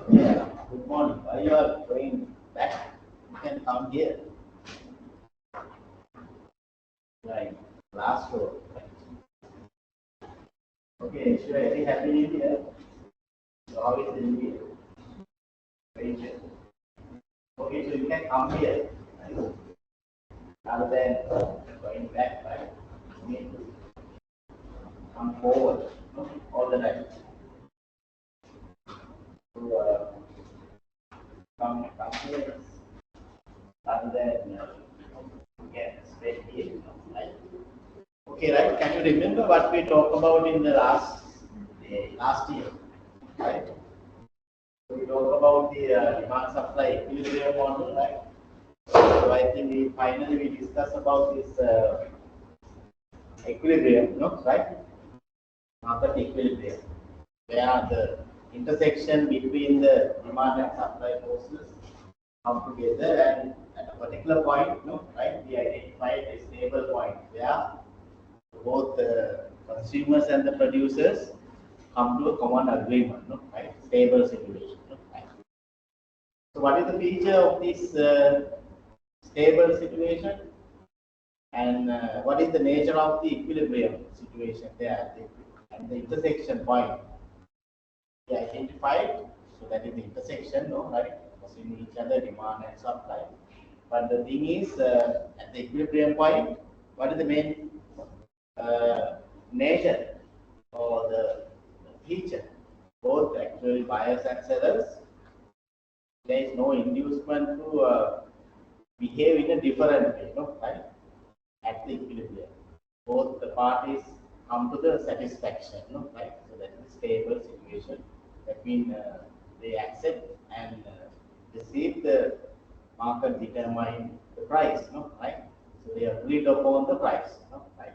Yeah, good morning. Why you are going back? You can come here. Right. Last row. Okay, sure. Very happy New Year. So how is the New Year? Very good. Okay, so you can come here. Right? Rather than going back, right? You need to come forward, no? All the time. So come here rather than get straight here. Right? Okay, right? Can you remember what we talked about in the last year? Right? So we talk about the demand supply equilibrium model, right? So I think we discuss about this equilibrium, no, right? Market equilibrium, where the intersection between the demand and supply forces come together, and at a particular point, no, right? We identified a stable point where both the consumers and the producers come to a common agreement, no, right? Stable situation, no, right? So what is the feature of this stable situation, and what is the nature of the equilibrium situation there at the intersection point? We identified, so that is the intersection, no, right? Between each other, demand and supply. But the thing is, at the equilibrium point, what is the main nature or the feature? Both actually buyers and sellers, there is no inducement to behave in a different way, no, right? At the equilibrium, both the parties come to the satisfaction, no, right? So that is a stable situation. That means they accept and receive the market determine the price, no, right? So they agreed upon the price, no, right?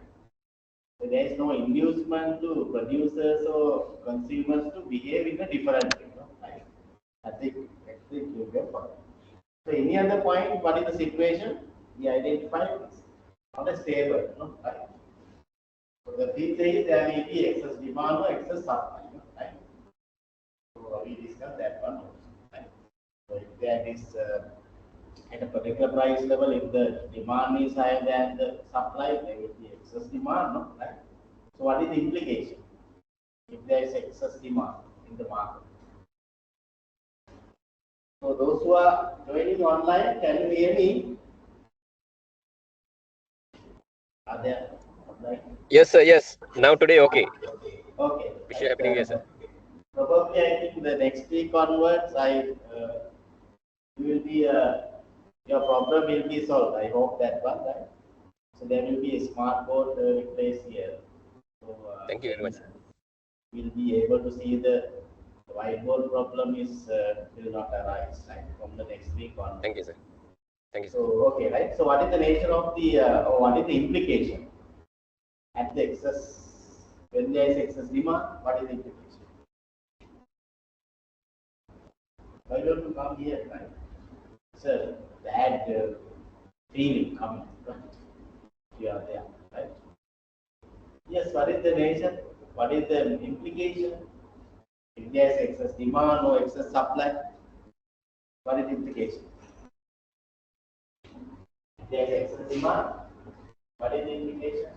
So there is no inducement to producers or consumers to behave in a different way, no, right? That's the equilibrium point. So any other point, what is the situation? We identify this. Not a stable, no, right? So the feature is there may be excess demand or excess supply, no, right? So we discussed that one also, right? So if that is at a particular price level, if the demand is higher than the supply, there will be excess demand, no, right? So what is the implication if there is excess demand in the market? So those who are joining online, can you hear me? Are there online? Yes, sir. Yes. Now today, okay. Okay. Wish you Right. happy new year, sir. Probably, I think the next week onwards, you will be your problem will be solved. I hope that one, right? So there will be a smart board replaced here. So Thank you very then much, sir. we'll be able to see the whiteboard problem is will not arise, right, from the next week onwards. Thank you, sir. Thank you, So sir. okay, right. So what is the nature of the or what is the implication at the excess when there is excess demand? What is the implication? Why don't you come here, right? Sir, bad feeling coming, right? You are there, right? Yes, what is the nature? What is the implication? If there is excess demand or excess supply, what is the implication? If there is excess demand, what is the implication?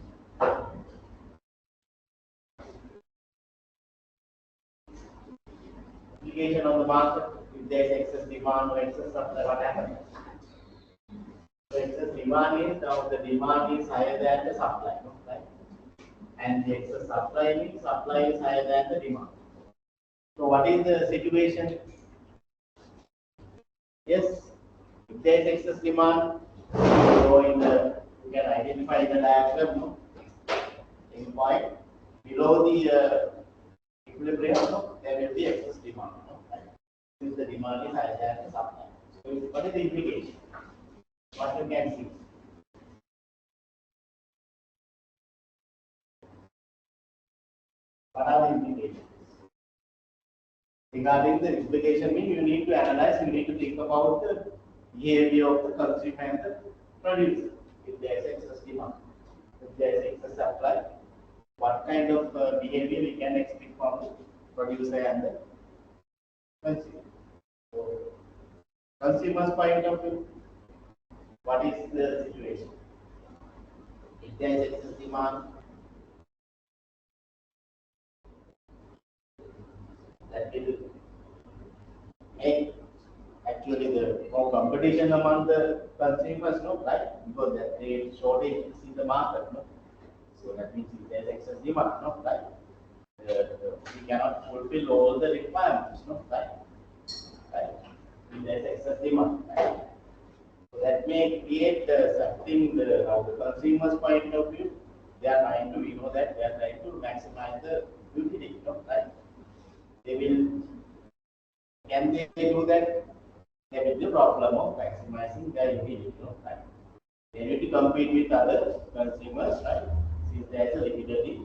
Implication on the market, if there is excess demand or excess supply, what happens? So excess demand is now the demand is higher than the supply, no? Right? And the excess supply means supply is higher than the demand. So what is the situation? Yes, if there is excess demand, so you can identify the diagram, no? In point below the equilibrium, no? There will be excess demand, no? Right? Since the demand is higher than the supply. So what is the implication? What you can see? What are the implications? Regarding the implication, mean you need to analyze, you need to think about the behavior of the consumer and the producer. If there is excess demand, if there is excess supply, what kind of behavior we can expect from the producer and the consumer. consumer's point of view, what is the situation? If there is excess demand, that will make actually the more competition among the consumers, no, right? Because that creates shortages in the market, no. So that means if there is excess demand, no, right? We cannot fulfill all the requirements, no, right? Right? If there is excess demand, right? So that may create something the consumer's point of view. They are trying to, that they are trying to maximize the utility, no, right? They will, can they do that? There will be a problem of maximizing their utility, no, right? They need to compete with other consumers, right? Since there is a liquidity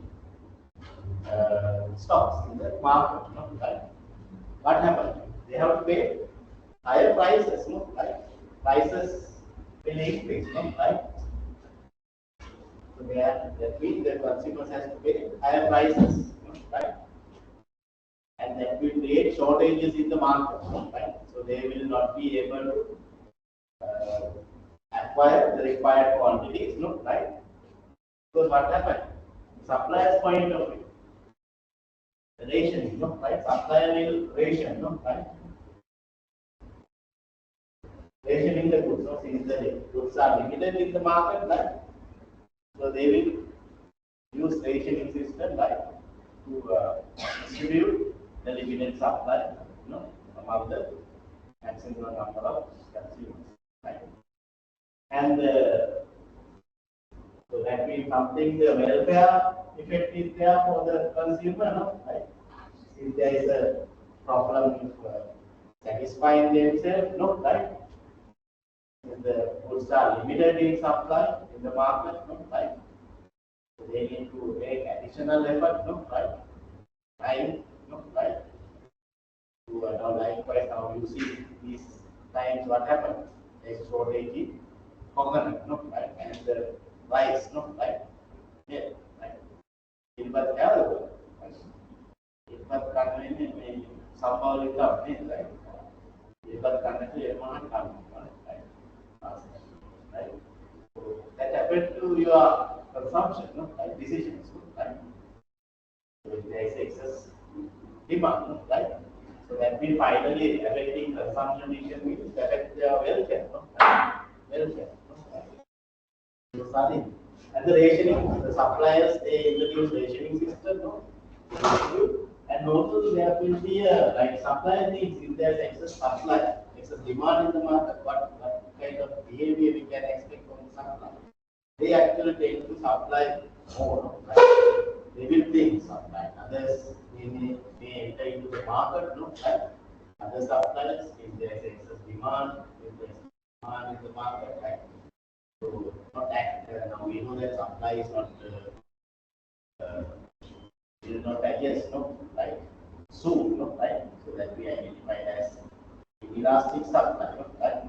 stocks in the market, no, right? What happened? They have to pay higher prices, no, right? Prices will increase, no, right? So that means the consumers has to pay higher prices, no, right? And that will create shortages in the market, no, right? So they will not be able to acquire the required quantities, no, right? Because what happened? Supplier's point of view, the rationing, no, right? Supplier will ration, no, right? Rationing the goods, no, since the goods are limited in the market, right? So they will use rationing system, right, to distribute the limited supply, among the maximum number of consumers, right? And so that means something the welfare effect is there for the consumer, no, right? If there is a problem with satisfying themselves, no, right? If the goods are limited in supply in the market, no, right? So they need to make additional effort, no, right? Time, no, right? To likewise now you see these times what happens? There is shortage in coconut, no, right? And the rice, no, right? Yeah, right. But available. But currently somehow it comes, right? But currently amount comes, right? Right? So that affects to your consumption, no, right? Decisions, no, right? So if there is excess demand, no, right? So that will finally affecting consumption decision means affect their welfare, no, right? Welfare, no, right? So starting and the rationing, the suppliers they introduce rationing system, no? And also there will be a like supply needs if there's excess supply, excess demand in the market, what kind of behavior we can expect from the supply? They actually tend to supply more, right? They will think supply. Others may enter into the market, no, right? Other suppliers, if there's excess demand, if there's demand in the market, right? So not that now we know that supply is not will not digest, no, right? Soon, no, right? So that we identify as elastic supply, no, right?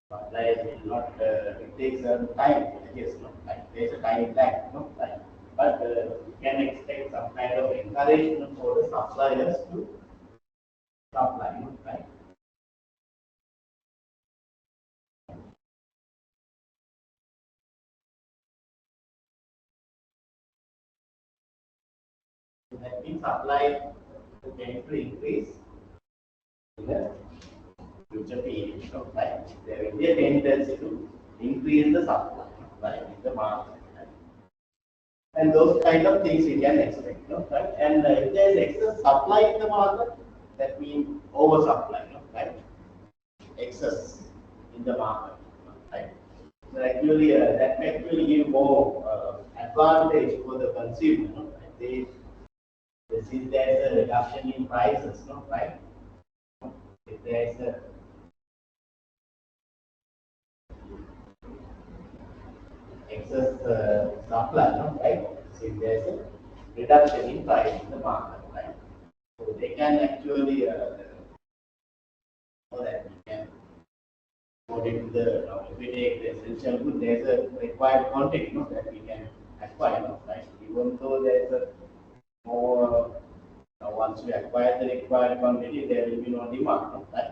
Supply will not, it takes a time, I guess, no, right? There's a time lag, no, right? But we can expect some kind of encouragement for the suppliers to supply, no, right? So that means supply tend to increase in the future period, right? There will be a tendency to increase the supply, right, in the market. Right? And those kind of things we can expect, right? And if there is excess supply in the market, that means oversupply, right? Excess in the market, right? So actually, that may actually give more advantage for the consumer, right? Since there is a reduction in prices, right? If there is a excess supply, right? Since there is a reduction in price in the market, right? So they can actually know that we can according to the if we take the essential good, there is a required quantity, that we can acquire, right? Even though there is a more once we acquire the required quantity, there will be no demand, right?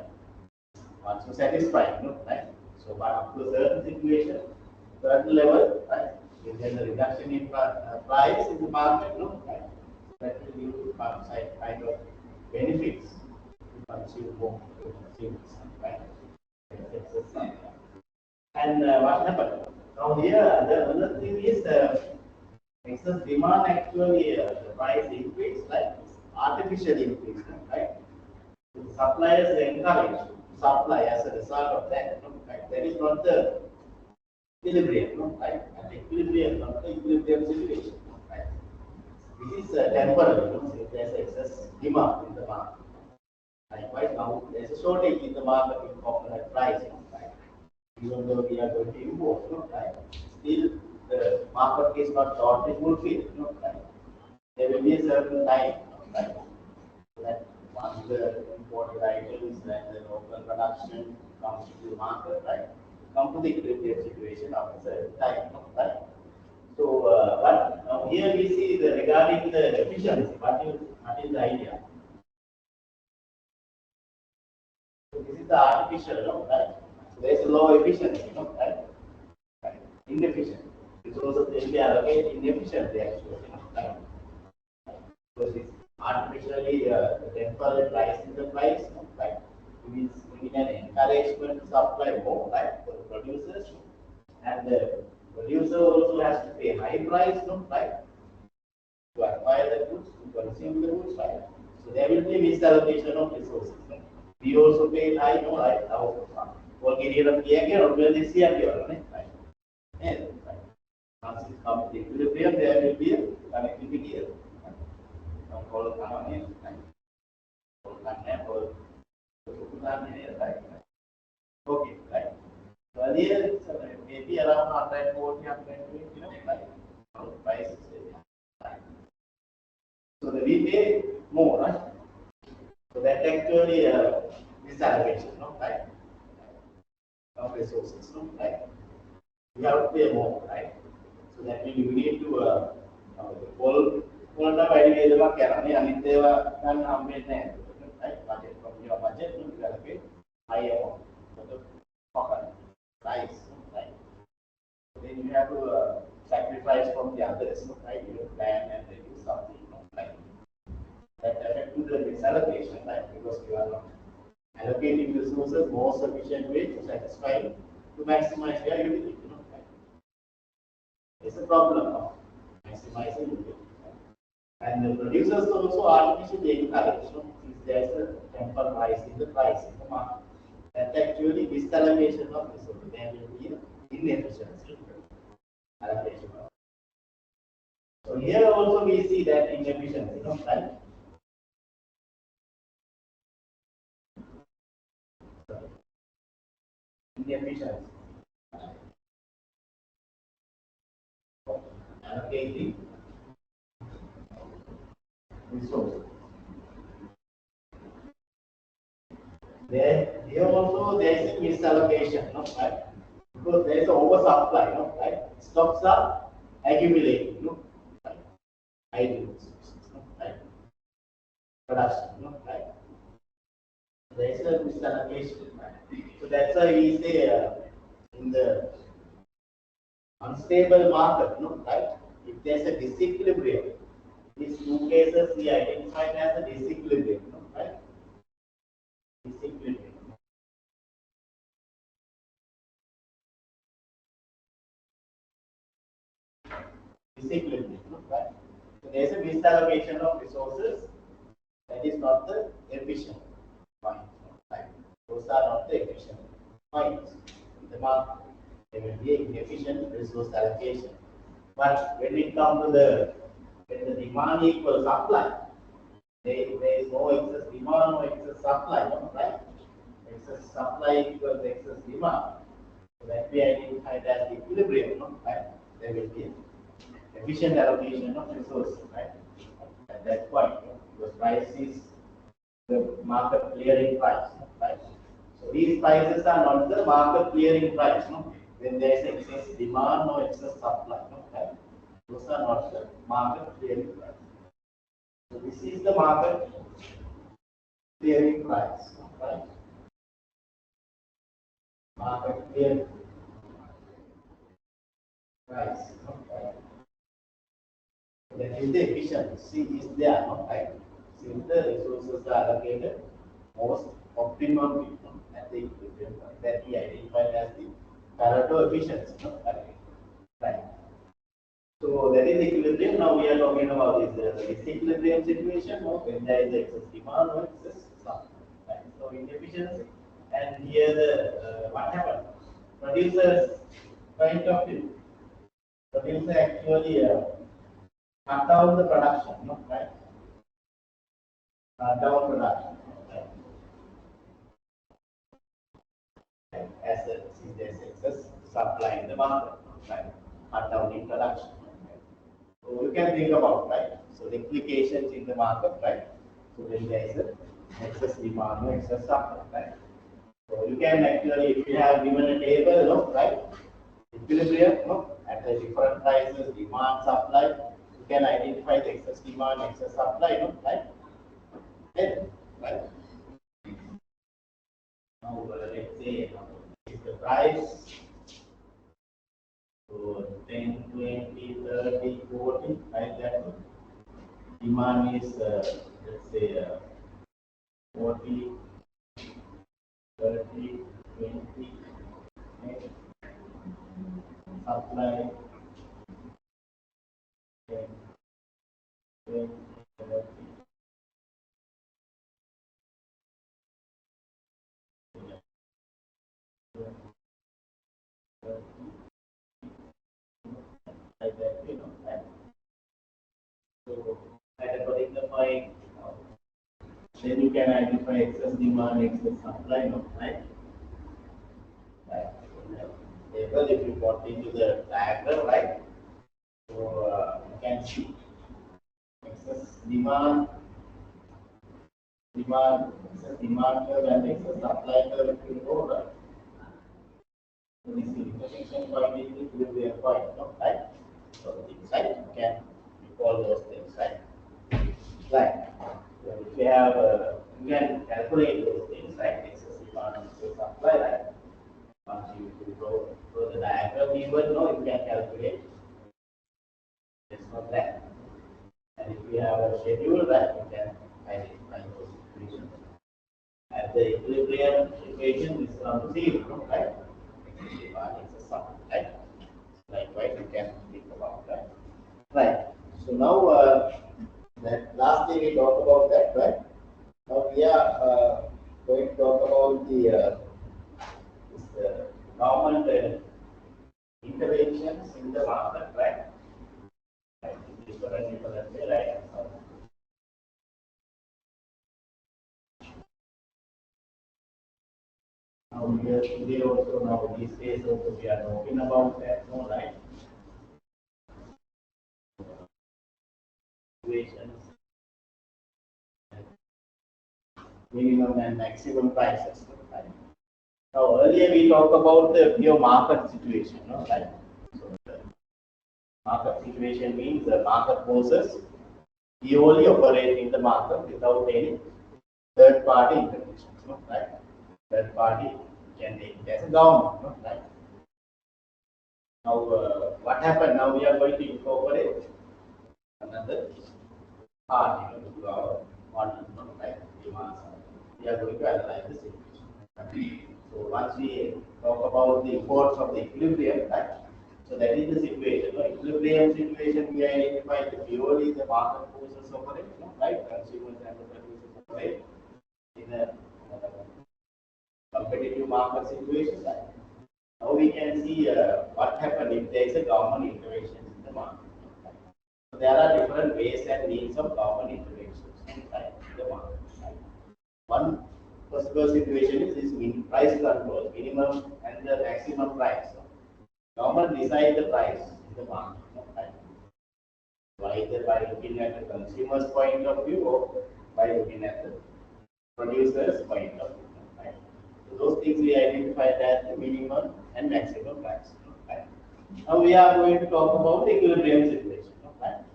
once you satisfy, right? So, but up to a certain situation, certain level, right? If there's a reduction in price in the market, right? That will give you some kind of benefits to consume more, to consume some, right? And what happened? Now here, the other thing is excess demand actually the price increase, like artificial increase, right? The suppliers encourage to supply as a result of that, right? That is not the equilibrium, right? And equilibrium, not the equilibrium situation, right? This is temporary, if there's excess demand in the market. Likewise, now there's a shortage in the market in coconut price, right? Even though we are going to import, right? Still, the market is not totally fulfilled, right? There will be a certain time, right? That once the imported items and the local production comes to the market, right? Come to the equilibrium situation after a certain time, right? So, but now here we see the regarding the efficiency. What is the idea? So this is the artificial, right? So there is a low efficiency, right? Right. Inefficient. Resources will be allocated inefficiently actually, right? Because it's artificially temporary price in the price, right? It is giving an encouragement to supply more, right, for the producers, and the producer also has to pay high price, right, to acquire the goods, to consume the goods, right? So there will be misallocation of resources. Right? We also pay high, right? For getting here or will this year, right? And right. Once it comes to equilibrium, there will be a connectivity here. Okay, right. So earlier it's maybe around 140, 120, right? Price is right. So the we pay more, right? So that actually misallocation, right? Of resources, right? We have to pay more, right? So that means you need to වලට වැඩි වේදමක් කරන්නේ අනිත් ඒවා ගන්න හම්බෙන්නේ නැහැ. Right? Budget from your budget, you gotta pay high amount for the pocket price, right? Then you have to sacrifice from the others, right? You plan and reduce something, right? That affects the misallocation, right? Because you are not allocating resources more sufficient way to satisfy, to maximize their utility, right? It's a problem of maximizing utility. And the producers also artificially encourage, if there's a temper rise in the price in the market, that actually misallocation of resources, there will be inefficiency allocation. So here also we see that inefficiency, right? Inefficiency. Allocating resources. Here also there is a misallocation, right? Because there is an oversupply, right? Stocks are accumulating, right? Idle resources, right? Production, right? There is a misallocation, right? So that's why we say in the unstable market, right? If there's a disequilibrium, these two cases we identified as a disequilibrium, right? Disequilibrium. Disequilibrium, right? So there's a misallocation of resources. That is not the efficient point, right? Those are not the efficient points in the market. There will be inefficient resource allocation. But when it comes to when the demand equals supply, there is no excess demand, no excess supply, right? Excess supply equals excess demand. So that we identified as equilibrium, right? There will be efficient allocation of resources, right? At that point, because price is the market clearing price, right? So these prices are not the market clearing price, when there is excess demand, no excess supply, right? Those are not the market clearing price. So this is the market clearing price, right? market clear price. Then is the efficiency is there, no, right? Since the resources are allocated most optimum at the equilibrium point that we identified as the Pareto efficiency, no, right? So that is equilibrium. Now we are talking about this disequilibrium situation, no, when there is excess demand or excess supply. Right? So inefficiency, and here the what happened? Producers point of view. Producer actually cut down the production, no, right? Cut down production, right? As since there is excess supply in the market, right? Cut down in production. So you can think about, right? So the implications in the market, right? So when there is a excess demand or excess supply, right? So you can actually, if you have given a table, no, right? Equilibrium, no, at the different prices, demand, supply, you can identify the excess demand, excess supply, no, right? Then, right? Now let's say if the price so 10, 20, 30, 40, like that. Demand is let's say 40, 30, 20, next supply 10, 20, 30, like that, right? So at a particular point, then you can identify excess demand, excess supply, right? Right. Table, if you put into the diagram, right? So you can see excess demand, excess demand curve and excess supply curve if you go, right? So this is intersection point is equilibrium point, no, right? So things, right? You can recall those things, right? Right. So if you have, you can calculate those things, right? Excess demand, excess supply, right? Once you go through the diagram, you will know you can calculate this from that. And if you have a schedule, right, you can identify those equations. At the equilibrium equation, this comes to zero, right? It's a sum, right? Likewise, you can think about that. Right. So now, that lastly we talked about that, right? Now we are going to talk about the this, government interventions in the market, right? Right. Different way, right? Now here today also now these days also we are talking about that, no, right? Situations, minimum and maximum prices, right? Now earlier we talked about the pure market situation, no, right? So the market situation means the market forces purely operate in the market without any third party intervention, no, right? Third party can take it as a government, no, right? Now what happened? Now we are going to incorporate another party to our model, no, right? Demand side. We are going to analyze the situation. So once we talk about the importance of the equilibrium, right? So that is the situation. No? Equilibrium situation, we identify the purely the market forces operate, no? Right? Consumers and the producers operate in a competitive market situation. Right? Now we can see what happened if there is a government intervention in the market. Right? So there are different ways and means of government interventions inside the market. Right? One possible situation is this price control, minimum and the maximum price. Government decide the price in the market, right? Either by looking at the consumer's point of view or by looking at the producer's point of view, right? So those things we identified as the minimum and maximum price, right? Now we are going to talk about the equilibrium situation, right?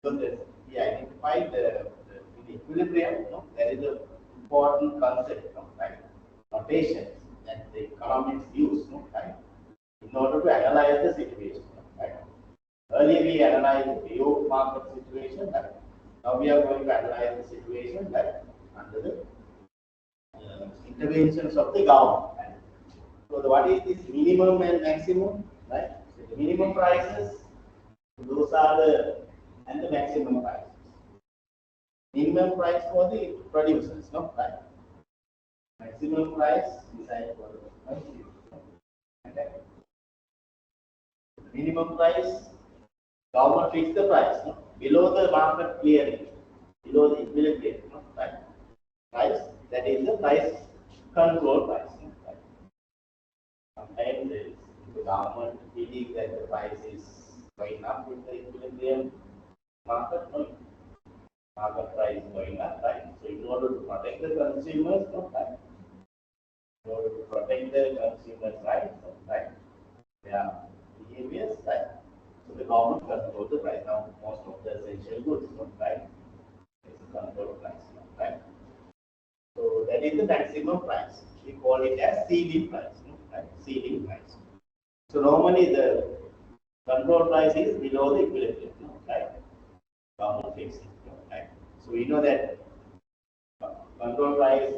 So this, we identified in the equilibrium, there is an important concept, right? Notation that the economics use, no, right, in order to analyze the situation. Right? Earlier we analyzed the pure market situation. Right? Now we are going to analyze the situation right, under the interventions of the government. Right? So what is this minimum and maximum? Right? So the minimum prices, those are the maximum prices. Minimum price for the producers, no, right? Maximum price decided for the consumers. Okay. Minimum price, government fix the price, no? Below the market clearing, below the equilibrium, no? Right? Price, that is the price control price. No? Right? Sometimes the government believes that the price is going up with the equilibrium market, no? Market price going up, right? So in order to protect the consumers, no? Right? In order to protect the consumers' rights, right? Their behaviors, right? So the government controls the price. Now most of the essential goods, no? Right? It's a control price, no? Right? So that is the maximum price. We call it as ceiling price, no? Right? Ceiling price. So normally the control price is below the equilibrium, no? Right? Government fixed it, no? Right? So we know that control price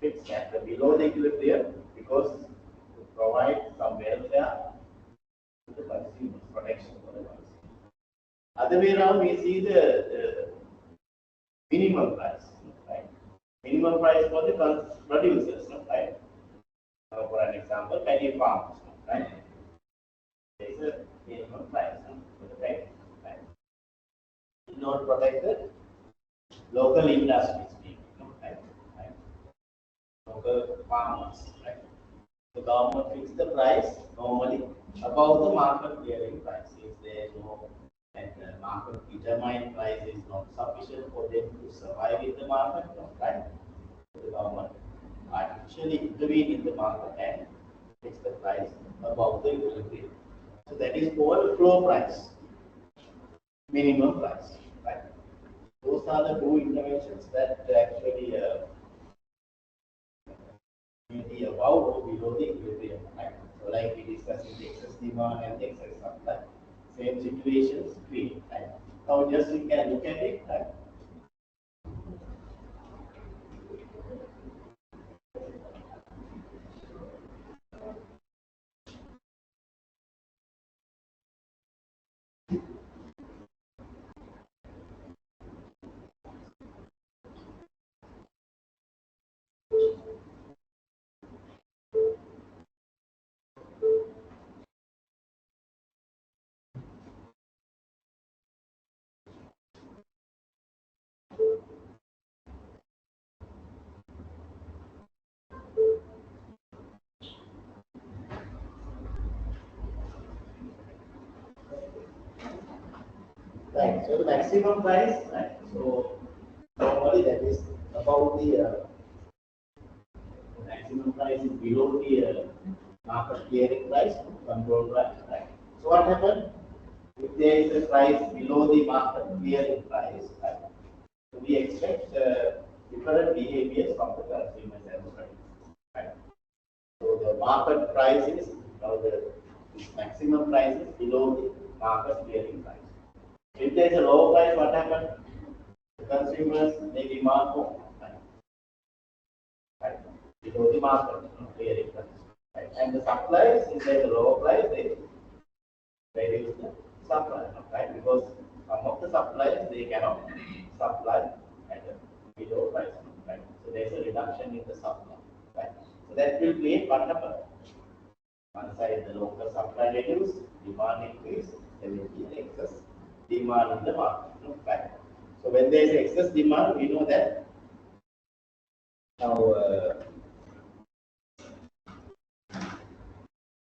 fixed at below the equilibrium because to provide some welfare to the consumers, protection for the consumer. Other way around, we see the minimum price, right? Minimum price for the producers, right? For an example, paddy farms, right? There is a minimum price for the paddy, right? In order to protect the local industries, right? Local farmers, right? The government fixes the price normally above the market clearing price. If there is no and the market determined price is not sufficient for them to survive in the market, right? The government artificially intervene in the market and fix the price above the equilibrium. So that is called floor price, minimum price, right? Those are the two interventions that actually be above or below the equilibrium, right? So like we discussed in the excess demand and the excess supply, same situations create, right? Now just we can look at it, right? Right. So the maximum price, right? So normally that is about the maximum price is below the market clearing price, control price, right? So what happens if there is a price below the market clearing price, right? So we expect different behaviors from the consumers and the producers, right? So the market price is now the maximum price is below the market clearing price. If there is a low price, what happens? The consumers they demand more, right? Below the market clearing price, right? And the suppliers, if there is a lower price, they reduce the supply, right? Because some of the suppliers they cannot supply at a below price, right? So there is a reduction in the supply, right? So that will create what happens? One side the local supply reduce, demand increase, there will be an excess demand in the market, right? So when there is excess demand, we know that now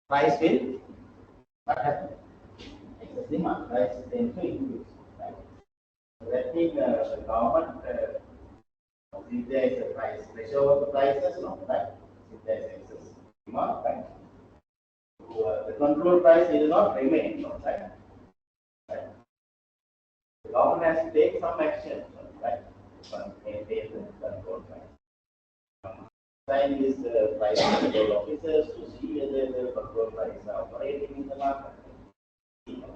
price will what happen? Excess demand, price tend to increase, right? So that means the government if there is a price pressure over the prices, no, right? If there is excess demand, right? So the control price will not remain, no, right? Right? The government has to take some action, right? To maintain the control price. assign these price control officers to see whether the control prices are operating in the market.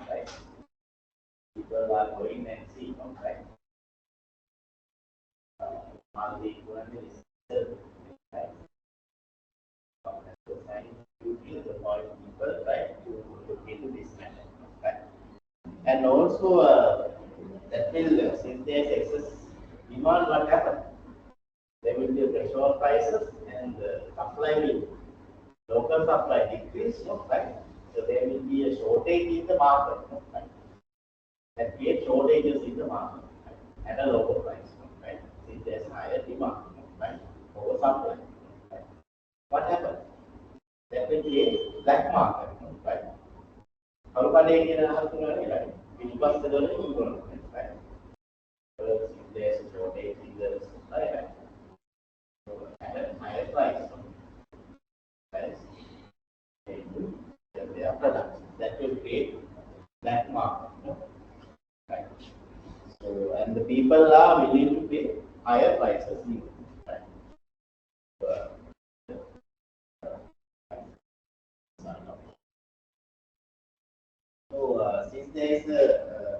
Right? People are going and see, right? Market equivalent is right? To give the point people, right, to look into this matter, right? And also that will since there is excess demand, what happens? There will be a pressure on prices and supply will local supply decrease, right? So there will be a shortage in the market, right? That creates shortages in the market, right? At a lower price, right? Since there's higher demand, right? Over supply, right? What happens? That will create black market, right? Kalau pada yang kita harus mengenai, right? Which was the learning, right? If there's a shortage in the supply, right? So at a higher price, right? Their products that will create black market, right? So and the people are willing to pay higher prices, right? So since there is a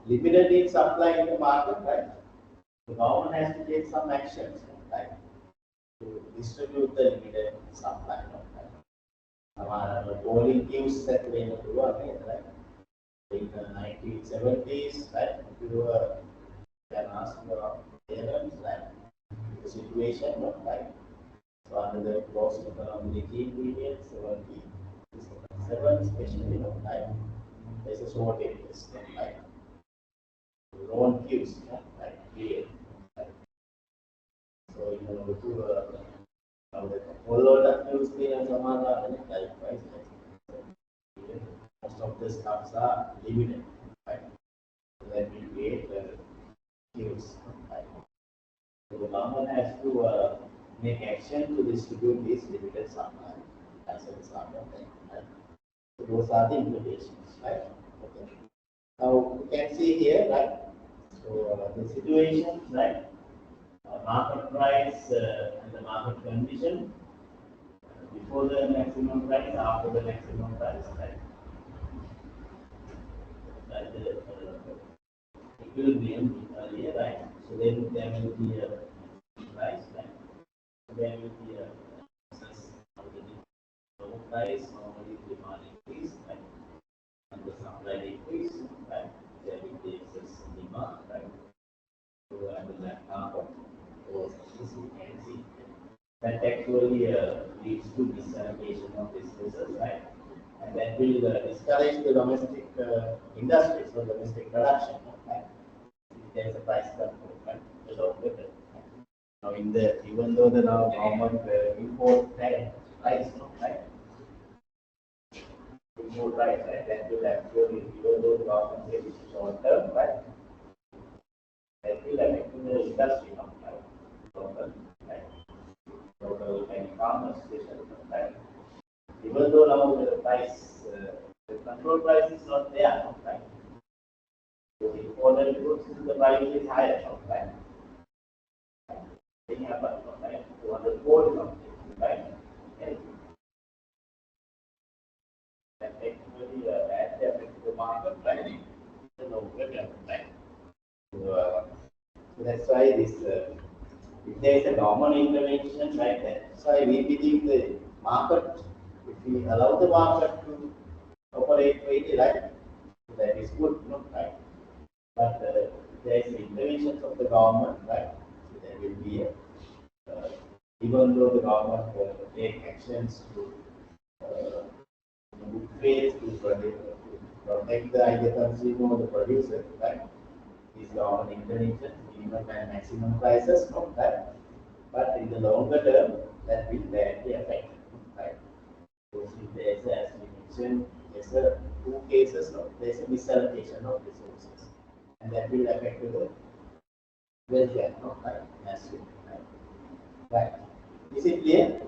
limited in supply in the market, right? The government has to take some actions, right? To distribute the limited supply, right? Polling queues that we need to work in, right? In the 1970s, right? If you can ask your parents, right? The situation, right? So under the post-economic regime period, 77, especially, right? There's a shortage, right? Loan queues, right? Create, right? So you know to follow the queues in Samara, right? Most of the stuffs are limited, right? So that will create queues, right? So the government has to make action to distribute these limited supply as a result of that, right? So those are the implications, right? Okay. Now you can see here, right? So the situation, right? Market price and the market condition before the maximum price, after the maximum price, right? Like the equilibrium earlier, right? So then there will be a price, right? There will be a excess of the low price, normally demand increase, right? And the supply decrease, right? There will be excess demand, right? So and the black market, so this you can see that actually leads to misallocation of resources, right? And that will discourage the domestic industry, so domestic production, right? There is a price control, right? Now, in the even though the now government import price, right? Import price, right? That will actually, even though the government is short term, right? That will affect the industry, right? Local, right? Local and farmers, especially, right? Even though now the price, the control price is not there, right? So the imported goods, the price is higher, right? Thing happens, right? So on the board something, right? And that actually adds affect the market, right? The local term, right? So that's why this, if there is a government intervention, right? That's why we believe the market, if we allow the market to operate freely, right? So that is good, right? But there is interventions of the government, right? So there will be a even though the government take actions to good faith to protect the either consumer or the producer, right? These government interventions, minimum and maximum prices, not that. But in the longer term, that will badly affect, right? So if there is, as we mentioned, there's a two cases, no? There's a misallocation of resources, and that will affect the welfare, no? Right? Massive, right? Right. Is it clear?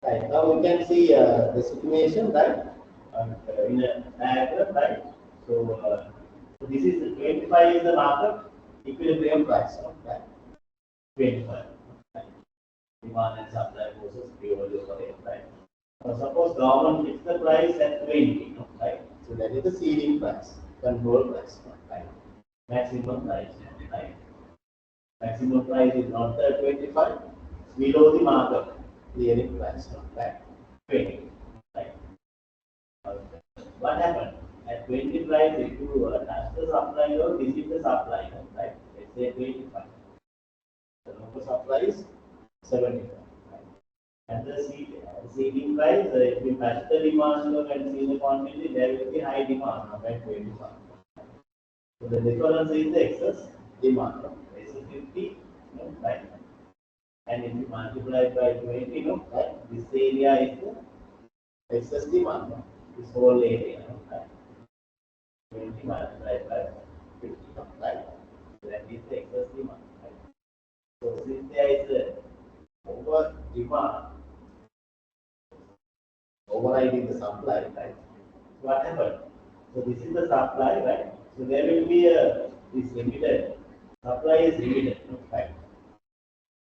Right. Now we can see the situation, right? In a diagram, right? So this is 25 is the market equilibrium price, right? 25. Right? Demand and supply forces purely for it, right? Now, suppose government fixes the price at 20, right? So that is the ceiling price, control price, right? Maximum price, right? Maximum price is not the 25, below the market clearing price, right? 20, right? What happened? At 20 price, if you touch the supply or this is the supply, right? Let's say 25. The local supply is 75. Right? And the seeding price, if you touch the demand and see the quantity, there will be high demand at 25. So the difference is the excess demand. It's 50, right? And if you multiply by 20, right? This area is the excess demand. This whole area, right? 20 multiplied by 50, right? That is the excess demand, right? So since there is a over demand overriding the supply, right? What happened? So this is the supply, right? So there will be a this limited supply is limited, right?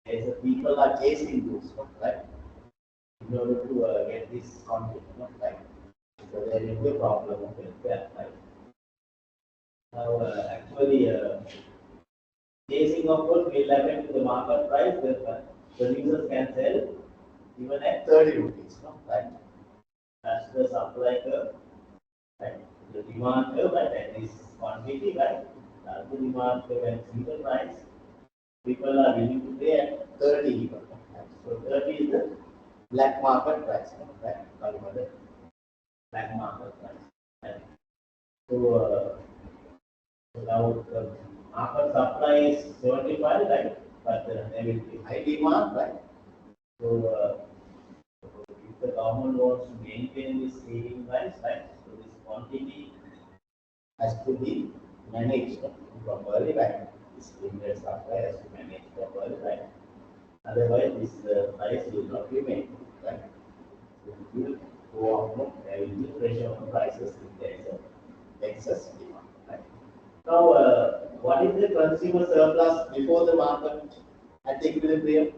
As people are chasing those, right? In order to get this quantity, right? So there will be a problem of welfare, right? Now, actually, chasing of course will happen to the market price. The producers can sell even at 30 rupees, right? That's the supply curve, right? The demand curve, right? At this quantity, right? That's the demand curve and see the price. People are willing to pay at 30 even. Right? So 30 is the black market price, right? Black market price. Right? So now the market supply is 75, right? But there will be high demand, right? So if the government wants to maintain this ceiling price, right? So this quantity has to be managed properly, right? This limited supply has to manage properly, right? Otherwise, this price will not remain, right? It will go up, there will be pressure on prices if there is excess demand, right? Now, what is the consumer surplus before the market at the equilibrium?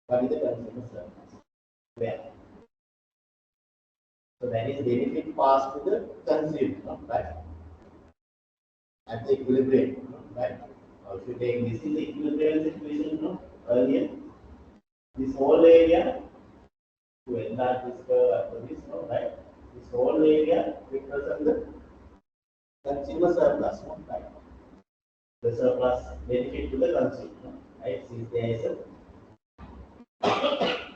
What is the consumer surplus? Where? So that is benefit passed to the consumer, right? At the equilibrium, right? Now, if you take this is the equilibrium situation, earlier, this whole area to enlarge this curve after this, right? This whole area represents the consumer surplus, right? The surplus benefit to the consumer, right? Since there is a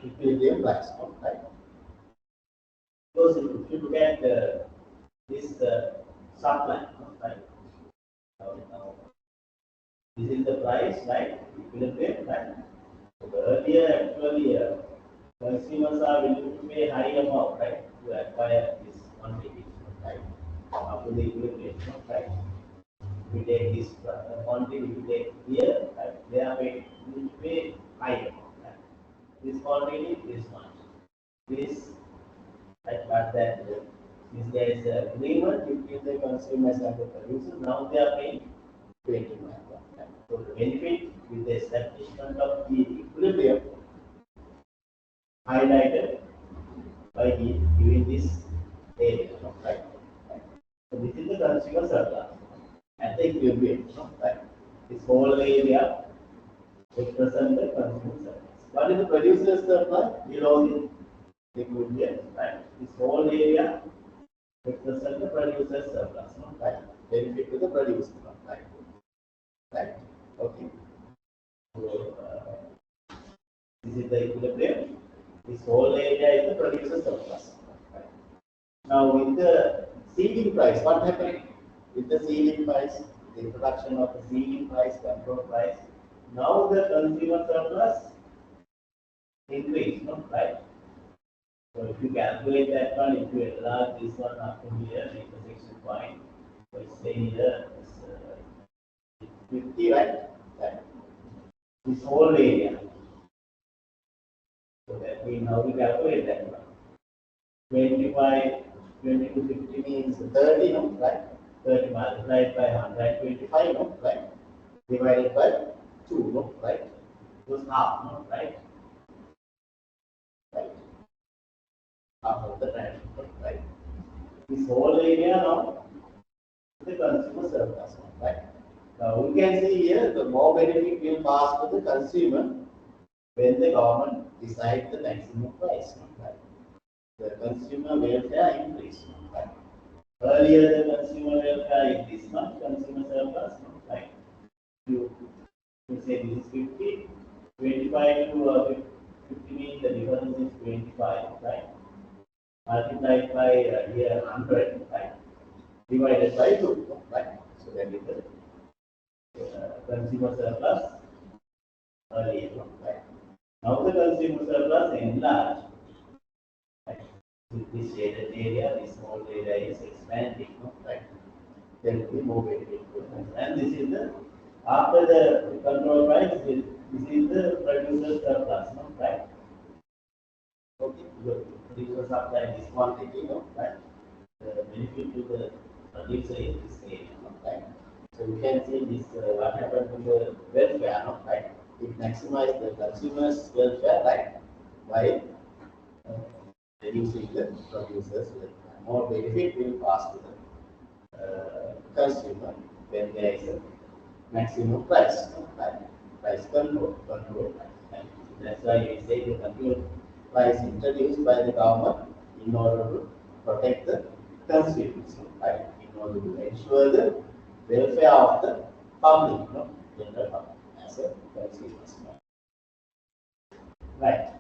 equilibrium price, right? Because if you look at this supply, right? Now, this is the price, right? Equilibrium, right? So earlier, actually, consumers are willing to pay high amount, right, to acquire this quantity, right? After the equilibrium, right? If we take this quantity, if we take here, right, they are willing to pay high amount, right? This quantity, this much. This, right, but that since there is an agreement between the consumers and the producers, now they are paying 21. Right? So the benefit with the establishment of the equilibrium highlighted by giving this area, right? So this is the consumer surplus at the equilibrium, right? This whole area represents the consumer surplus. What is the producer surplus? Below the equilibrium, right? This whole area represents the producer surplus, right? Benefit to the producer, right? Right? Okay. So this is the equilibrium. This whole area is the producer surplus. Right? Now, with the ceiling price, what happened? With the ceiling price, the introduction of the ceiling price, control price, now the consumer surplus increased, right? So if you calculate that one, if you enlarge this one up to here, the intersection point, so it's say here, it's 50, right? Right? This whole area. So that means how we calculate that one. 25, 20 to 50 means 30, right? 30 multiplied by 125, right? Divided by 2, right? It was half, no? Right? Right. Half of the time, right? This whole area now, the consumer surplus, right? Now we can see here the more benefit will pass to the consumer when the government decides the maximum price, right? The consumer welfare increase, right? Earlier the consumer welfare is this much, consumer surplus, right? You, you say this is 50, 25 to 50 means the difference is 25, right? Multiplied by here 100, right? Divided by 2, right? So that is the consumer surplus earlier, right? Now the consumer surplus enlarged, right? With this shaded area, this small area is expanding, right? There will be more benefit. And this is the, after the control price, this is the producer surplus, right? Okay, good. Producer supply this quantity, right? The benefit to the producer is this area, right? So you can see this what happened to the welfare, right? It maximizes the consumer's welfare, right? By reducing the producer's welfare. More benefit will pass to the consumer when there is a maximum price, right? Price control, right? That's why we say the control price introduced by the government in order to protect the consumers, right? In order to ensure the welfare of the public, general public, as a consumers, right?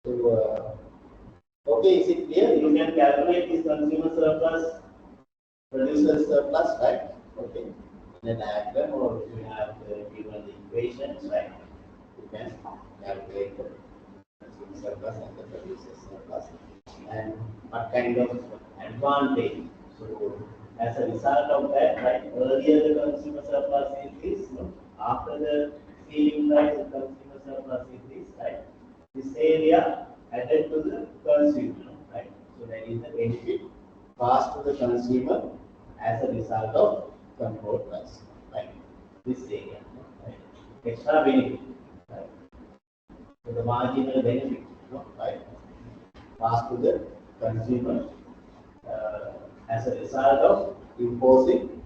So, okay, is it clear? You can calculate this consumer surplus, producer surplus, right? Okay, in a diagram, or if you have given the equations, right? You can calculate the consumer surplus and the producer surplus, and what kind of advantage. So, as a result of that, right? Earlier the consumer surplus is this, after the ceiling price, the consumer surplus is this, right? This area added to the consumer, right? So that is the benefit passed to the consumer as a result of control price, right? This area, right? Extra benefit, right? So the marginal benefit, right? Passed to the consumer as a result of imposing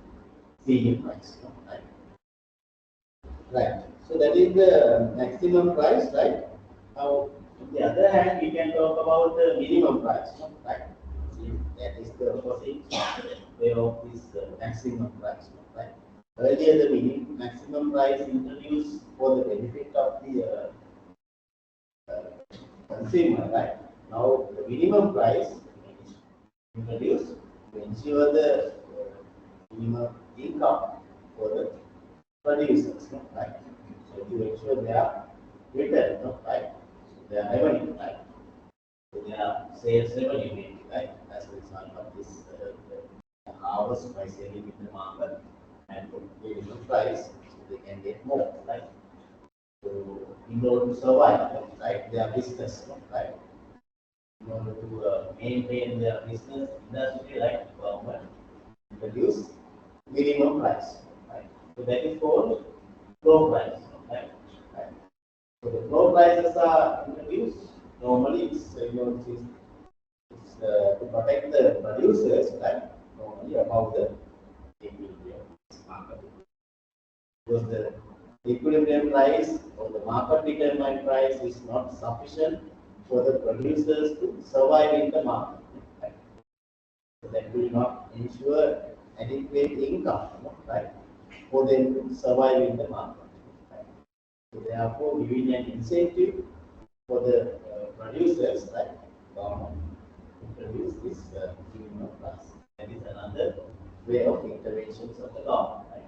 ceiling price, right? Right. So that is the maximum price, right? Now, on the other hand, we can talk about the minimum price, right? That is the opposite way of this maximum price, right? Earlier, the maximum price introduced for the benefit of the consumer, right? Now, the minimum price is introduced to ensure the minimum income for the producers, right? So, to ensure their return, right? So, their revenue, right? So, their sales revenue, right? As a result of this harvest by selling in the market and getting a price, so they can get more, right? So, in order to survive, right, their business, right? In order to maintain their business industry, like government introduce minimum price, right? So that is called floor price, right? Right. So the floor prices are introduced. Normally, it's to protect the producers, right? Normally above the equilibrium market, because the equilibrium price or the market determined price is not sufficient for the producers to survive in the market. Right? So that will not ensure adequate income, right, for them to survive in the market. Right? So therefore, giving an incentive for the producers, right, government introduce this minimum price. That is another way of interventions of the government. Right?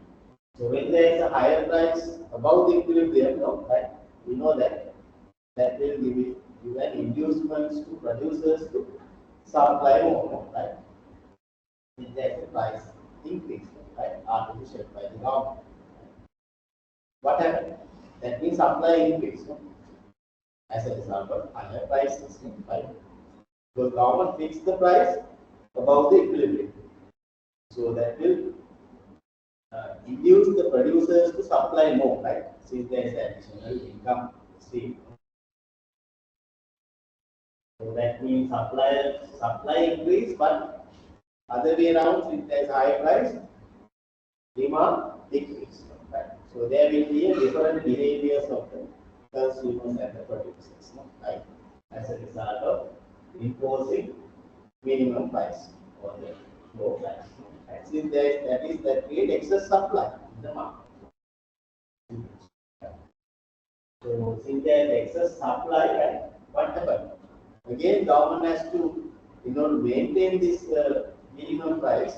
So when there is a higher price above the equilibrium, right, we know that that will give an inducement to producers to supply more, right? When there is a price increase, right, artificial by the government. What happened? That means supply increase, as a result of higher prices, right? Because government fixed the price above the equilibrium. So that will induce the producers to supply more, right? Since there is additional income stream. So that means supply increase, but other way around, since there is high price, demand decrease. Right? So there will be a different behaviors of the consumers and the producers, right? As a result of imposing minimum price or the low price. Right? Since that create excess supply in the market. So since there is excess supply, right, what happens? Again, government has to, maintain this minimum price.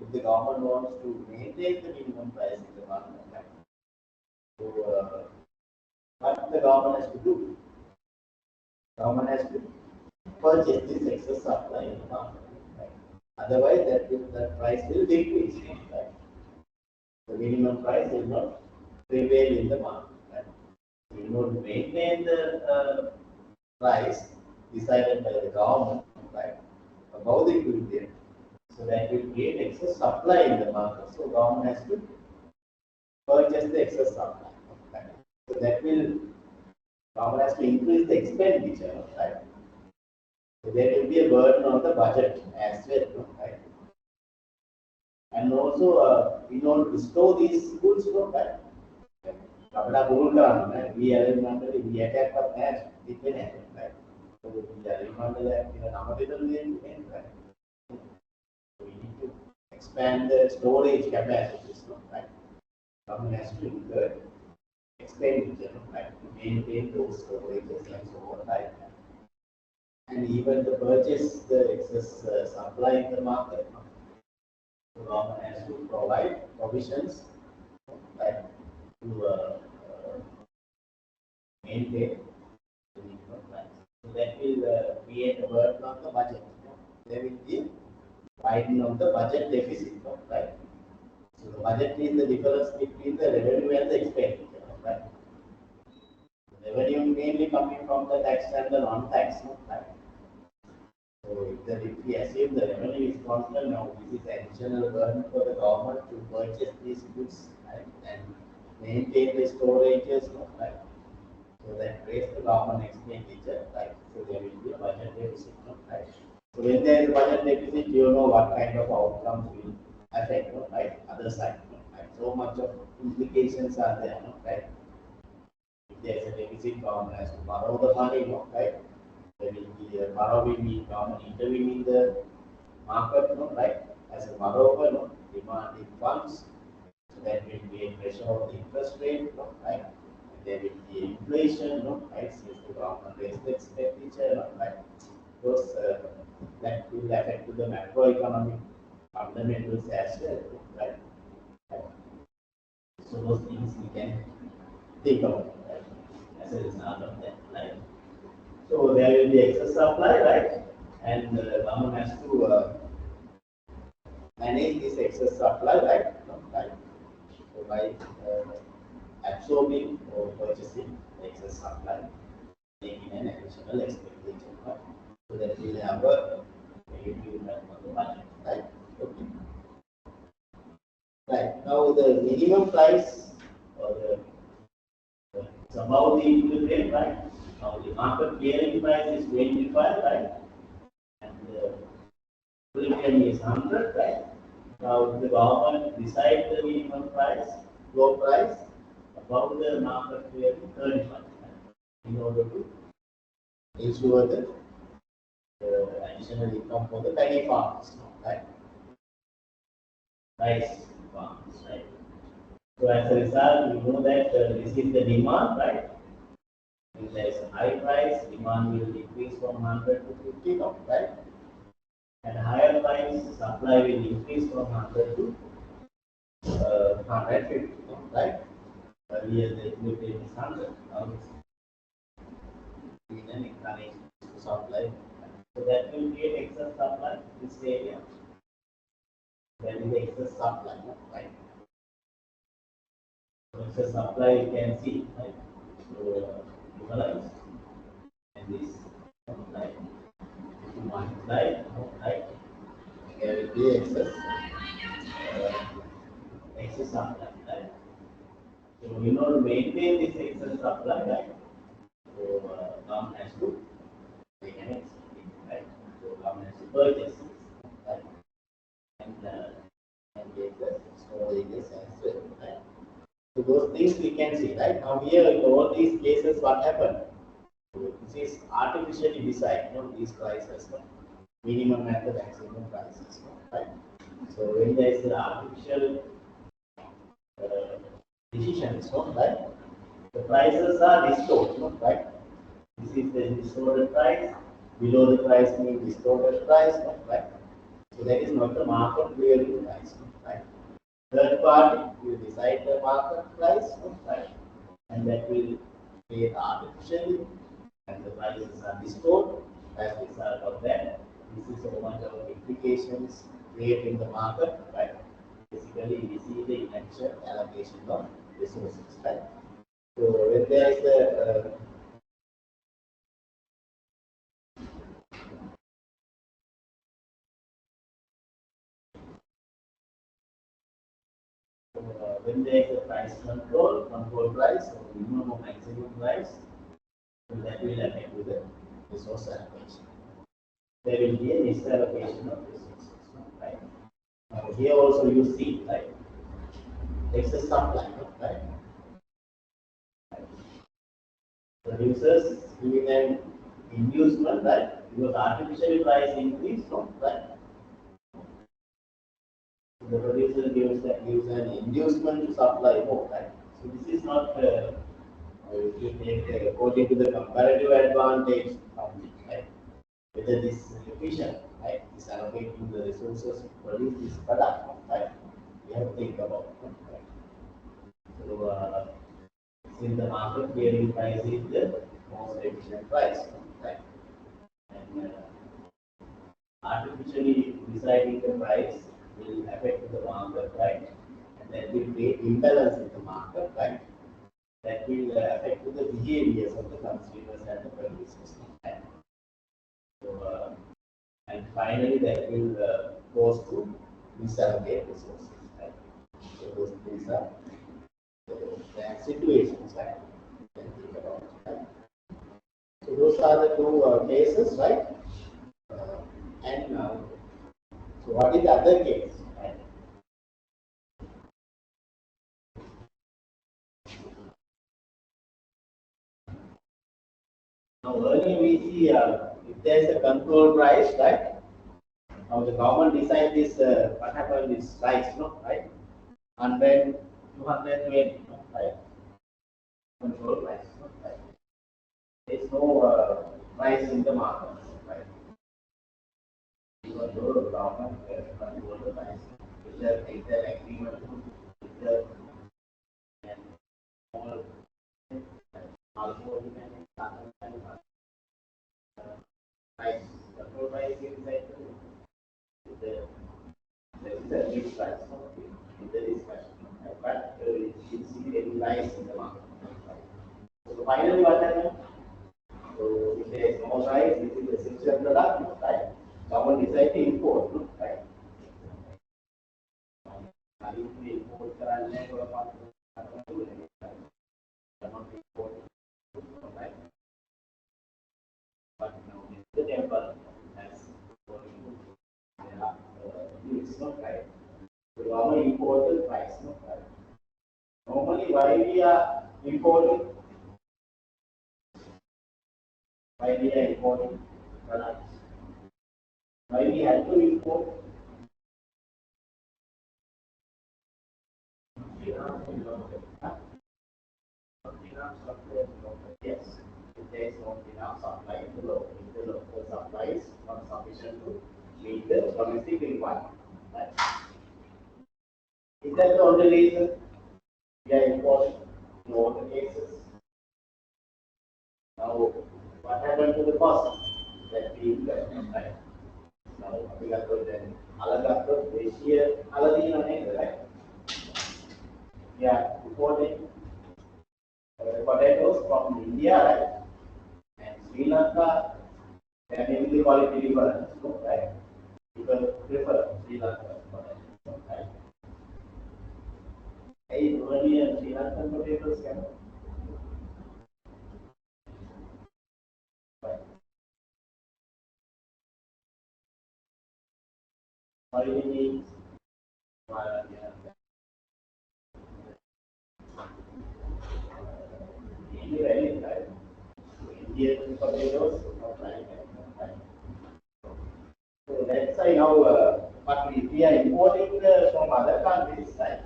If the government wants to maintain the minimum price in the market, right? So what the government has to do? Government has to purchase this excess supply in the market. Right? Otherwise, that price will decrease. Right? The minimum price will not prevail in the market. Right? To maintain the price decided by the government, right, above the equilibrium, so that will create excess supply in the market. So government has to purchase the excess supply. Right? So that will government has to increase the expenditure, right? So there will be a burden on the budget as well, right? And also, to store these goods, right? We attack our cash, it will happen, right? So we need to expand the storage capacities, right? Government has to incur expenditure, right, to maintain those storages and so on, right? And even to purchase the excess supply in the market, the government has to provide provisions, right, to maintain the minimum price. So that will create a burden on the budget. There will be widening of the budget deficit, right? So the budget is the difference between the revenue and the expenditure, right? The revenue mainly coming from the tax and the non-tax, right? So if we assume the revenue is constant, now this is additional burden for the government to purchase these goods, right, and maintain the storages, right? So that creates the government expenditure, right? So there will be a budget deficit, right? So when there is a budget deficit, you know what kind of outcomes will affect, right? Other side, right? So much of implications are there, right? If there is a deficit, government has to borrow the money, right? There will be a borrowing, government intervening in the market, right? As a borrower, demanding funds, so that will create pressure on the interest rate, right? There will be inflation, right? Since the government raises the expenditure, right? Those that will affect the macroeconomic fundamentals as well, right? So those things we can think of, right, as a result of that, right? So there will be excess supply, right? And the government has to manage this excess supply, right? Right. So by absorbing or purchasing the excess supply, making an additional expenditure, right? So that will have a negative impact on the budget, right? Okay. Right. Now the minimum price or it's above the equilibrium, right? Now the market clearing price is 25, right? And the equilibrium is 100, right? Now the government decides the minimum price, low price, above the market clearing 35, right? In order to ensure the additional income for the tiny farmers, right? Rice farmers, right? So as a result, you know that this is the demand, right? If there is a high price, demand will decrease from 100 to 50, right? And higher price, supply will increase from 100 to 150, right? Earlier the equilibrium is 100, now it's been encouraged to supply. So that will create excess supply in this area. There is excess supply, right? So excess supply you can see, right? So equalize and this, right? If you multiply, right? There will be excess excess supply, right? So in order to maintain this excess supply, right? So government has to make an excess, right? So government has to purchase this, right? And get the storages as well, right? So those things we can see, right? Now here in all these cases, what happened? So this is artificially decided, these prices, minimum and the maximum prices, right? So when there is an artificial decisions, right? The prices are distorted, right? This is the distorted price. Below the price means distorted price, right? So that is not the market clearing price, right? Third party will decide the market price, right? And that will create artificially, and the prices are distorted as a result of that. This is so much of implications created in the market, right? Basically, we see the initial allocation of resources, right? So when there is a when there is a price control price, or minimum or maximum price, so that will affect with the resource allocation. There will be a misallocation of resources, right? Now here also you see, right? Excess supply, right? Producers giving an inducement, right? Because artificially price increase, right? The producer gives an inducement to supply more, right? So this is not if you take according to the comparative advantage function, right? Whether this is efficient, right? Is allocating the resources to produce this product, right? We have to think about it, right? So since the market clearing price is the most efficient price, right? And artificially deciding the price will affect the market, right? And that will create imbalance in the market, right? That will affect the behaviors of the consumers and the producers, right? So, and finally, that will cause to misallocate resources, right? So those things are the situations, right? You can think about, right? So those are the two cases, right? And so what is the other case, right? Now earlier we see if there is a control price, right? Now the government decide this what happened is price, right? 100, 220, right? Control price, right? There is no price in the market, right? Even though the government control the price, with the agreement with the and all also price control price inside the there is a big price in the discussion, but it's really nice in the market. So finally, what happened? So if there is no price, this is essential product, right? Someone decide to import, right? If we import current or cannot import, right? But now the temple has there are it's not right. So our imported price, not right. Normally, why we are importing? Why we are importing products? Why we have to import? Yes, if there is not enough supply in the local, if the local supply is not sufficient to meet the domestic requirement. Right? Is that the only reason we are importing in all the cases? Now, what happened to the cost that we incur? Right? Now, we got to then Alagato, Asia, Aladino, right? Yeah, importing potatoes from India, right? And Sri Lanka, they are mainly quality difference, right? People prefer Sri Lanka potatoes, right? Hey, Rohini and Srilankan potatoes can. Rohini, Indian, right? Indian potatoes, not like that. So that's why now, but if we are importing from other countries, right?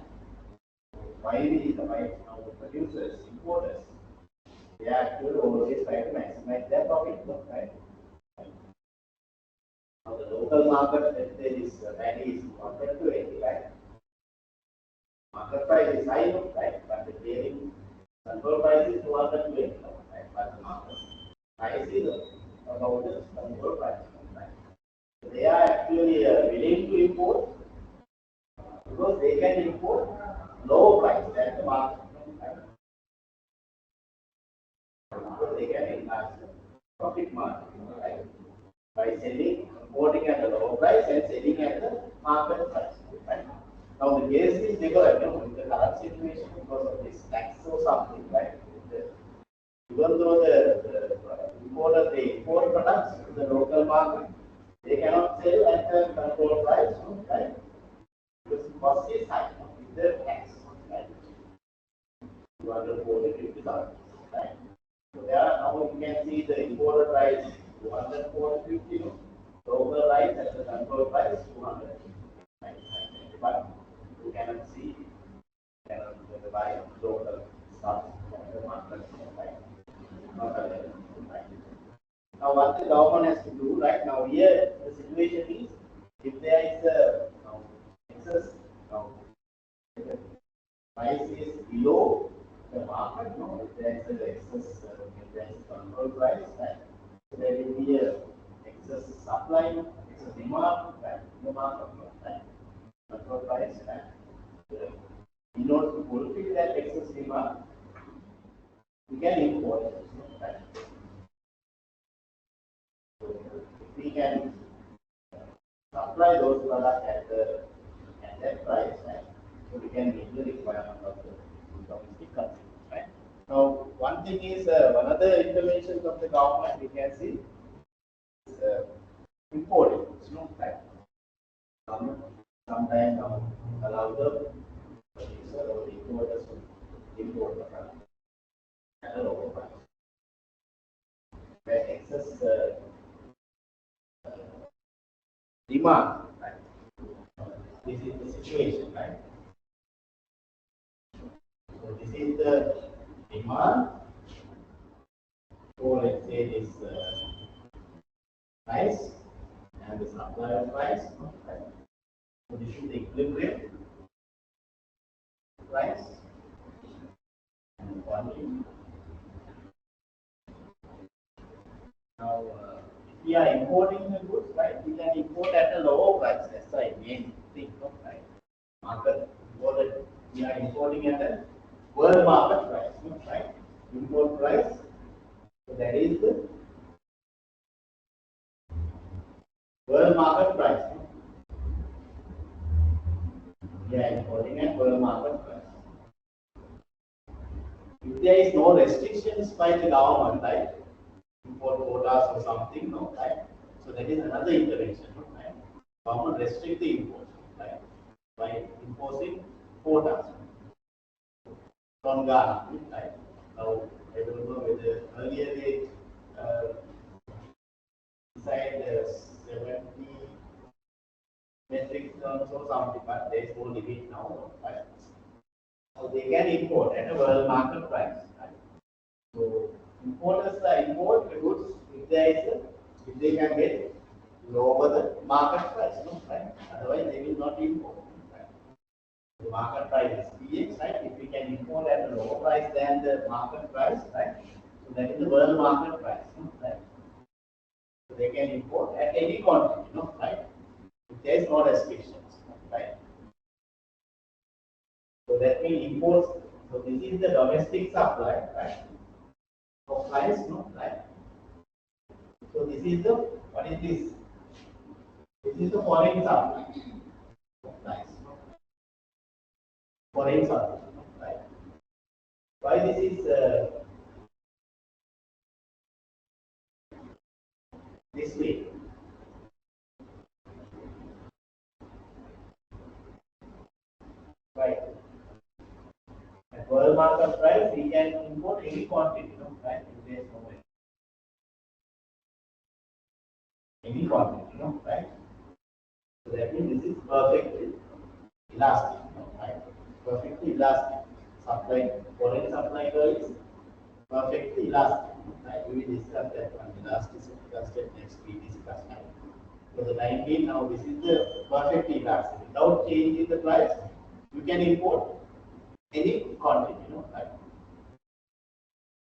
Why now the producers, importers, they are actually always try to maximize their profit, right? Now the local market, let's say this value is 120, right? Market price is high, right? But the clearing control price is 220, right? But the market price is about the control price, right? So they are actually willing to import because they can import low price than the market, right? Because they can enhance profit margin, right? By selling, importing at a lower price and selling at the market price, right? Now the case is different, with the current situation because of this tax or something, right? Even though the importer they import products to the local market, they cannot sell at the control price, right? Because the cost is high with the tax, right? 240, 50,000, right? So there are now you can see the importer price 240, 50, local price at the control price 200, right? But you cannot see, cannot buy local stuff from the market, right? Not available, right? Now what the government has to do right now here, the situation is if there is a excess price is below the market, if there is an excess, if there is control price, right? So there will be a excess supply, excess demand, right? In the market, right? Control price, right? In order to fulfill that excess demand, we can import it, right? So if we can supply those products at that price, right? So we can meet the requirement of the domestic consumer, right? Now, one thing is one other intervention from the government we can see is importing. It's not like sometimes allow the producer or importers to import the product at a lower price. Where excess demand, right? This is the situation, right? So this is the demand for, let's say, this price and the supply of price, right? So this is the equilibrium price and quantity. Now, if we are importing the goods, right, we can import at a lower price. That's the main thing, right? Market imported, we are importing at a world market price, right? Import price. So that is the world market price. We are importing at world market price. If there is no restrictions by the government, right? Import quotas or something, no, right? So that is another intervention, right? Government restrict the import, right? By imposing quotas from Ghana, right? Now, I don't know whether earlier they decided 70 metric tons or something, but there is no limit now, right? So they can import at a world market price, right? So importers import the goods if there is if they can get lower the market price, no, right? Otherwise they will not import. Right? The market price is PX, right? If we can import at a lower price than the market price, right? So that is the world market price, no, right? So they can import at any quantity, no, right? If there is no restrictions, right? So that means imports. So this is the domestic supply, right? Of price, no, right? So this is the, what is this? This is the foreign supply of price. Foreign supply. Why this is this way? Right. At world market price, we can import any quantity, right? If there is no way. Any quantity, right? So that means this is perfectly elastic, right? Perfectly elastic. Supply, foreign supply curve is perfectly elastic, right? We will discuss that one. Elasticity step next we discuss. Right? So the 19 now this is the perfectly elastic. Without changing the price, you can import any quantity, right?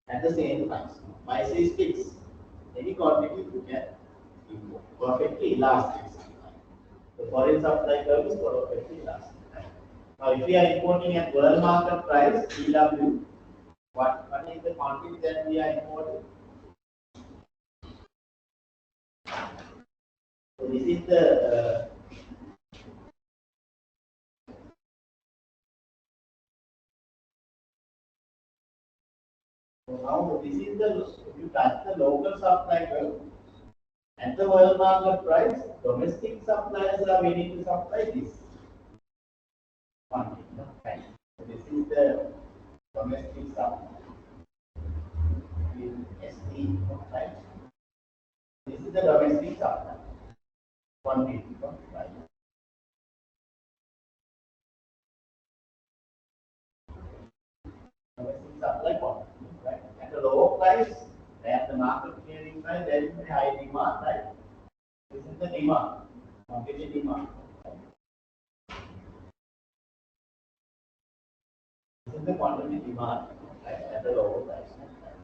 At the same price. Price is fixed. Any quantity you can import. Perfectly elastic. The foreign supply curve is perfectly elastic. Now, if we are importing at world market price, EW, what is the quantity that we are importing? So this is the so now this is the if you touch the local supply curve at the world market price, domestic suppliers are willing to supply this quantity. Right? So this is the domestic supply in ST, right? This is the domestic supply quantity, right? Domestic supply quantity, right? At a lower price than the market clearing price, there is a high demand, right? This is the demand, quantity demand. This is the quantity demand, right? At a lower price. Right?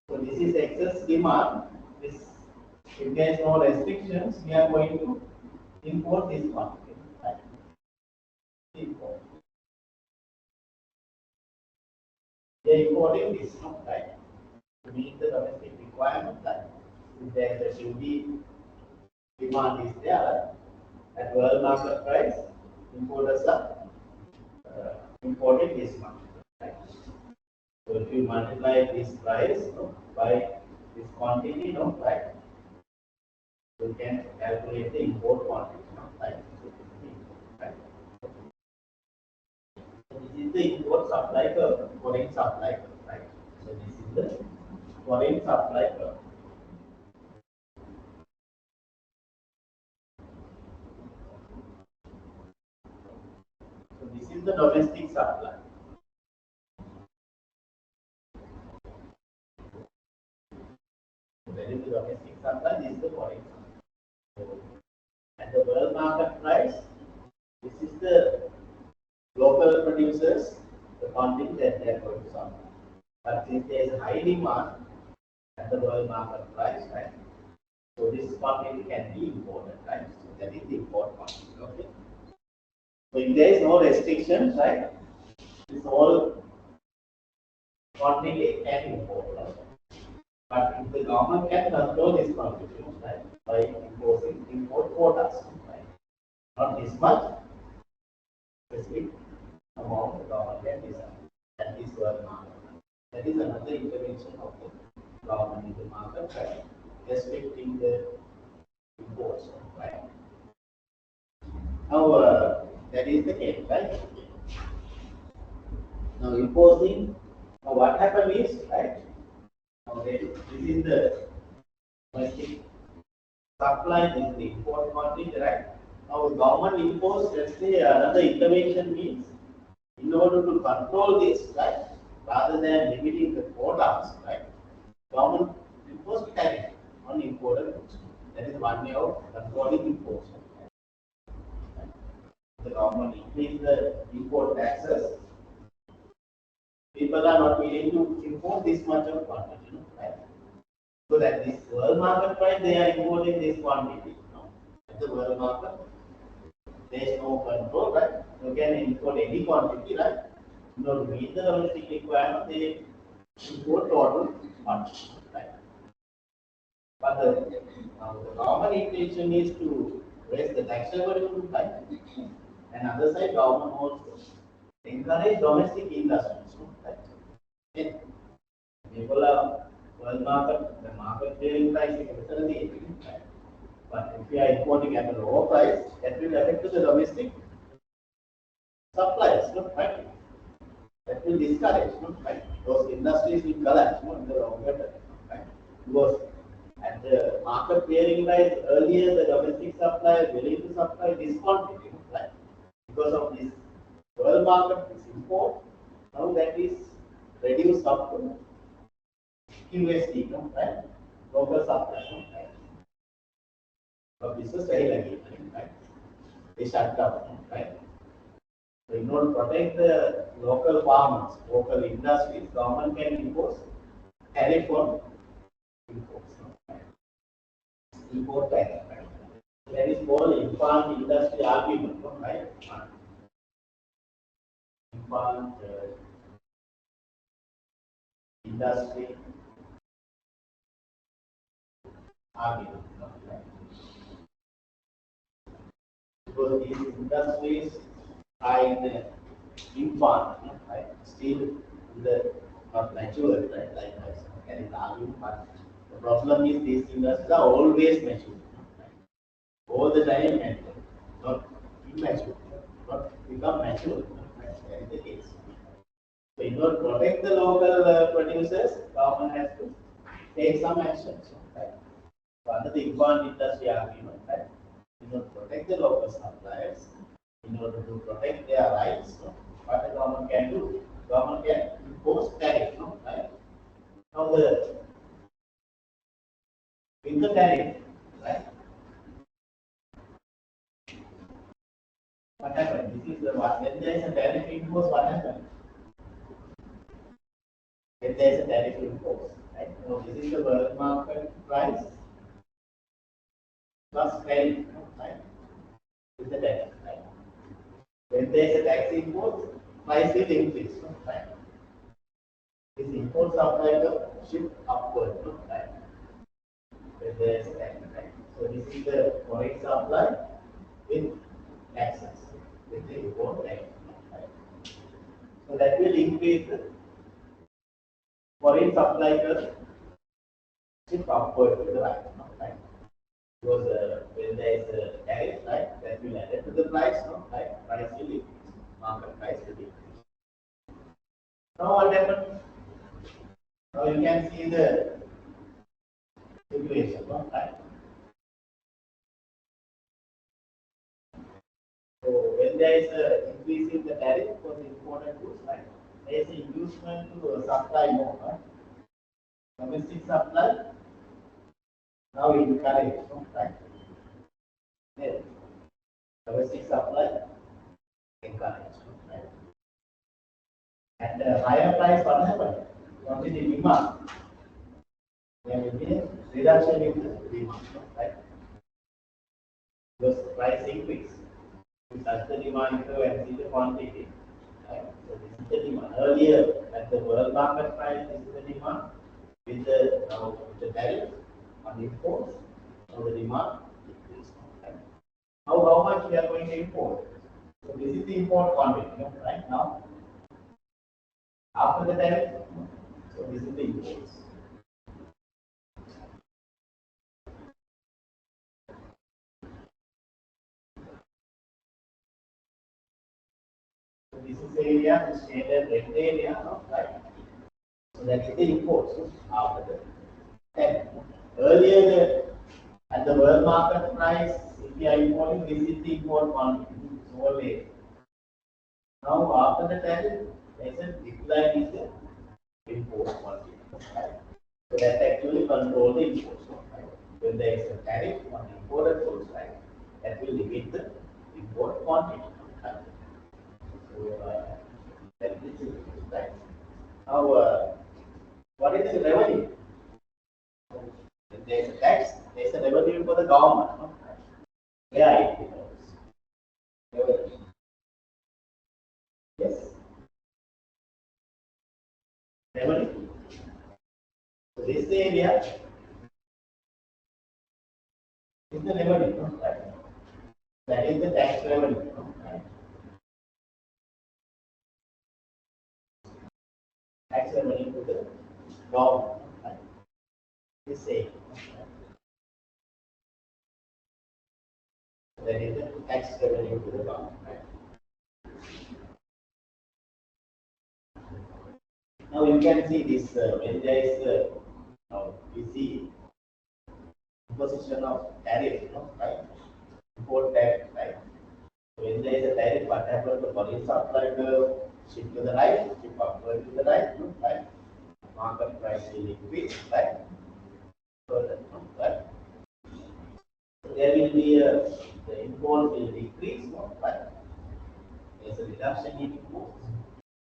So this is excess demand. This, if there is no restrictions, we are going to import this quantity, right? Import. We are importing this, right? To meet the domestic requirement, right? If there is a duty demand is there, right? At world market price, importers are importing this much, right? So if you multiply this price by this quantity, right? You can calculate the import quantity, right? Right? So this is the import supply curve, foreign supply curve, right? So this is the foreign supply curve. So this is the domestic supply. So that is the domestic supply, this is the foreign supply. So at the world market price, this is the local producers, the quantity that they are going to supply. But since there is a high demand at the world market price, right? So this quantity can be imported, right? So that is the import quantity. Okay. So if there is no restrictions, right? This whole quantity can import. Right? But if the government can control this quantity, right? By imposing import quotas, right? Not this much specific amount the government can decide. That is world market. That is another intervention of the government in the market, right? Restricting the imports, right? Now, that is the case, right? Now, imposing, now what happened is, right? Now, this is the domestic supply, this is the import quantity, right? Now, government imposed, let's say, another intervention means, in order to control this, right? Rather than limiting the quotas, right? Government imposed tariff on imported goods. That is one way of controlling imports. The government increase the import taxes, people are not willing to import this much of quantity, right? So that this world market price, they are importing this quantity. At the world market, there is no control, right? You can import any quantity, right? In order to meet the domestic requirement, they import total quantity, right? But the common intention is to raise the taxable, right? And other side, government also encourage domestic industries, right? Okay. People are world market, the market clearing price is certainly, right? But if you are importing at a lower price, that will affect the domestic suppliers, no, right? That will discourage, no, right? Those industries will collapse, no, in the long term, right? Because at the market clearing price earlier, the domestic supplier willing to supply discounted, right? Because of this world market, this import, now that is reduced up to QST, no, right? Local supply, no, right? But this is very again, right? They shut down, right? So in order to protect the local farmers, local industries, government can impose tariff on imports, no? Import tax, right? That is called infant industry argument, no, right? Infant industry argument, no, right? Because these industries are in the infant, no, right? Still in the not mature, right? Like can is argument, but the problem is these industries are always mature, no, right? All the time mature, not immature, not become mature, no, right? That is the case. So in order to protect the local producers, government has to take some actions, right? So under the infant industry argument, right? In order to protect the local suppliers, in order to protect their rights, no, what the government can do? Government can impose tariff, no, right? Now with the tariff, right? What happened? This is the what when there is a tariff imposed, what happened? When there is a tariff imposed, right? So this is the world market price plus tariff, no, right? With the tax, right? When there is a tax imposed, price will increase, no, right? This import supply will shift upward, no, right? When there is a tax, right? So this is the foreign supply with taxes, with the import tax, right? So that will increase the foreign supply will shift upward to the right, no, right? Because when there is a tariff, right, that will add to the price, no, right? Price will increase, market price will increase. Now what happened? Now you can see the situation, no, right? So when there is a increase in the tariff for the imported goods, right, there is an inducement to supply more, right? Domestic supply now encouraged, no, right? Then domestic supply encouraged, no, right? At the higher price, what happened? What is the demand? There will be a reduction in the demand, no, right? Because price increase. We touch the demand curve and see the quantity. Right? So this is the demand. Earlier, at the world market price, this is the demand. With the now with the tariff on imports, so the demand decreased. Right? Now, how much we are going to import? So this is the import quantity, no, right now. After the tariff, so this is the imports. So this is the area, the shaded red area, no, right? So that is the imports, no, after the tariff. Earlier, at the world market price, if you are importing, this is the import quantity, it's always. Now, after the tariff, there is a decline in the import quantity. Right? So that actually control the imports. Right? When there is a tariff on imported goods, right, that will limit the import quantity. Right? So that is it. Right? Now, what is the revenue? So, if there is a tax, there is a revenue for the government. No? Yeah, it is. Revenue. Yes. Revenue. So this area is the revenue, no? Right? That is the tax revenue, no? Right? tax revenue to the government. Right? The same. That is the tax revenue to the government. Right? Now you can see this when there is we see imposition of tariff, right? Import tax, right? So when there is a tariff, what happens? The foreign supply curve shift to the right, shift upward to the right, right? Market price will increase, right? Further, right? So there will be the import will decrease, right? There is a reduction in imports.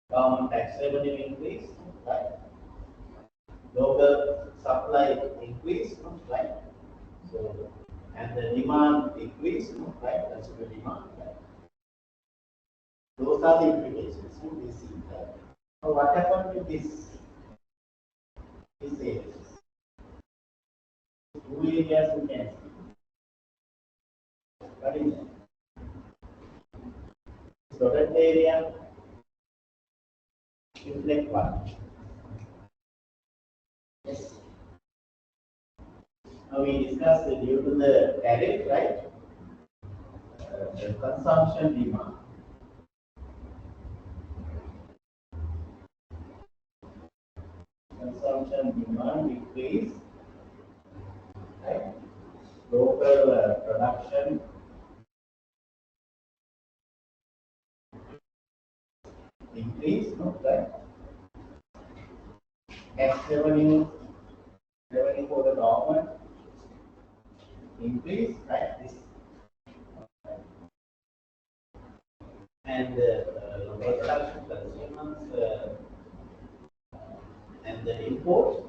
Government tax revenue increase, right? Local supply increase, right? So and the demand decrease, right? Consumer demand, right? Those are the implications we see. Right? Now what happened to this areas? Two areas we can see. What is that? Dotted area reflect what? Yes. Now we discussed due to the tariff, right? The consumption demand. Consumption demand decrease, right? Local production increase, right? Tax revenue for the government increase, right? This and local production consumers and the import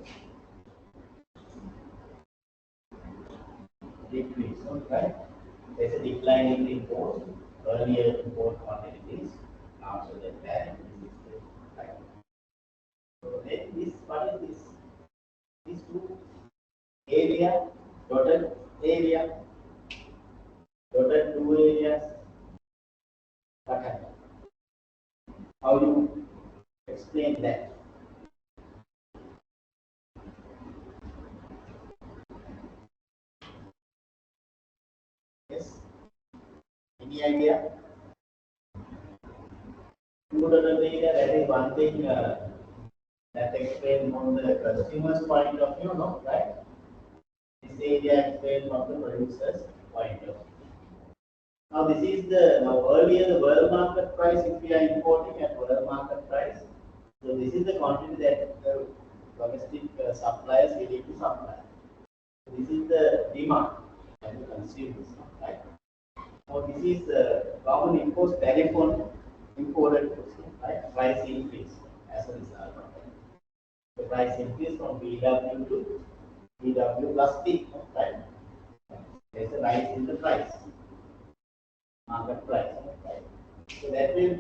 decrease, right? There's a decline in the import. Earlier import quantities, after the tariff, right? So then this, what is this? These two area, dotted area, dotted two areas. What happened? How do you explain that? Yes? Any idea? Two dotted area, that is one thing that explains from the consumer's point of view, no? Right? This area explains from the producer's point of view. Now this is the earlier the world market price if we are importing at world market price. So this is the quantity that the domestic suppliers will need to supply. So this is the demand and the consumers, right? Now this is government imposed tariff on imported goods, right? Price increase as a result of that. The price increase from BW to BW plus T, right? There's a rise in the price. Market price, right? So that will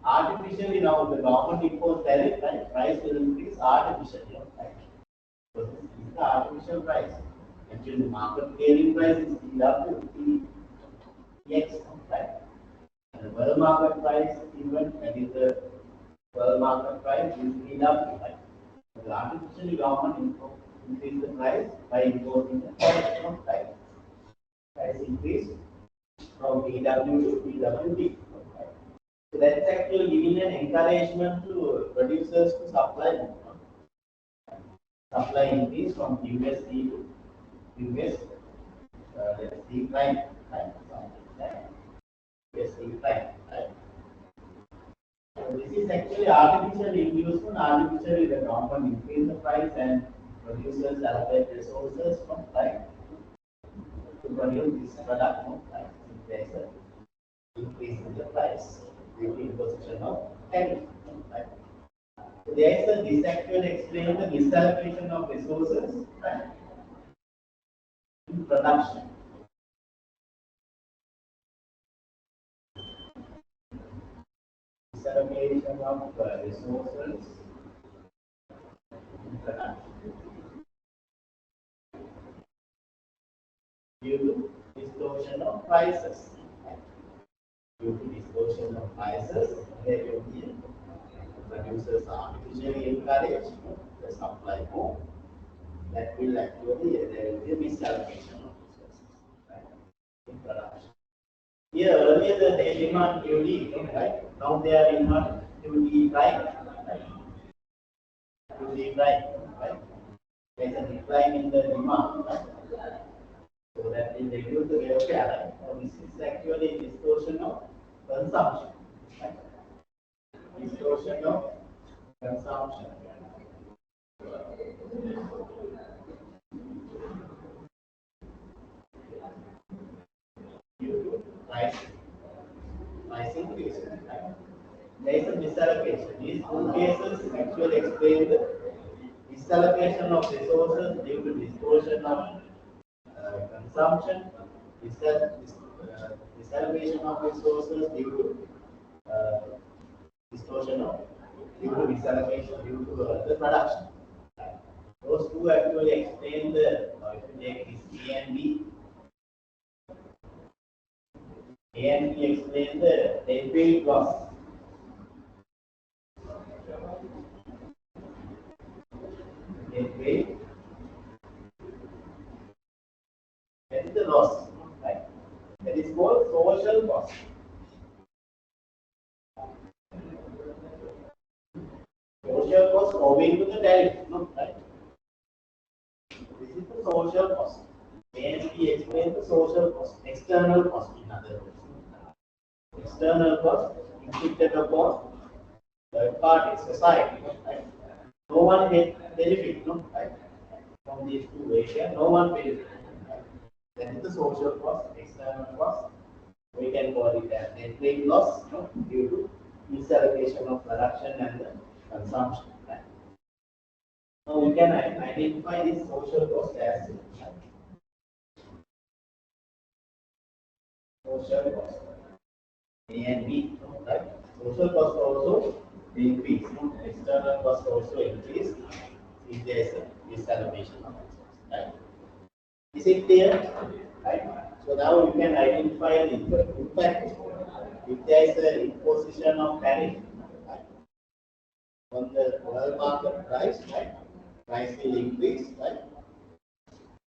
artificially now the government imposed tariff, right? Price will increase artificially, right? So this is the artificial price. Actually, the market clearing price is TW, TX, right? And the world market price even that is the world market price is TW, right? So the artificially government increase the price by imposing the tariff, right? Price increase from BW to BWD. So that's actually giving an encouragement to producers to supply more. Supply increase from USD to US decline, right? USD decline, right? So this is actually artificial inducement. Artificially, the government increase the price and producers allocate resources from right to produce this product, right? There's a increase in the price due to imposition of tariff. Right? So there is a this actually explains the misallocation of resources, right, in production. Misallocation of resources in production due to distortion of prices. Due to distortion of prices, there will be producers artificially encourage the supply more, that will actually there will be a misallocation of resources, right, in production. Here earlier they demand duty, right? Now they are demand duty right, right? Duty right, right? There is a decline in the demand, right? So that will reduce the welfare, right? So this is actually distortion of consumption, right? Distortion of consumption. Due to price increase, right? There is a misallocation. These two cases actually explain the misallocation of resources due to distortion of consumption, misallocation of resources due to distortion of due to misallocation due to the production. Those two actually explain the if you take this A and B. A and B explain the net loss. Net that is the loss, right? That is called social cost. Social cost owing to the tariff, no, right? This is the social cost. And we explain the social cost, external cost in other words. External cost inflicted upon third party, society, right? No one gets benefit, no, right? From these two areas, no one benefits. Right? That is the social cost, external cost. We can call it as net loss, no, due to misallocation of production and the consumption. Right? Now we can identify this social cost as social cost. A and B, right? Social cost also increase, external cost also increase if there is a misallocation of resources, right? Is it clear? Right? So now you can identify the impact if there is an imposition of tariff, right, on the world market price, right? Price will increase, right?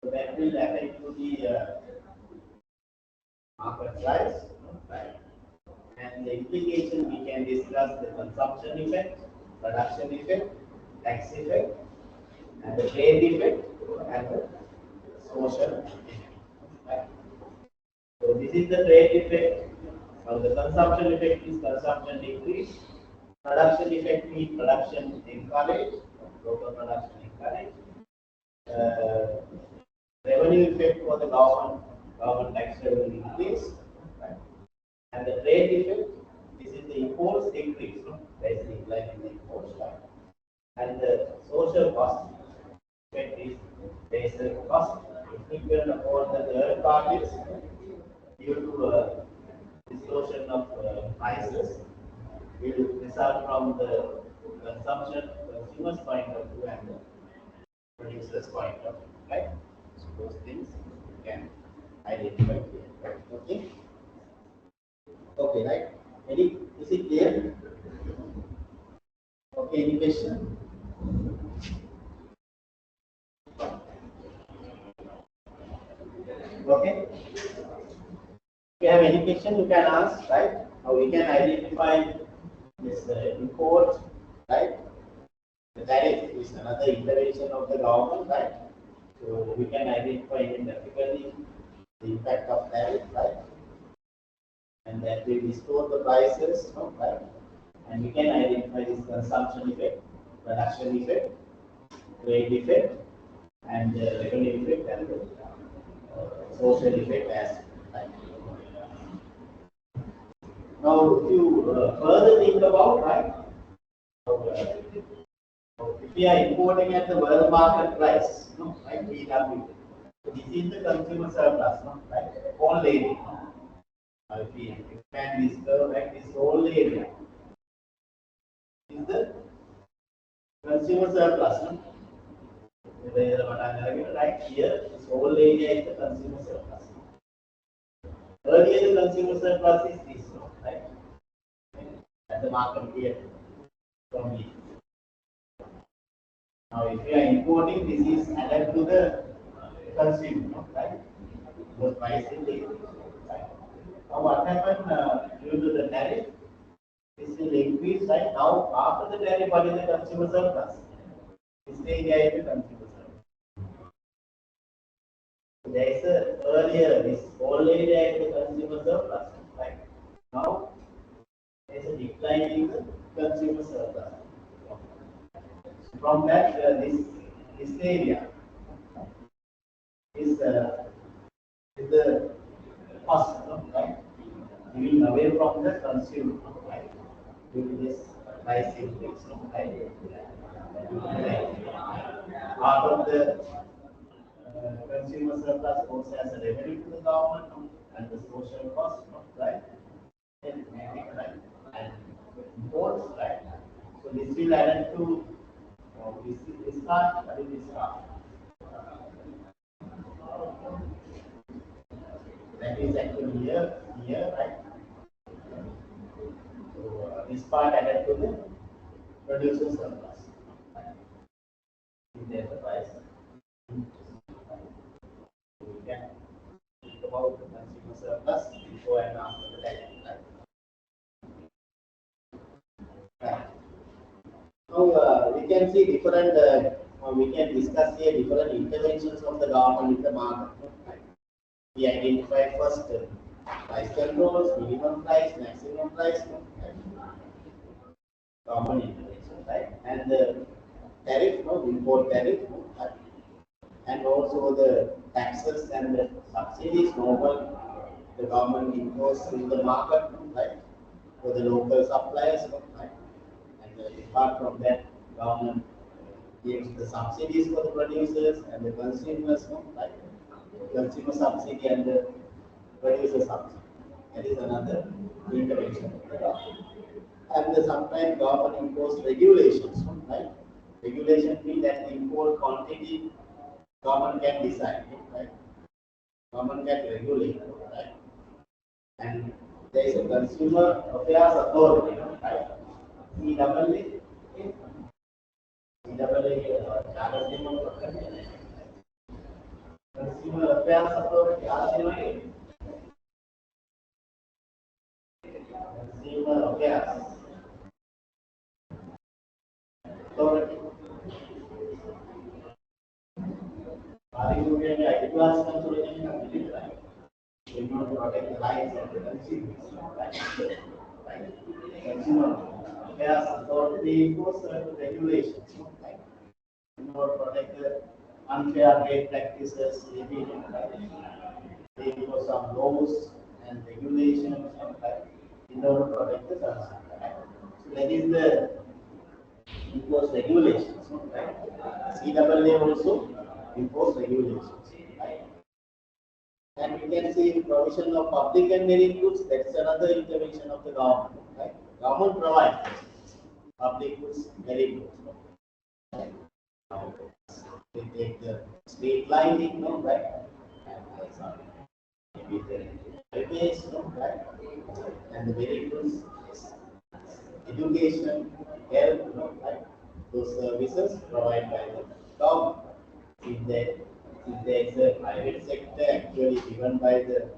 So that will affect to the market price, right? And the implication we can discuss the consumption effect, production effect, tax effect, and the trade effect, and the social effect. Right? So this is the trade effect. Now the consumption effect is consumption decrease. Production effect means production encourage, local production encourage. Revenue effect for the government tax revenue increase. Right? And the trade effect, this is the imports decrease, no? There is a decline in the imports, right? And the social cost effect is there is a cost inflicted upon the third parties due to distortion of prices will result from the consumer's point of view and the producer's point of view, right? So those things you can identify here, right? Okay. Okay, right? Is it clear? Okay, any question? Okay. If you have any question, you can ask, right? Now we can identify this import, right? The tariff is another intervention of the government, right? So we can identify graphically the impact of tariff, right? And that will distort the prices, no, right? And we can identify this consumption effect, production effect, trade effect, and revenue effect, and social effect as right. Now, if you further think about, right, if we are importing at the world market price, no, right, PW, so this is the consumer surplus, no, right, whole area. If we expand this curve, right, this whole area is the consumer surplus, no? Right here, this whole area is the consumer surplus. Earlier, the consumer surplus is this, no, right? At the market here. from beef. Now, if you are importing, this is added to the consumer, right? Because pricing is right. Now, what happened due to the tariff? This will increase, right? Now, after the tariff, what is the consumer surplus? This area is the consumer surplus. There is a earlier, this whole area is the consumer surplus, right? Now, there is a decline in the consumer surplus. From that, this area is the cost, right? Moving away from the consumer, right? Due to this price increase, right? Part of the consumer surplus goes as a revenue to the government and the social cost, right? And right? And imports, right? So this will add to this part, what is this part? That is actually here, right? So this part added to the producer surplus. Is there the price? So we can think about the consumer surplus before and after the tariff, right? Now we can see different. We can discuss here different interventions of the government in the market. Right? We identify first price controls, minimum price, maximum price, right? Government intervention, right? And the tariff, import tariff, right? And also the taxes and the subsidies normal the government imposes in the market, right? For the local suppliers, right? And apart from that, government gives the subsidies for the producers and the consumers, right? Consumer subsidy and the producer subsidy. That is another intervention of the government. And sometimes government impose regulations, right? Regulation means that the import quantity government can decide, right? Government can regulate, right? And there is a consumer affairs authority, right? CAA, Consumer Affairs Authority, Consumer Affairs Authority. It was controlling the right? We want to protect the rights of the consumers, right? Consumer Affairs Authority impose certain regulations, right? In order to protect the unfair trade practices, they impose some laws and regulations, right? In order to protect the consumer, right? So that is the impose regulations, right? CAA also impose regulations, right? And you can see provision of public and merit goods, that's another intervention of the government, right? Government provides public goods, merit goods, right? Now, they take the street lighting, right? And maybe the highways, right? And the merit goods, education, health, right? Those services provided by the government. If there is a private sector actually given by the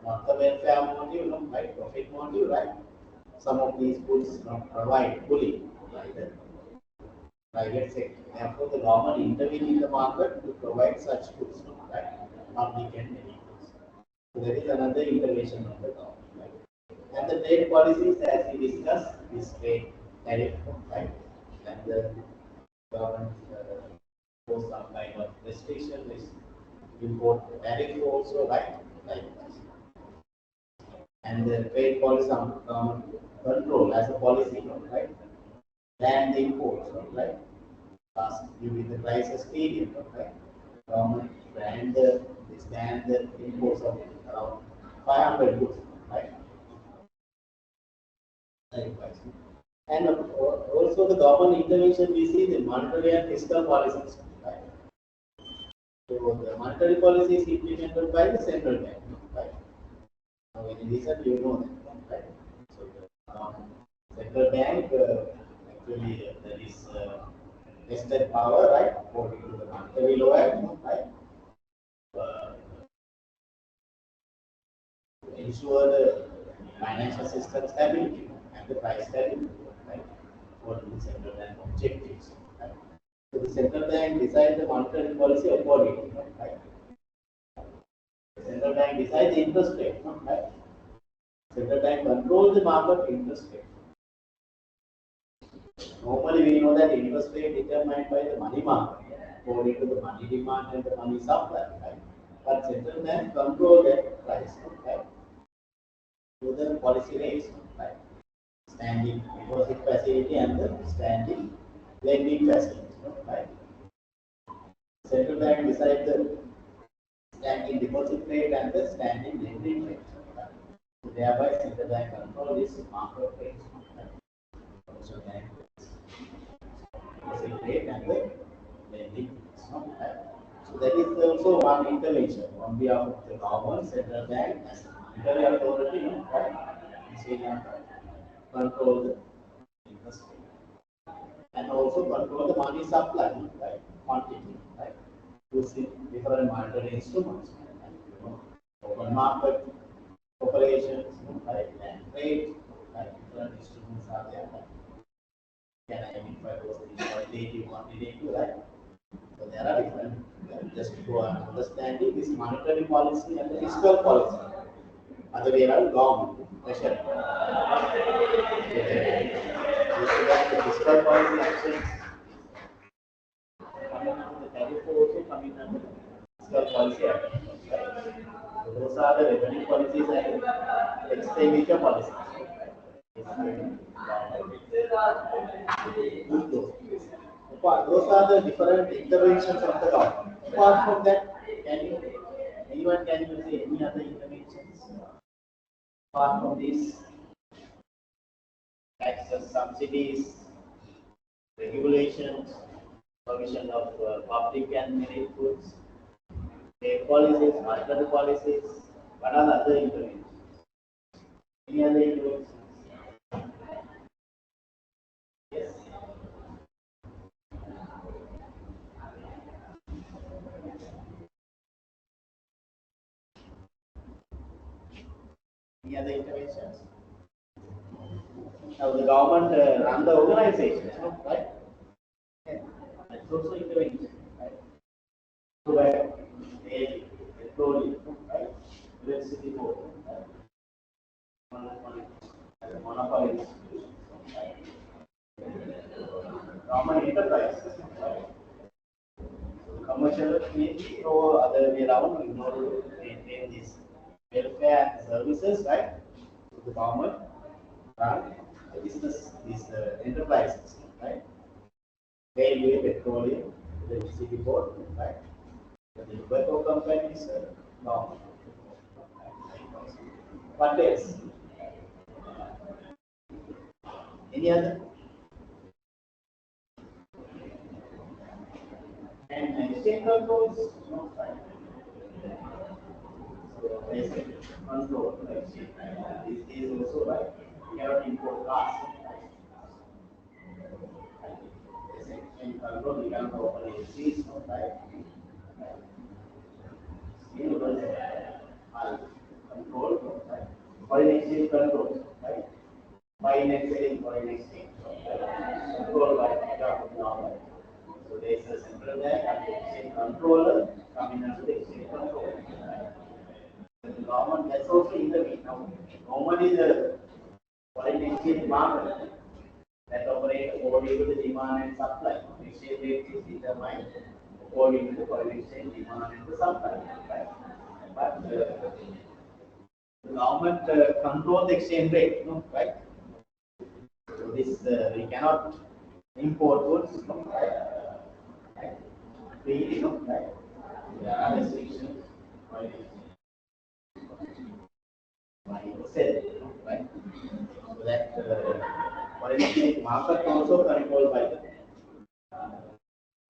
not the welfare motive, right? Profit motive, right? Some of these goods not provide fully by the private sector. Therefore, the government intervene in the market to provide such goods, right? Public and many goods. So that is another intervention of the government, right? And the trade policies, as we discussed, is trade tariff, right? And the government for some kind of restriction is import tariff also, right? Right. And the trade policy control as a policy, right? Ban the imports, right? Last during the crisis period, right? Government ban the imports of around 500 goods, right? And also the government intervention, we see the monetary and fiscal policies, right? So the monetary policy is implemented by the central bank, right? Now in recent, you know that, right? So the Central bank actually there is vested power, right, according to the monetary law act, right, uh, to ensure the financial system stability and the price stability, right, for the central bank objectives. Right? So the central bank decides the monetary policy accordingly, right? The central bank decides the interest rate, right? Central bank controls the market interest rate. Normally, we know that interest rate determined by the money market, according to the money demand and the money supply, right? But central bank control that price, right? To the policy rates, right? Standing deposit facility and the standing lending facility, right? Central bank decides the standing deposit rate and the standing lending rate. Right? So thereby, central bank control this market rate. Right? So bank deposit rate and the lending rates. Right? So that is also one intervention on behalf of the government, central bank as monetary authority, right? In Srilanka, control the interest rate and also control the money supply, right? Quantity, right? Using different monetary instruments, right? Open market operations, right? And trade, right? Different instruments are there. Right? Can I identify those things? Qualitative, quantitative, right? So there are different, just for understanding this monetary policy and the fiscal policy. Other way around, government, pressure. The fiscal policy actions coming under the tariff also coming under the fiscal policy action. Right? So those are the revenue policies and expenditure policies. Those are the different interventions of the government. Apart from that, anyone can you say any other interventions apart from these taxes, subsidies, regulations, provision of public and merit goods, trade policies, monetary policies, what are the other interventions? Any other interventions? Yes. Any other interventions? Now the government run the organization, right? Yeah. That's also intervention, right? Tobacco, energy, petroleum, right? Electricity board, right? Monopoly institutions, right? Government enterprises, right? Commercial activity or other way around in order to maintain this welfare and services, right? To the government run the business, these enterprises, right? Railway, petroleum, electricity board, right? The tobacco companies, government. What else? Any other? And exchange controls, no, right? So basic control, right? This is also right. You cannot import cars. Exchange control, you cannot operate seas, right? Universal control, right? Foreign exchange control, right? Buying and selling foreign exchange, right? Control by the government. So there is a central bank and the exchange controller coming under the exchange control. Right? The government has also intervened. Now, normally the foreign exchange market that operates according to the demand and supply. Exchange rate is determined according to the foreign exchange demand and the supply. Right? But the government control the exchange rate, no, right? So this we cannot import goods, no, right? Right? Freely, no, right? There are restrictions for buying or selling, no, right? So that foreign exchange market also controlled by the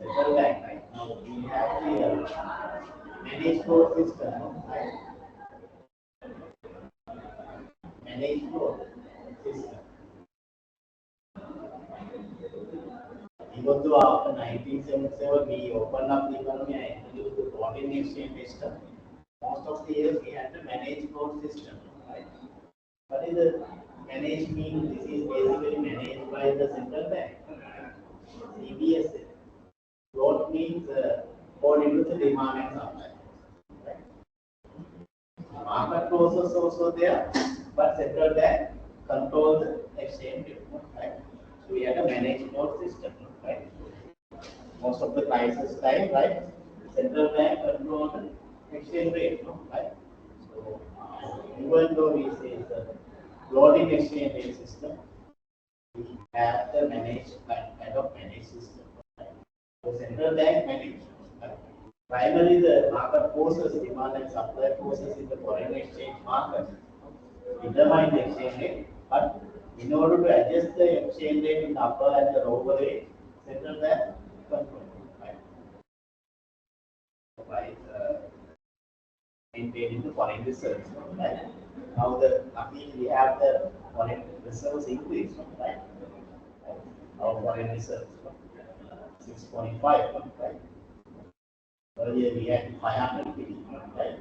central bank, right? Now we have the managed flow system, no, right? Managed flow system. even though after 1977 we opened up the economy and introduced the foreign exchange system, most of the years we had to manage float system, right? What is the manage mean? This is basically managed by the central bank, CBSA. Float means according to the demand and supply. Right? Market process also there, but central bank controls the exchange rate. Right? So we have a managed float system. Right? Most of the crisis time, right? Central bank controls the exchange rate. Right? So even though we say it's a floating exchange rate system, we have the managed kind of managed system. Right? So central bank manage. Right? Primarily, the market forces, demand and supply forces in the foreign exchange market determine the exchange rate. But in order to adjust the exchange rate in the upper and the lower rate, central bank control. Right? By maintaining the foreign reserves. Right? Now, luckily we have the foreign reserves increase. Right? Our foreign reserves 6.5. Right? Earlier we had 500 billion, right?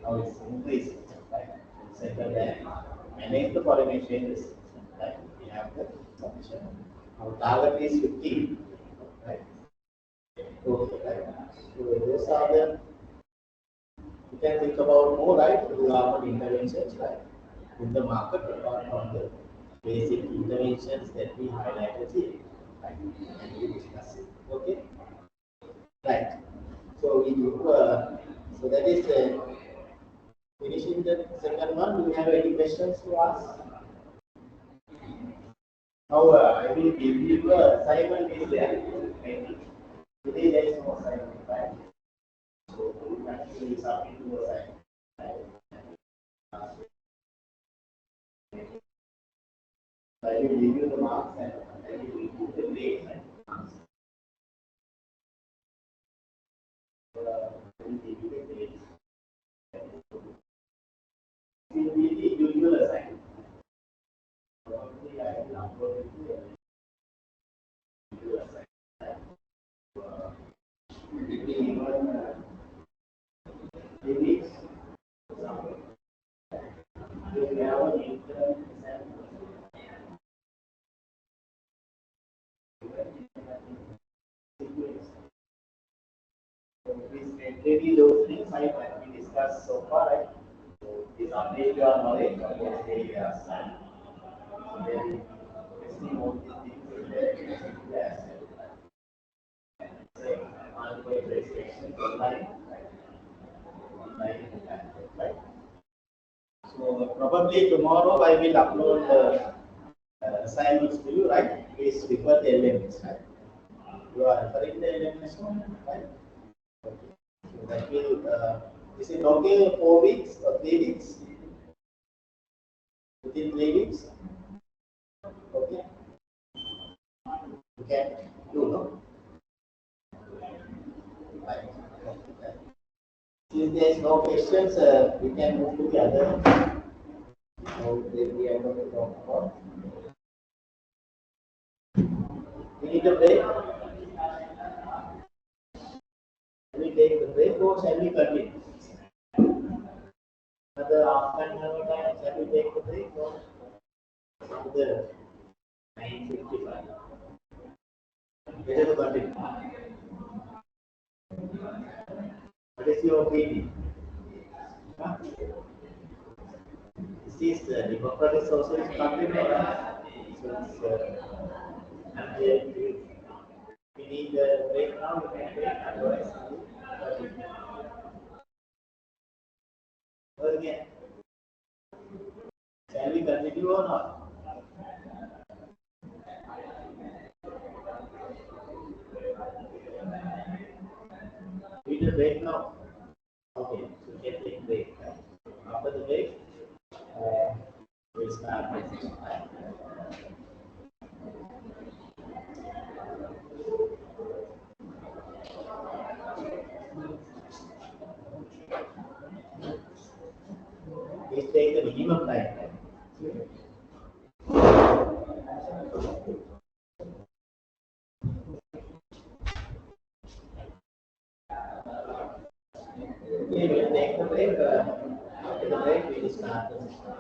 Now it's increasing, right? Central bank manage the foreign exchange risk, right? We have the sufficient. Our target is 15, right? Okay, right? So those are the, you can think about more, right? Government interventions, right? In the market, apart from the basic interventions that we highlighted here, right? And we discuss it, okay? Right. So we do, so that is finishing the second one. Do you have any questions to ask? Now I will give you assignment is there. Maybe today there is no assignment, right? So actually submit to assignment. Right? I will give you the marks and I will give you the grades and marks. I will give you the grades. It will be the usual assignment. Probably I will upload it to the usual assignment. Maybe even 3 weeks. You have an intern assignment. So please maintain those things that we discussed so far, right? So please update your knowledge on those areas. Then testing all these things in the class. Say, ongoing registration online, right? So probably tomorrow I will upload the assignments to you, right? Please refer the LMS, right? You are referring the LMS, right? Okay. So that will, is it okay 4 weeks or 3 weeks? Within 3 weeks? Okay. You can do, no? Right. Since there is no questions, we can move to the other. So we are going to talk about. We need a break. Shall we take the break or shall we continue? Another half an hour time, shall we take the break or another 9:55? Better to continue. What is your opinion? Huh? This is the democratic socialist country, so we need a break now. We can break, otherwise, again, shall we continue or not? We need a break now. Okay, so we can take break. After the break, we'll start with please take the minimum time. We will take the break. After the break, we will start the session.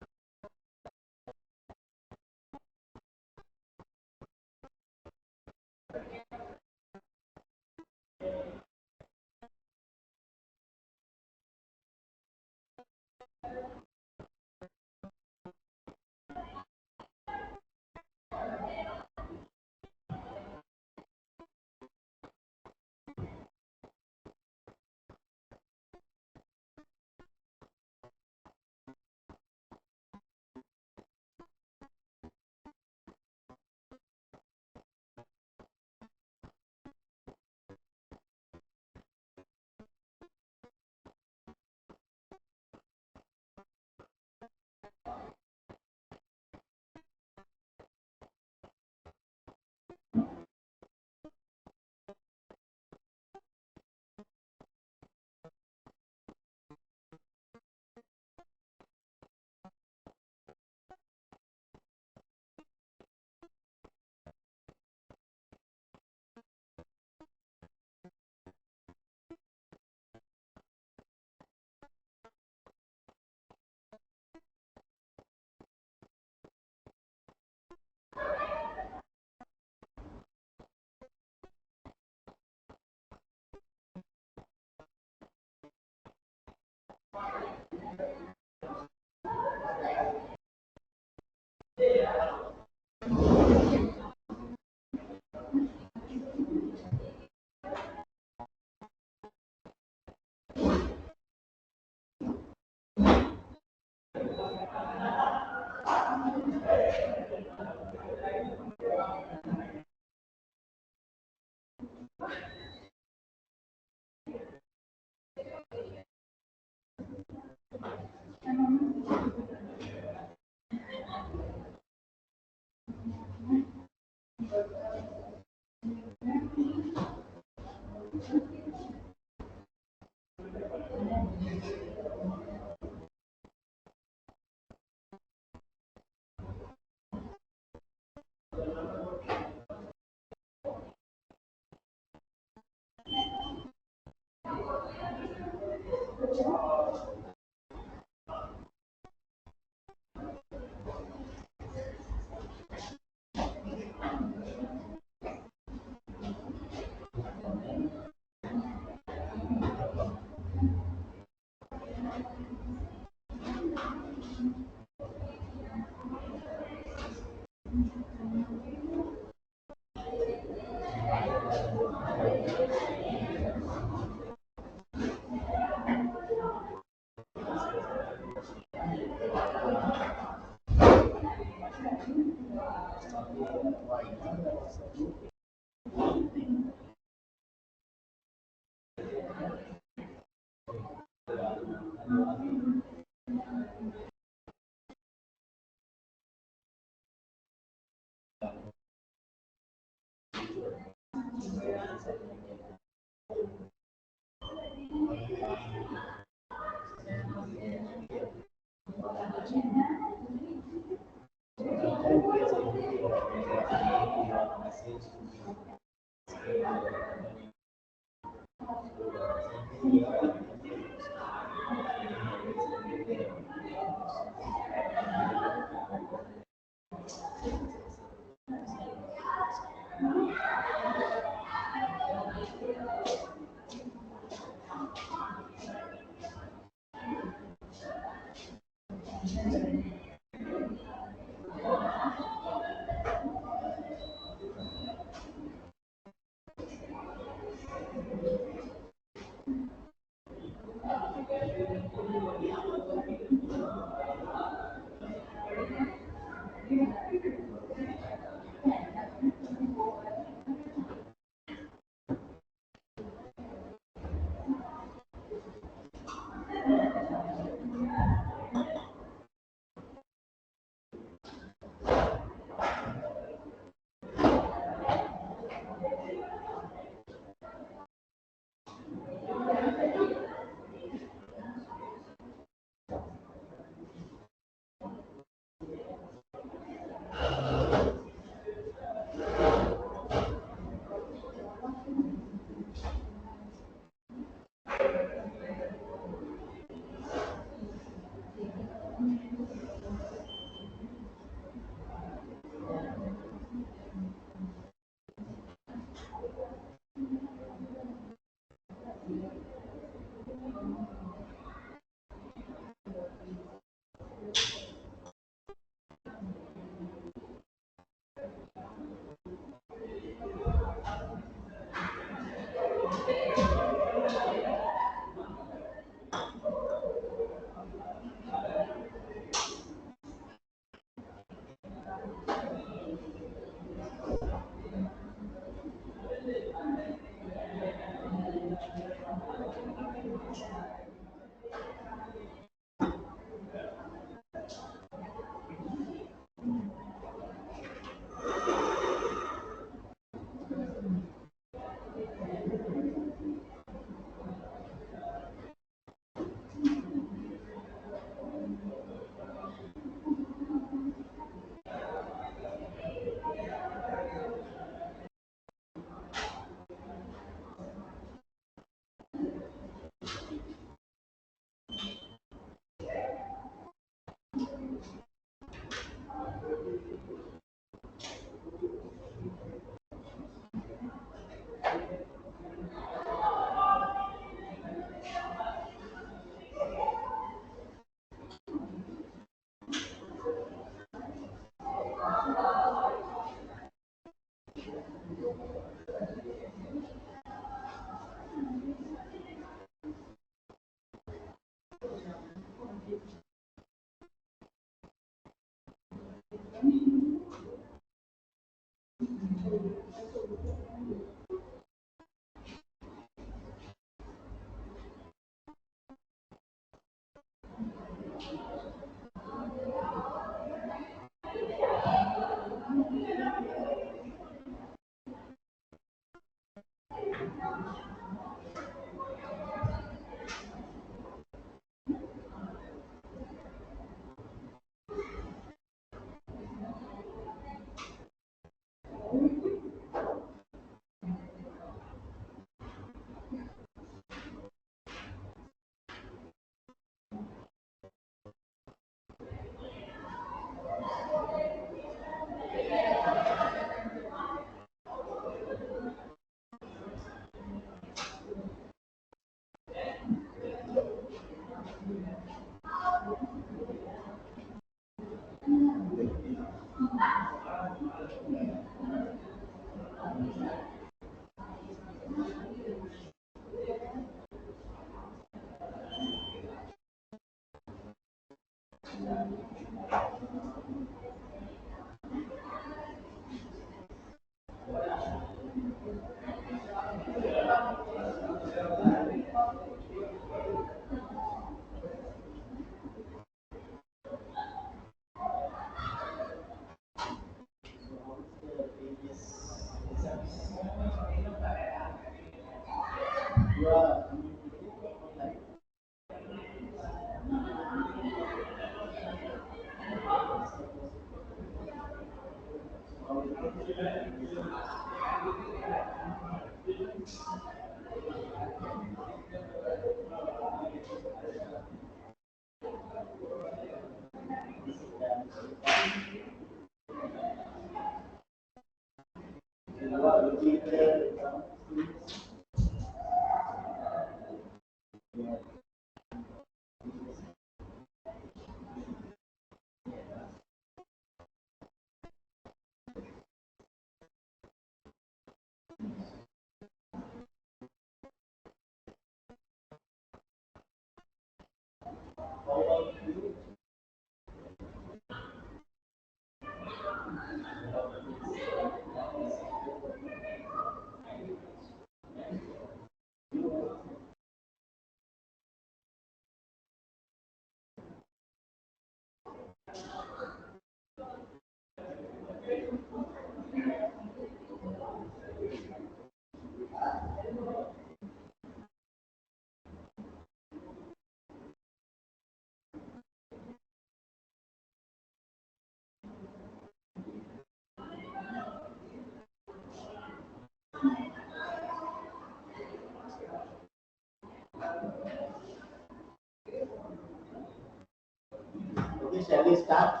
Okay, shall we start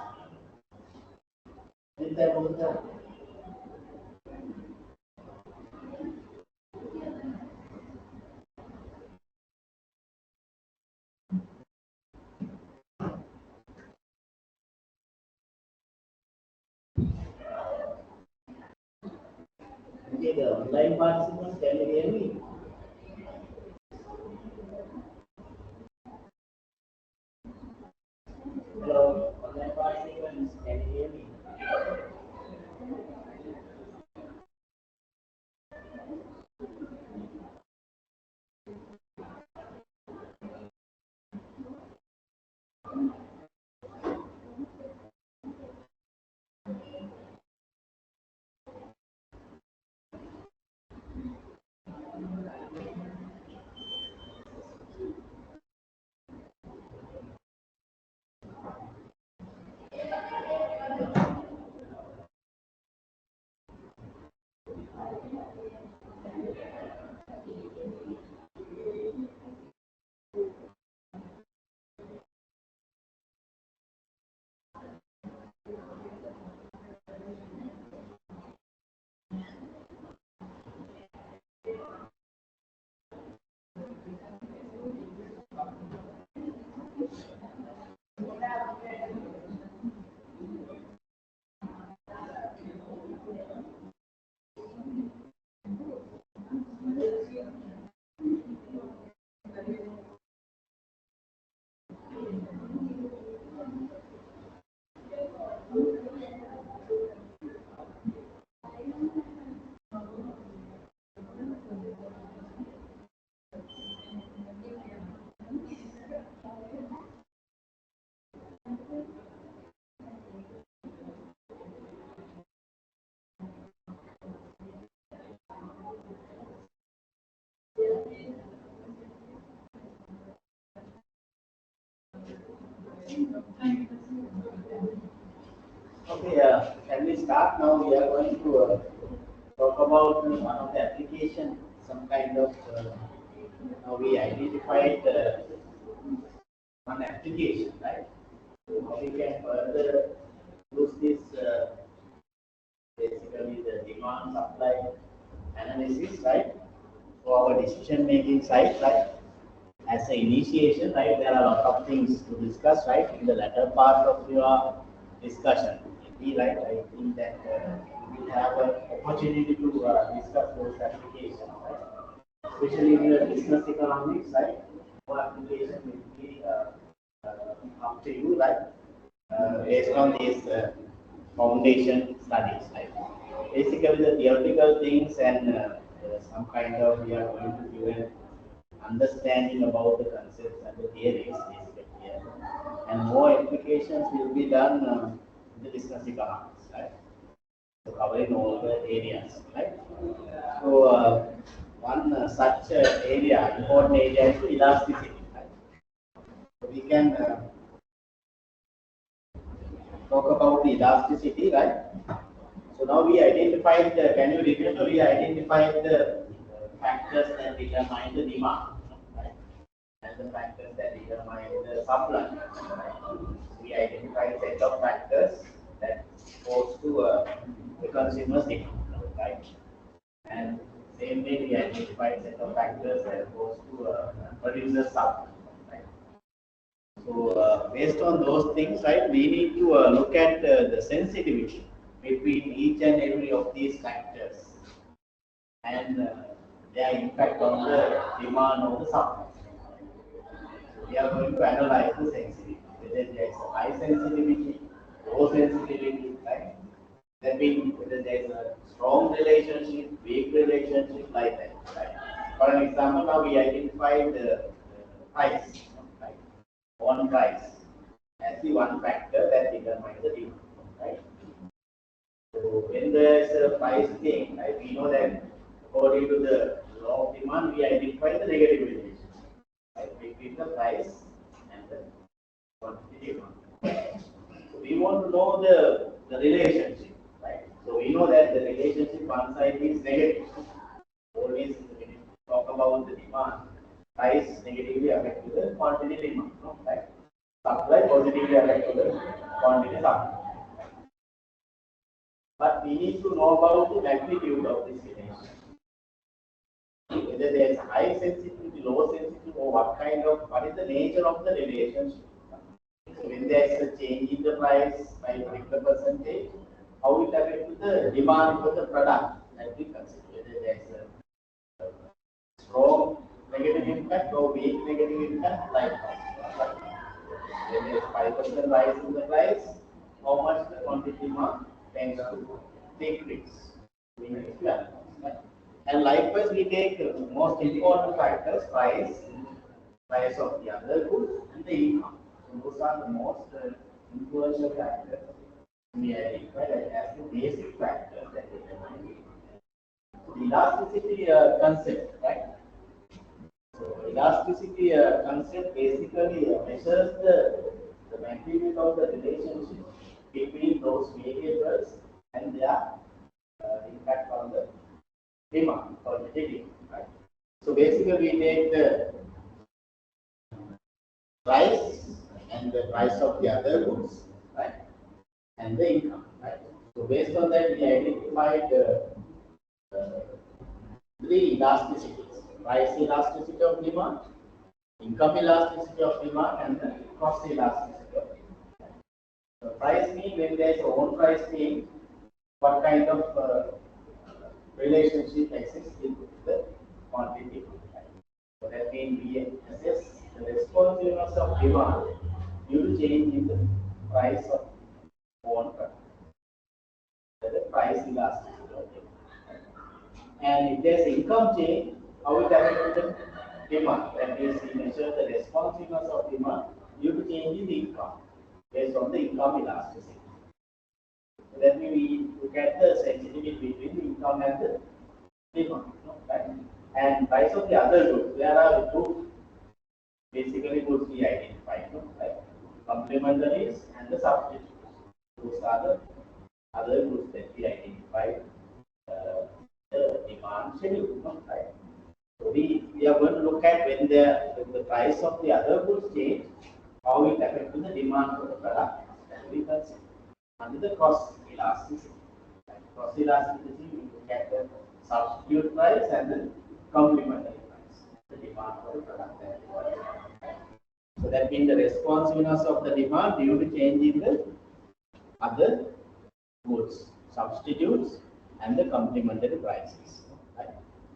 with the okay, the online participants, can you hear me? Hello, online participants, can you hear me? Okay, can we start now? We are going to talk about one of the application, some kind of, now we identified one application, right? So how we can further use this, basically the demand supply analysis, right? For our decision making side, right? As an initiation, right, there are a lot of things to discuss, right, in the latter part of your discussion. Maybe, right, I think that we will have an opportunity to discuss those applications, right, especially in the business economics, right, for application will be up to you, right, based on these foundation studies, right. Basically, the theoretical things and some kind of, we are going to give an understanding about the concepts and the theories basically here. And more applications will be done in the business economics, right? So covering all the areas, right? So one such area, important area is elasticity, right? So we can talk about the elasticity, right? So now we identified, can you remember we identified the factors that determine the demand, right? And the factors that determine the supply. Right? We identify a set of factors that goes to the consumer's demand, right? And same way we identify a set of factors that goes to producer's supply, right? So based on those things, right, we need to look at the sensitivity between each and every of these factors and their impact on the demand of the supply. We are going to analyze the sensitivity, whether there is a high sensitivity, low sensitivity, right? That means whether there is a strong relationship, weak relationship, like that, right? For an example, now we identified the price, right? One price as the one factor that determines the demand, right? So when there is a price change, right, we know that according to the law of demand, we identify the negative relationship, right, between the price and the quantity demand. So we want to know the relationship, right? So we know that the relationship one side is negative. Always when you talk about the demand, price negatively affect to the quantity demand, no? Right? Supply positively affect to the quantity supply. But we need to know about the magnitude of this relation. Whether there is high sensitivity, low sensitivity, or what is the nature of the relationship. So when there is a change in the price by a particular percentage, how it affects the demand for the product that we consider. Whether there is a strong negative impact or weak negative impact, like that. When there is 5% rise in the price, how much the quantity demand tends to decrease. We need to analyze. And likewise, we take most important factors: price of the other goods, and the income. So those are the most influential factors we identify as the basic factors that determine demand. So elasticity concept, right? So elasticity concept basically measures the magnitude of the relationship between those variables and their impact on the demand or the demand, right? So basically we take the price and the price of the other goods, right? And the income, right? So based on that we identified three elasticities: price elasticity of demand, income elasticity of demand, and the cost elasticity of demand. So price means when there is a own price change, what kind of relationship exists in the quantity. So that means we assess the responsiveness of demand due to change in the price of own product. That is price elasticity of demand. And if there is income change, how it affects the demand? That means we measure the responsiveness of demand due to change in the income based on the income elasticity. So that means we look at the sensitivity between the income and the demand, right? And price of the other goods. There are two basically goods we identify, right? complementaries, and the substitutes. Those are the other groups that we identified the demand schedule, right? So we are going to look at when the price of the other goods change, how it affects the demand for the product. That we consider under the cross elasticity. Cross elasticity, we look at the substitute price and the complementary price, the demand for the product. So that means the responsiveness of the demand due to change in the other goods, substitutes, and the complementary prices. Right?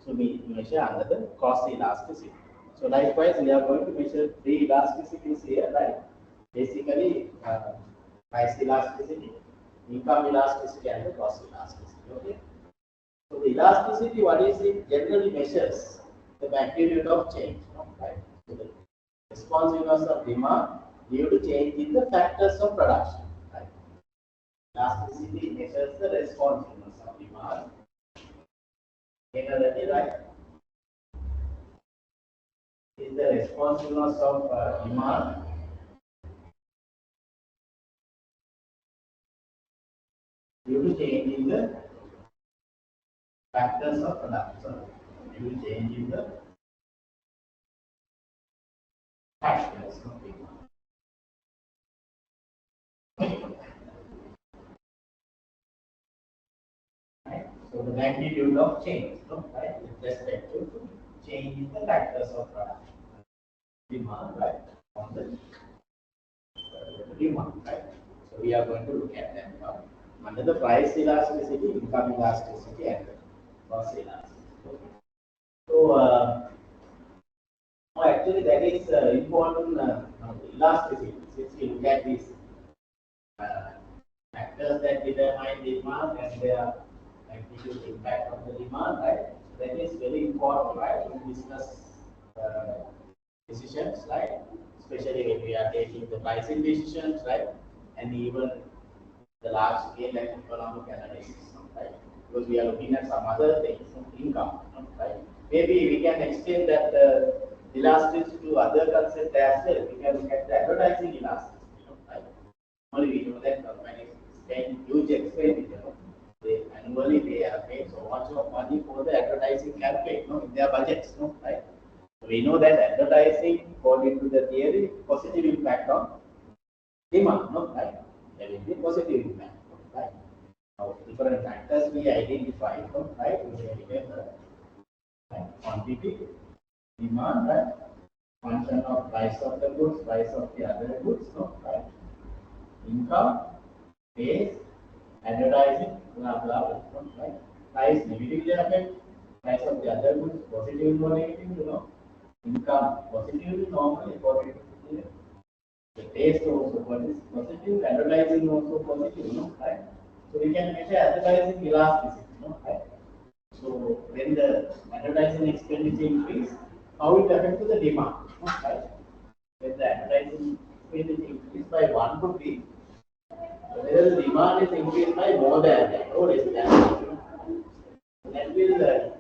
So we measure under the cost elasticity. So likewise, we are going to measure three elasticities here, right? Basically, price elasticity, income elasticity, and the cost elasticity. Okay. So the elasticity, what is it? Generally measures the magnitude of change, right? So the responsiveness of demand due to change in the factors of production. Right? Elasticity measures the responsiveness of demand. Generally, right? Is the responsiveness of demand due to change in the factors of production. Due to change in the factors of demand. Right? So the magnitude of change, right, with respect to change in the factors of production. Demand, right, on the demand, right. So we are going to look at that now. Under the price elasticity, income elasticity, and the cost elasticity. So actually that is important elasticity. Since we look at these factors that determine demand and their magnitude impact on the demand, right? That is very important, right, in business decisions, right? Especially when we are taking the pricing decisions, right? And even the large scale and economic analysis, right? Because we are looking at some other things, income, right? Maybe we can extend that elasticity to other concepts as well. We can look at the advertising elasticity, right? Only we know that companies spend huge expenditure. Annually they are paid so much of money for the advertising campaign, in their budgets, right? So we know that advertising, according to the theory, positive impact on demand, right? There will be positive impact, right? Now, different factors we identify, right? We remember, right? Quantity, demand, right? Function of price of the goods, price of the other goods, right? Income, base, advertising, blah blah blah, right? Price negatively affect, price of the other goods positive or negative, income positively normally according to the taste also positive, advertising also positive, right? So we can measure advertising elasticity, right? So when the advertising expenditure increase, how it affects the demand, right? When the advertising expenditure increase by 1 rupee, whether the demand is increased by more than that or less than that will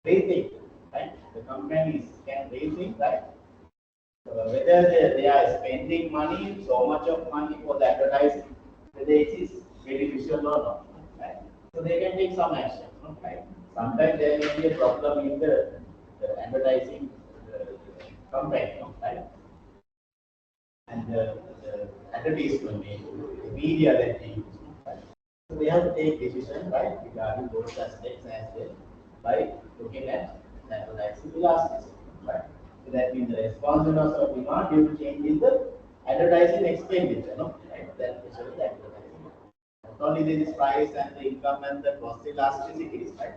rethink, right? The companies can rethink, right? Whether they are spending money, so much of money for the advertising, whether it is beneficial or not, right? So they can take some action, right? Sometimes there may be a problem in the advertising campaign, right? And the advertisement, the media that they use, right? So they have to take decision, right, regarding those aspects as well by looking at the advertising elasticity, right? So that means the responsiveness of demand due to change in the advertising expenditure, right? That is the advertising. Not only this price and the income and the cost elasticity, right?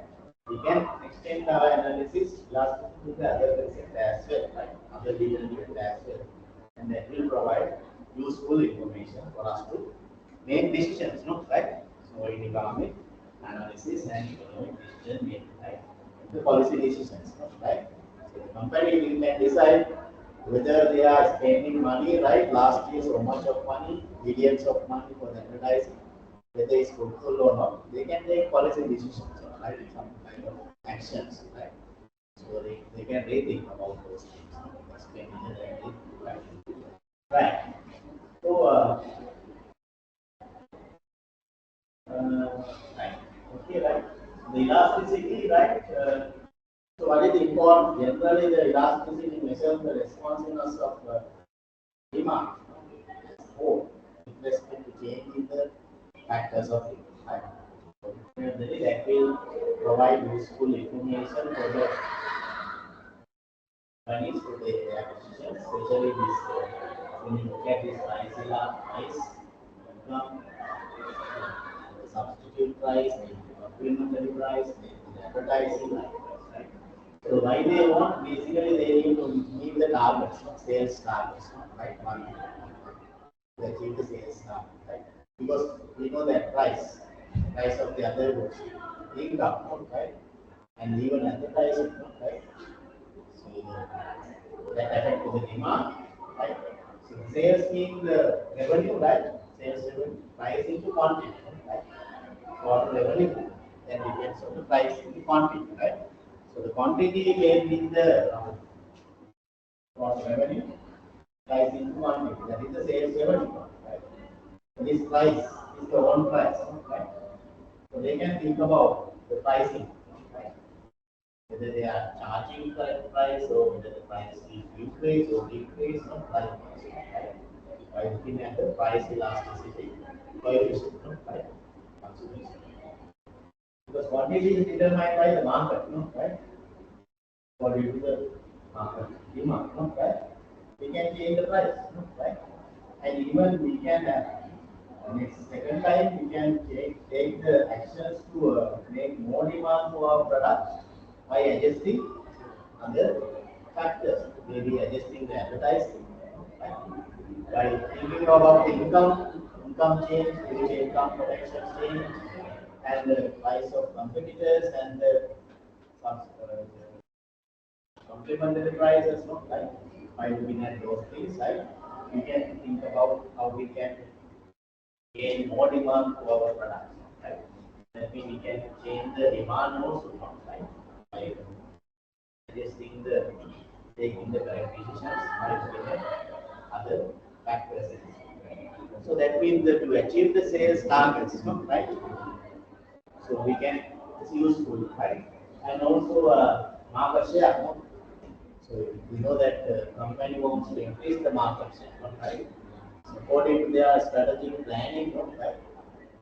We can extend our analysis elasticity to the other concept as well, right? Other details as well. And that will provide useful information for us to make decisions, right? So in economic analysis and economic decision making, right? The policy decisions, right? So the company will can decide whether they are spending money, right? Last year so much of money, billions of money for the advertising, whether it's fruitful or not. They can take policy decisions, right? Some kind of actions, right? So they can rethink about those things, expenditure, right? Right. right. Okay, right. The elasticity, right? So what is important? Generally, the elasticity measures the responsiveness of demand support with respect to change in the factors of time. So definitely that will provide useful information for the companies to take their decisions, especially this when you look at this price income, the substitute price, the complementary price, the advertising price, right? So why they want basically they need to meet the targets, sales targets, right? To achieve the sales target, right? Because we know that price of the other goods, income, right? And even advertising, right? So that affect to the demand, right? So sales means the revenue, right? Sales revenue, price into quantity, right? For revenue, then depends on the price into quantity, right? So the quantity may be the for revenue, price into quantity, that is the sales revenue, right? So this price is the own price, right? So they can think about the pricing, right? Whether they are charging correct price or whether the price is increase or decrease or price, right? By looking at the price elasticity coefficient, right? Because quantity is determined by the market, right? According to the market demand, right? We can change the price, right? And even we can next second time we can take the actions to make more demand for our products by adjusting other factors, maybe adjusting the advertising, right? By thinking about the income change, future income potential change, and the price of competitors and the complementary prices, no? Right? By looking at those things, right? We can think about how we can gain more demand for our products, right? That means we can change the demand also, right? By adjusting the taking the correct decisions by looking at other factors. So that means that to achieve the sales targets, no? Right? So we can it's useful, right? And also market share, no? So we know that company wants to increase the market share, right? So according to their strategic planning, right?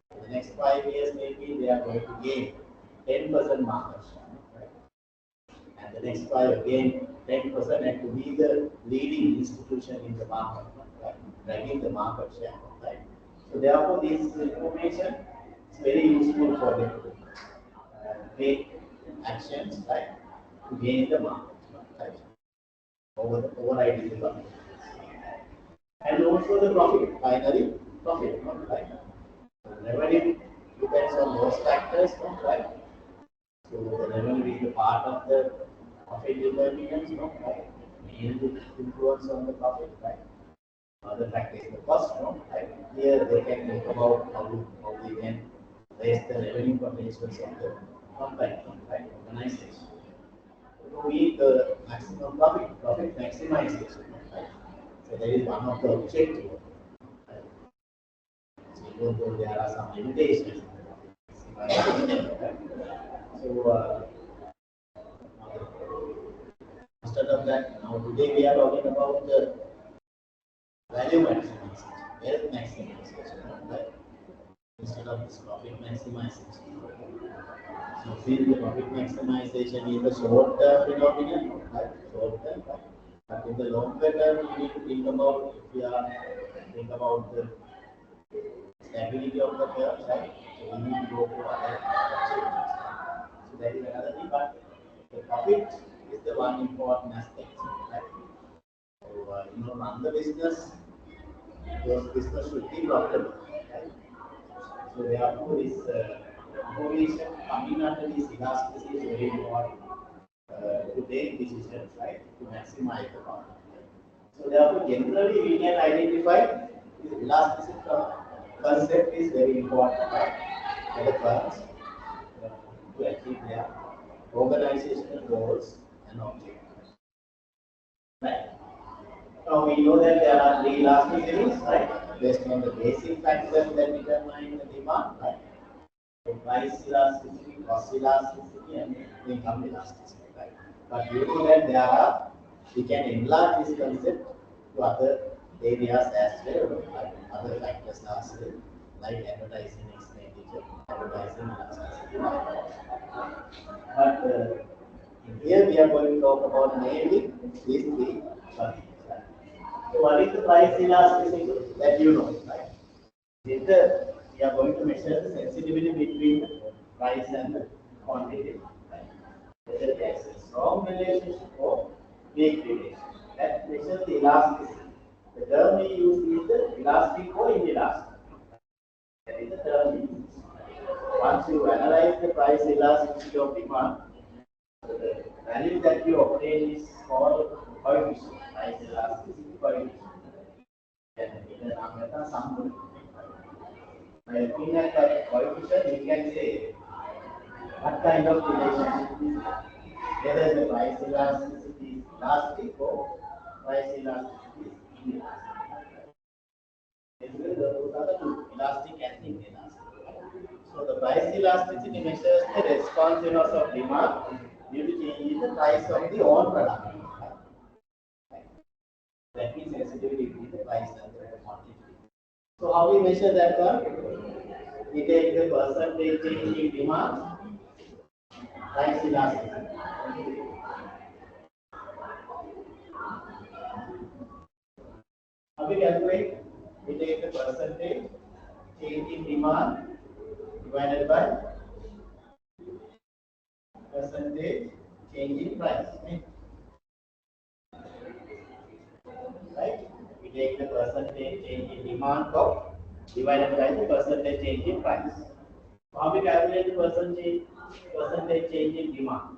For the next 5 years, maybe they are going to gain 10% market share, right? And the next five again 10% and to be the leading institution in the market, right? Dragging the market share, right? So therefore, this information is very useful for them to take actions, right, to gain the market, right? Over the overriding the profit. And also the profit, finally, profit, right? Revenue depends on those factors, right? So the revenue is the part of the profit determinants, right? Main influence on the profit, right? Other factor is the cost, right? Here they can think about how they can raise the revenue potentials of the company, right? Organization. To meet the maximum profit maximization, right? So that is one of the objectives. Right? So even though there are some limitations, right? So instead of that, now today we are talking about the value maximization, wealth maximization, right? Instead of this profit maximization. So since the profit maximization is a short-term phenomenon, right? Short-term, right? But in the longer term, we need to think about if we are think about the stability of the curve, right? So we need to go for other changes. So that is another thing, but the profit is the one important aspect, right? So run the business, those business should be profitable, right? So therefore, this information coming under this elasticity is very important to take decisions, right, to maximize the profit. So therefore, generally we can identify this elasticity concept is very important, right, for the firms to achieve their organizational goals and objectives. Right. Now we know that there are three elasticities, right? based on the basic factors that determine the demand, right? So price elasticity, cost elasticity, and income elasticity, right? But you know that we can enlarge this concept to other areas as well, like other factors as well, like advertising expenditure, advertising elasticity. But here we are going to talk about mainly these three subjects. Right? So what is the price elasticity that you know, right? We are going to measure the sensitivity between the price and the quantity. Right? Whether there is a strong relationship or weak relationship. That measures the elasticity. The term we use is the elastic or inelastic. That is the term we use. Once you analyze the price elasticity of demand, the value that you obtain is called coefficient, price elasticity coefficient. And in the sum. By looking at the coefficient, we can say what kind of relationship is there. Whether the price elasticity is elastic or price elasticity is inelastic. Those are the two, elastic and inelastic. So the price elasticity measures the responsiveness of demand due to change in the price of the own product. That means sensitivity between the price and the quantity. So how we measure that one? We take the percentage change in demand, price elasticity. How we calculate? We take the percentage change in demand divided by percentage change in price. Right? We take the percentage change in demand of divided by the percentage change in price. How we calculate the percentage change in demand?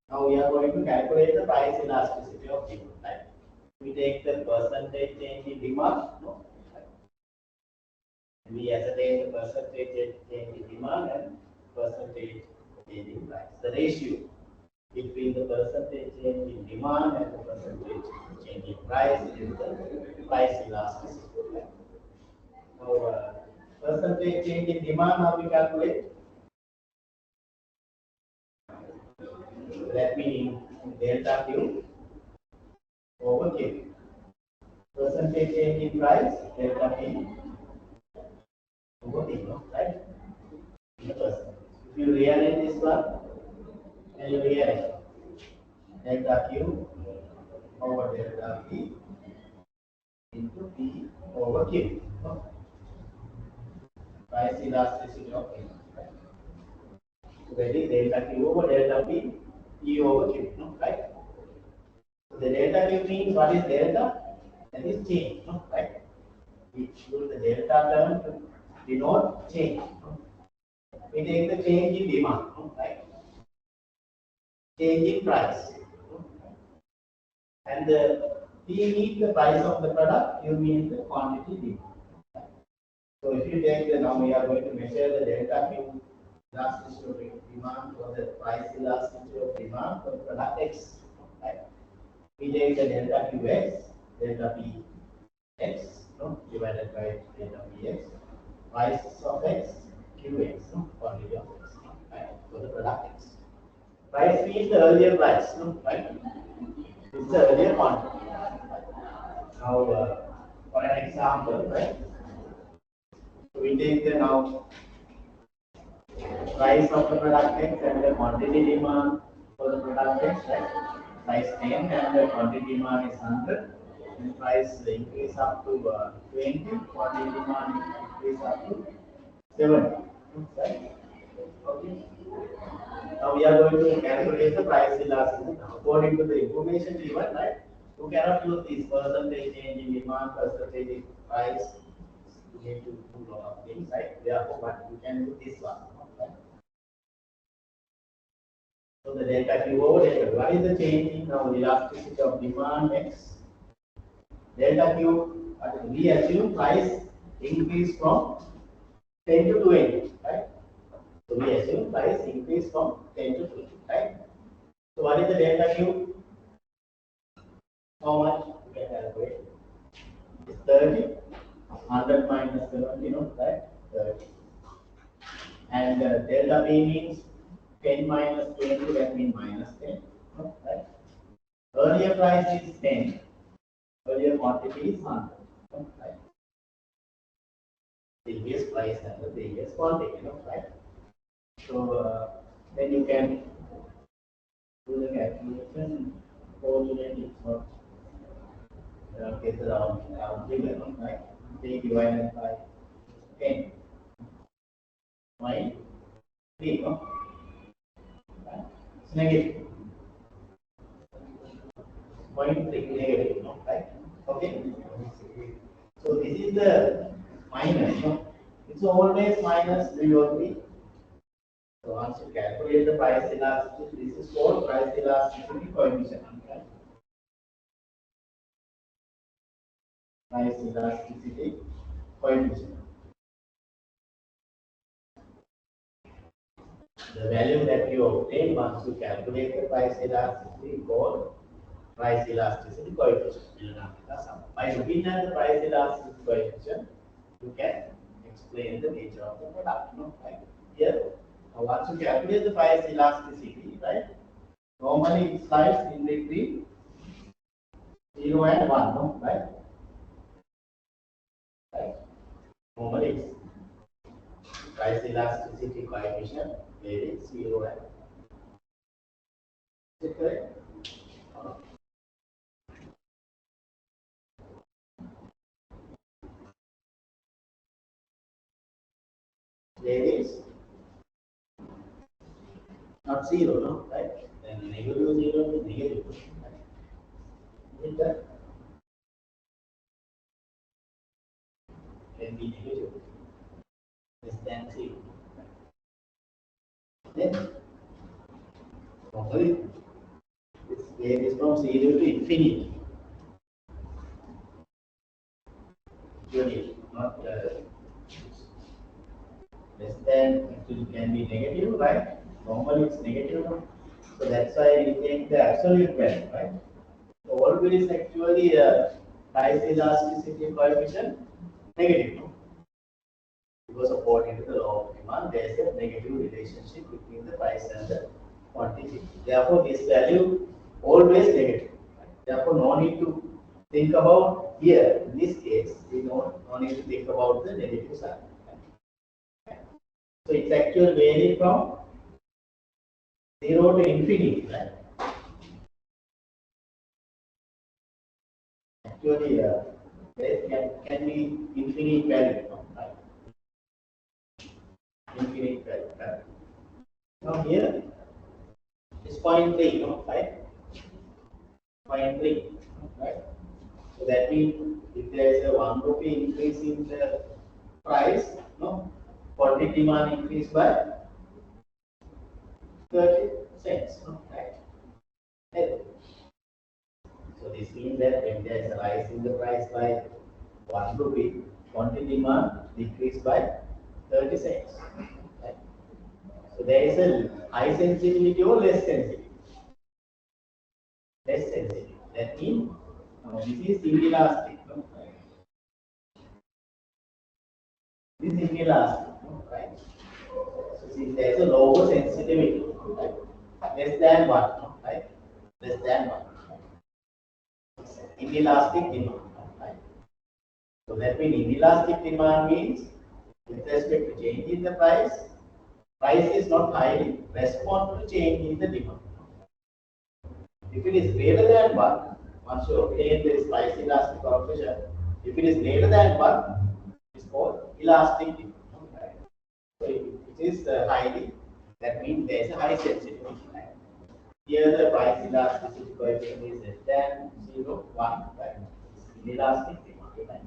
Now we are going to calculate the price elasticity of demand. Right? We take the percentage change in demand. No? We ascertain the percentage change in demand and percentage change in price. The ratio between the percentage change in demand and the percentage change in price is the price elasticity. Now, percentage change in demand, how we calculate? That means delta Q over Q. Percentage change in price, delta P over P, no? Right? If you rearrange this one, and you rearrange delta Q over delta P into P over Q. No? Price elasticity of P. Right? So that is delta Q over delta P, P over Q. No? Right? So the delta Q means what is delta? That is change. No? Right? We use the delta term to denote change. No? We take the change in demand. No? Right? Change in price. No? And the P means the price of the product, Q means the quantity demand. So if you take the, now we are going to measure the delta Q elasticity of demand for the price elasticity of demand for the product X. Right? We take the delta Qx, delta P X, no, divided by delta Px, price of X, Qx, no, quantity of X, right, for the product X. Price means the earlier price, no, right? It's the earlier quantity. Now, for an example, right? So we take the now price of the product X and the quantity demand for the product X, right? Price 10 and the quantity demand is 100. And price increase up to 20, quantity demand increase up to 70. Right? Okay. Now we are going to calculate the price elasticity according to the information given, right? You cannot use this percentage change in demand, percentage in price. You need to do a lot of things, right? Therefore, but you can do this one. Right? So the delta Q over delta. What is the change in now elasticity of demand X? Delta Q, we assume price increase from 10 to 20, right? So we assume price increase from 10 to 20, right? So what is the delta Q? How much? You can calculate. It's 30. 100 minus 70, right? 30. And delta B means 10 minus 20, that means minus 10, right? Earlier price is 10, earlier quantity is 100, right? Previous price and the previous quantity, right? So then you can do the calculation, coordinate it for get around figure, right? 3 divided by 10, right? 3, right? It's negative. 0.3 negative, right? Okay. So this is the minus, It's always minus VOT. So once you calculate the price elasticity, this is called price elasticity coefficient. Okay? Price elasticity coefficient. The value that you obtain once you calculate the price elasticity is called price elasticity coefficient. By looking at the price elasticity coefficient, you can explain the nature of the product. Right? Here, once you calculate the price elasticity, right? Normally it slides in between 0 and 1, right? Right? Normally it's price elasticity coefficient varies 0 and 1. Is it correct? Varies not 0, right? Then negative 0 is negative. Right? Is that can be negative less than 0. Then normally this varies from 0 to infinity. Usually not less than, actually can be negative, right? Normally it's negative. So that's why we take the absolute value, right? So always actually price elasticity coefficient negative. Because according to the law of demand, there is a negative relationship between the price and the quantity. Therefore, this value always negative. Therefore, no need to think about here. In this case, we no need to think about the negative side. So it's actually varying from 0 to infinity, right? Actually, there can be infinite value, right? Infinite value, right? Now here it's 0.3, right? 0.3, right? So that means if there is a 1 rupee increase in the price, quantity demand increase by 30 cents, right? So this means that when there is a rise in the price by 1 rupee, quantity demand decrease by 30 cents. Right? So there is a high sensitivity or less sensitivity. Less sensitivity. That means this is inelastic. This is inelastic, right? So since there is a lower sensitivity, right? Less than 1, right? Less than 1. Inelastic demand, right? So that means inelastic demand means with respect to change in the price, price is not highly respond to change in the demand. If it is greater than 1, once you obtain this price elastic coefficient, if it is greater than 1, it's called elastic demand. Right? So if it is highly, that means there is a high sensitivity. Right? Here the price elasticity coefficient is less than 0, 1, right? It's inelastic demand. Right?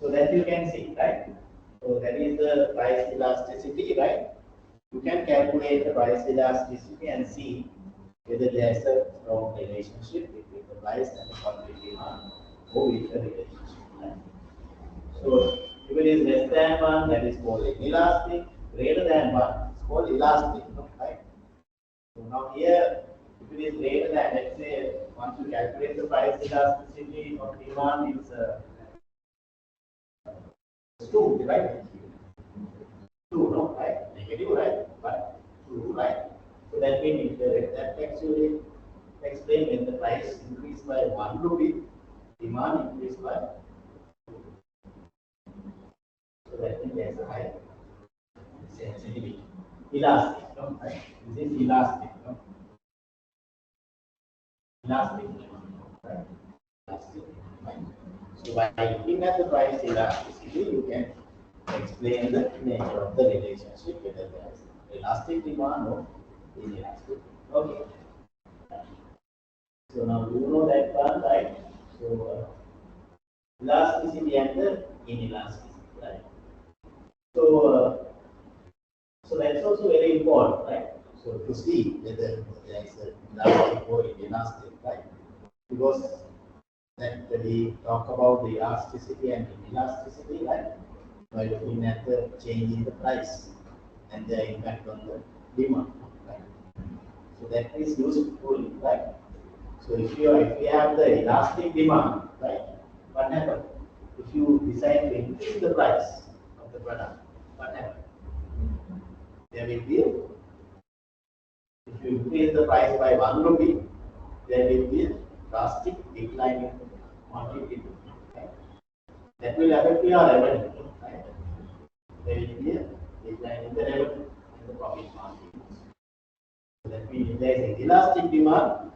So that you can see, right? So that is the price elasticity, right? You can calculate the price elasticity and see whether there is a strong relationship between the price and the quantity demand or with the relationship. Right? So if it is less than 1, that is called inelastic. Greater than 1, it's called elastic. Right? So now here If it is greater than, let's say, once you calculate the price elasticity of demand is 2, right? 2, no, right? Negative, right? But 2, right? So that means that actually explain when the price increased by 1 rupee, demand increased by 2. So that means there's a high sensitivity. Elastic, no, right? This is elastic, no? Elastic, right? Elastic, right? So by looking at the price elasticity, you can explain the nature of the relationship whether there is elastic demand or inelastic. Okay. So now you know that one, right? So elasticity and the inelasticity, right? So so that's also very important, right? So to see whether there is a elastic or inelastic, right? Because that we talk about the elasticity and inelasticity, right? By looking at the change in the price and the impact on the demand, right? So that is useful, right? So if you have the elastic demand, right? What happens? If you decide to increase the price of the product, what happens? There will be, if you increase the price by 1 rupee, there will be a drastic decline in quantity, right? That will affect your revenue, right? There will be a decline in the revenue and the profit margin. So that means if there is an elastic demand,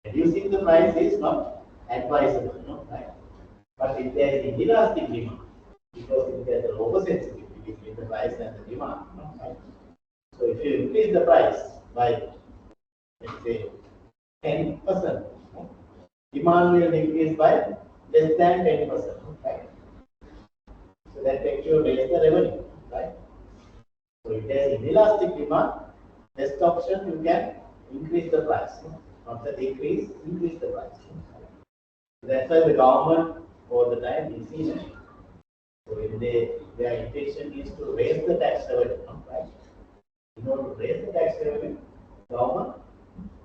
reducing the price is not advisable, no, right? But if there is inelastic demand, because if there is a lower sensitivity between the price and the demand, no, right? So if you increase the price by, let's say, 10%, no, demand will increase by less than 10%, right? So that actually raise the revenue, right? So if there is inelastic demand, best option you can increase the price, no? Not the decrease, increase the price. No? That's why the government all the time is in it. So if their intention is to raise the tax revenue, right? In order to raise the tax revenue, government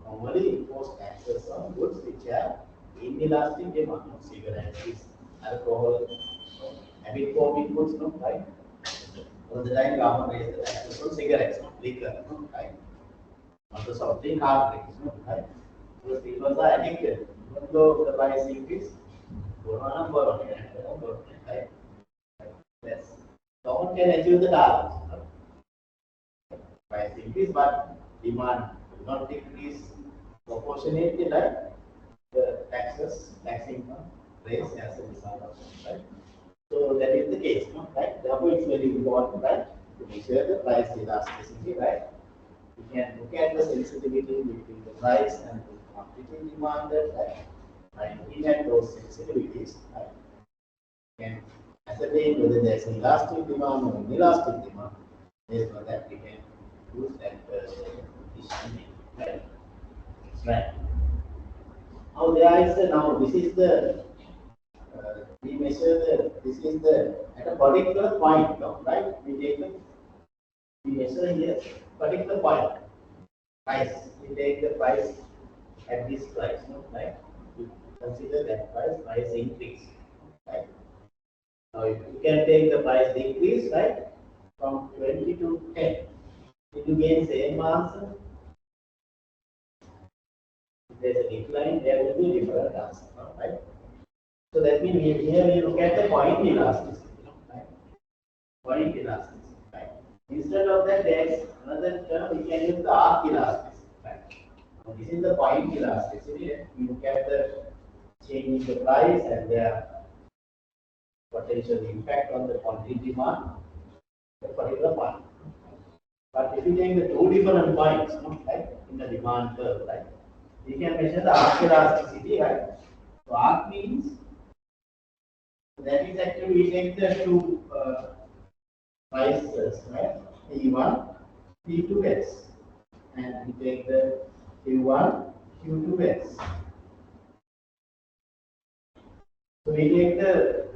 normally impose taxes on goods which have inelastic demand, no? Cigarettes, alcohol, no? Habit forming goods, no, right? All the time government raise the taxes on cigarettes, no? Liquor, no, right? Also something hard drinks, no, right? Because people are addicted. Even though the price increase, right? Yes. Government can achieve the target. Price increase, but demand will not decrease proportionately like the tax income raise as a result of that, right? So that is the case, no? Right? Therefore, it's very important, right, to measure the price elasticity, right? You can look at the sensitivity between the price and the quantity demanded, right? By looking at those sensitivities, right? You can ascertain whether there is an elastic demand or inelastic demand. Based on that, we can use that decision, right? Right. Now there is now this is the we measure the this is the at a particular point, no, right? We measure here particular point price. We take the price at this price, no, right? We consider that price increase, right? Now if you can take the price decrease, right, from 20 to 10, it will gain same answer. If there is a decline, there will be a different answer, right? So that means here we look at the point elasticity, right? Point elasticity, right? Instead of that, there is another term, we can use the arc elasticity, right? Now, this is the point elasticity. We look at the change in the price and the potential impact on the quantity demand at a particular point. But if you take the two different points, right, in the demand curve, right, we can measure the arc elasticity, right? So arc means that is actually we take the two prices, right? E1, P2S, and we take the Q1, Q2S. So we take the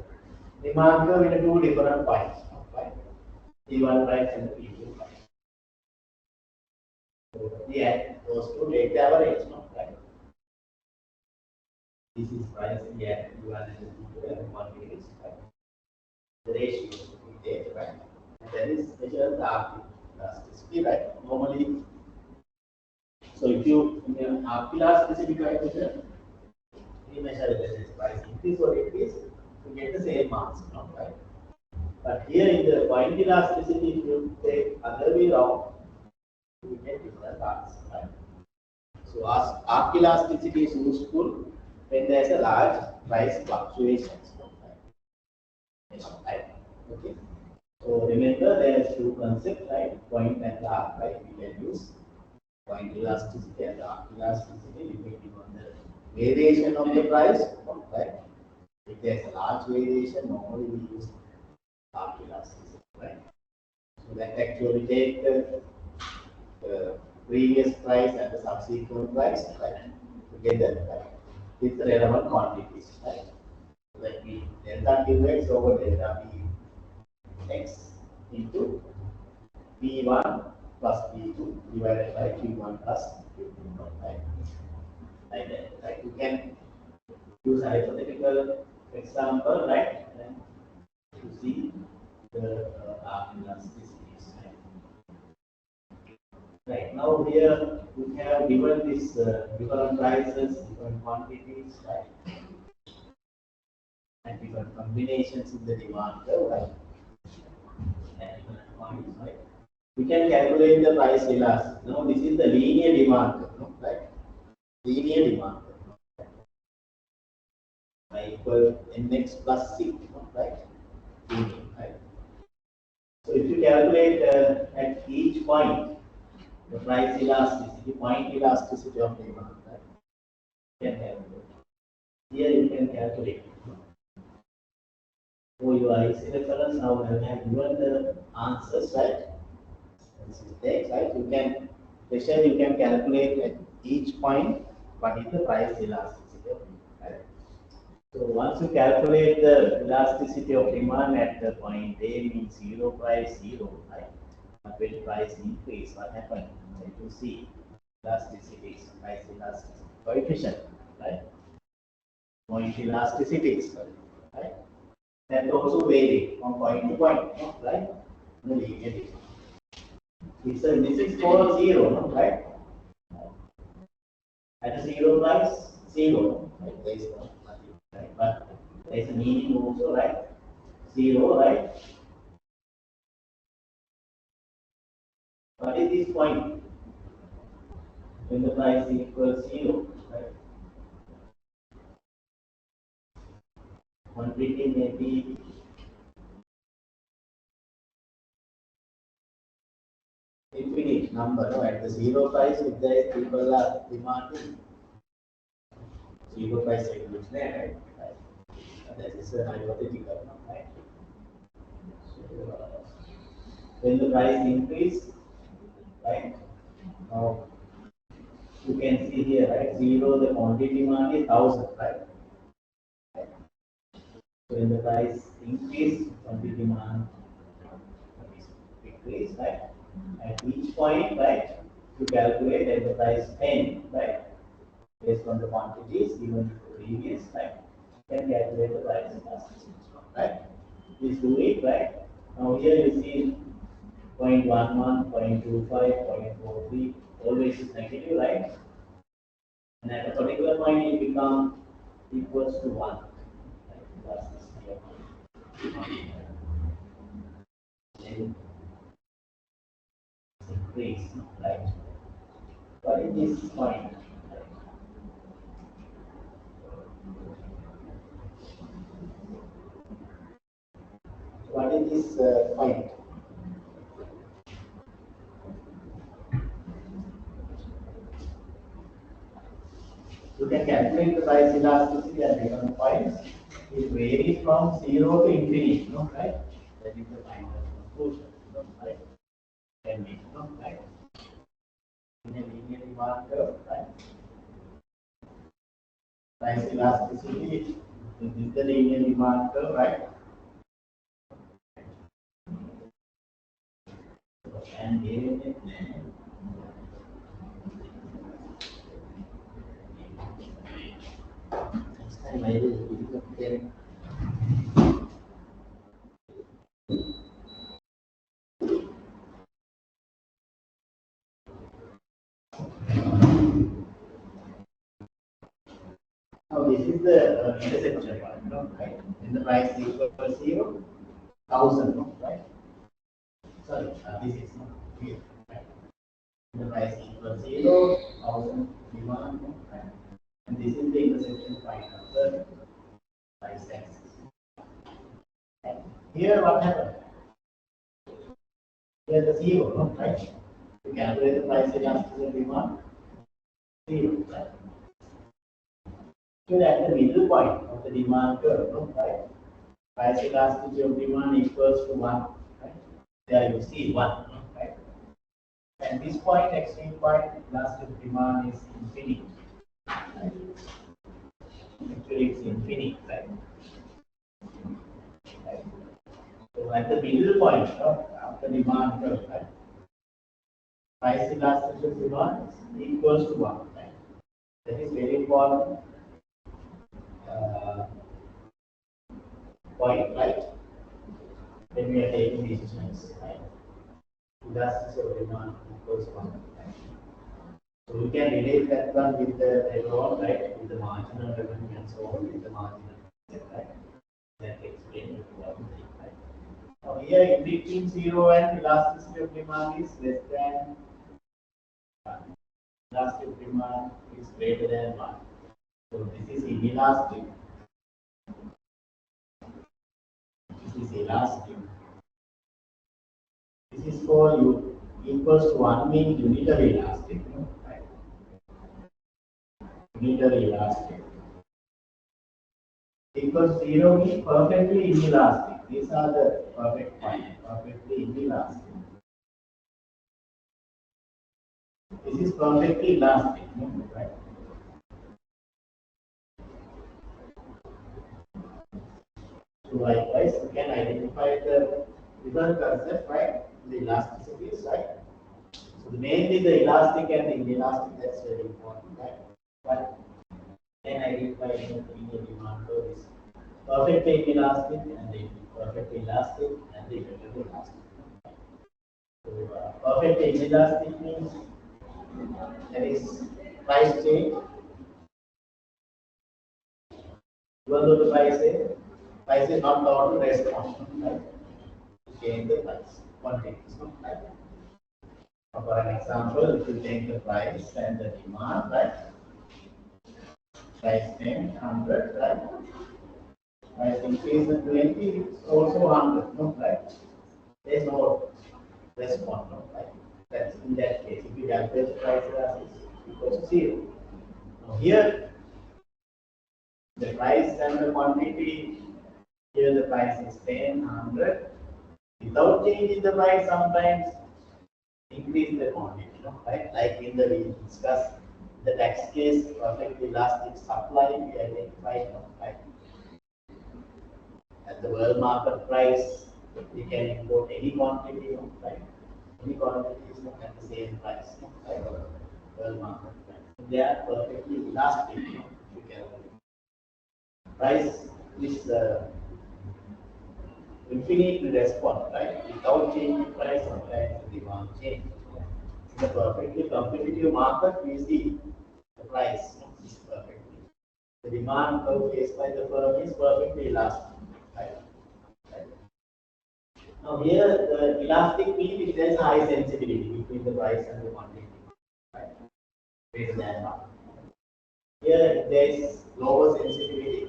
demand curve in two different points, right? P1 price and the P2 price. So we add those two, take the average, no? Right? This is price we add evaluation and quantities, right? The ratio we take, right? And that is measure the RP elasticity, right? Normally, so if you in an RP elasticity calculation, we measure whether it is price increase or decrease, to get the same marks, no? Right? But here in the point elasticity, if you take other way around, you get different marks, right? So as arc elasticity is useful when there is a large price fluctuations. Right? Okay. So remember there is two concepts, right? Point and arc, right? We can use point elasticity and arc elasticity depending on the variation of the price, right? If there is a large variation, normally we use arc elasticity, right? So that actually take the previous price and the subsequent price, right, together, right, with the relevant quantities, right. So that we delta Qx over delta Px into P1 plus P2 divided by Q1 plus Q2, right. Like that, right. You can use a hypothetical example, right, and to see the elasticities, right. Right now here we have given this different prices, different quantities, right, and different combinations in the demand curve, right, and different points, right. We can calculate the price elasticity. Now this is the linear demand curve, no? Right? Linear demand curve, right, equal nx plus c, no? Right? Linear, right. So if you calculate at each point the price elasticity, point elasticity of demand, right? You can calculate. Here you can calculate. So your IC reference now have given the answers, right? This is text, right? You can question, you can calculate at each point what is the price elasticity of demand, right? So once you calculate the elasticity of demand at the point A means zero price zero, right? But when price increase, what happened? If you see elasticity, price elasticity coefficient, right? Point elasticities, right? That also vary from point to point, no? Right? No linear. It's a this is for zero, no? Right? At a zero price, zero, right? There is no nothing, right? But there is a meaning also, right? Zero, right? What is this point? When the price equals zero, right? Quantity may be infinite number, no? At the zero price, if there is people are demanding zero price includes that, right? Right. That is a hypothetical, no? Right? So, when the price increase, right? Now you can see here, right? Zero, the quantity demand is 1,000, right? So when the price increase, quantity demand decrease, right? At each point, right? To calculate at the price 10, right? Based on the quantities given in the previous, right? You can calculate the price elasticity, right? Please do it, right? Now here you see 0.11, 0.25, 0.43, always is negative, right? And at a particular point it becomes equals to 1. Right? Elasticity of 1. Then increase, right? What is this point? What is this point? You can calculate the price elasticity at different points. It varies from 0 to infinity, no? Right? That is the final conclusion, no? Right? Can be, no? Right? In a linear demand curve, right? Price elasticity is the linear demand curve, right? And here Now this is the intersection point, right? When the price is equal to 0, 1000, right? Sorry, this is not here, right? When the price is equal to 0, 1000 demand, right? And this is the intersection point of the price axis. And here what happened? Here the 0, right? You calculate the price elasticity of demand, 0, right? So at the middle point of the demand curve, right? Price elasticity of demand equals to 1, right? There you see 1, right? At this point, extreme point, elasticity of demand is infinite. Right? Actually, it's infinite, right? Right? So at the middle point of the demand curve, right? Price elasticity of demand is equals to 1, right? That is very important point, right? When we are taking decisions, right? Elasticity of demand equals 1. Right? So we can relate that one with the later on, right? With the marginal revenue and so on, with the marginal, right? That explains everything, right? Now here in between 0 and elasticity of demand is less than 1. Elastic demand is greater than 1. So this is inelastic. This is elastic. This is for you equals to 1 means unitary elastic, right? Unitary elastic. Equals 0 means perfectly inelastic. These are the perfect points, perfectly inelastic. This is perfectly elastic, right? So likewise, we can identify the different concept, right? The elasticities, right? So mainly the elastic and the inelastic, that's very important, right? But then identify the linear demand curve is perfectly inelastic and the perfectly elastic and the irregular elastic. So perfectly inelastic means there is price change. Even though the price is not total response, right? To change the price, quantity, right? For an example, if you take the price and the demand, right? Price 10, 100, right? Price increase in 20, it's also 100, right? There's no response, right? That's in that case. If you calculate the price as equals to 0. Now here, the price and the quantity, here the price is 10, 100. Without changing the price, sometimes increase the quantity, right? Like in the we discussed the tax case, perfect elastic supply, we identified, right? At the world market price, we can import any quantity, right? Any quantity is not at the same price, right? World market price. They are perfectly elastic, you can. Price is infinite respond, right? Without changing price, sometimes the demand change. In a perfectly competitive market, we see the price is perfectly. The demand curve faced by the firm is perfectly elastic, right? Right. Now here, the elastic means it has high sensitivity between the price and the quantity, right? Greater than 1. Here, there is lower sensitivity,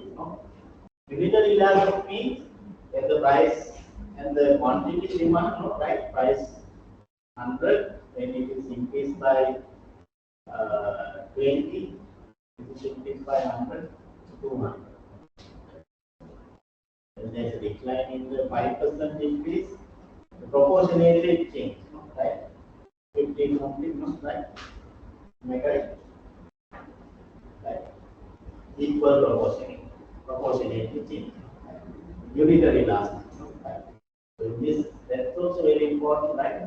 Unitary elastic means when the price and the quantity demand, right? Price 100, when it is increased by 20, it is increased by 100 to 200. When there is a decline in the 5% increase, the proportionately it changes, right? 15 something, right? Am I correct? Right? Equal proportionately change. Unitary elastic. Right? So in this, that's also very important, right?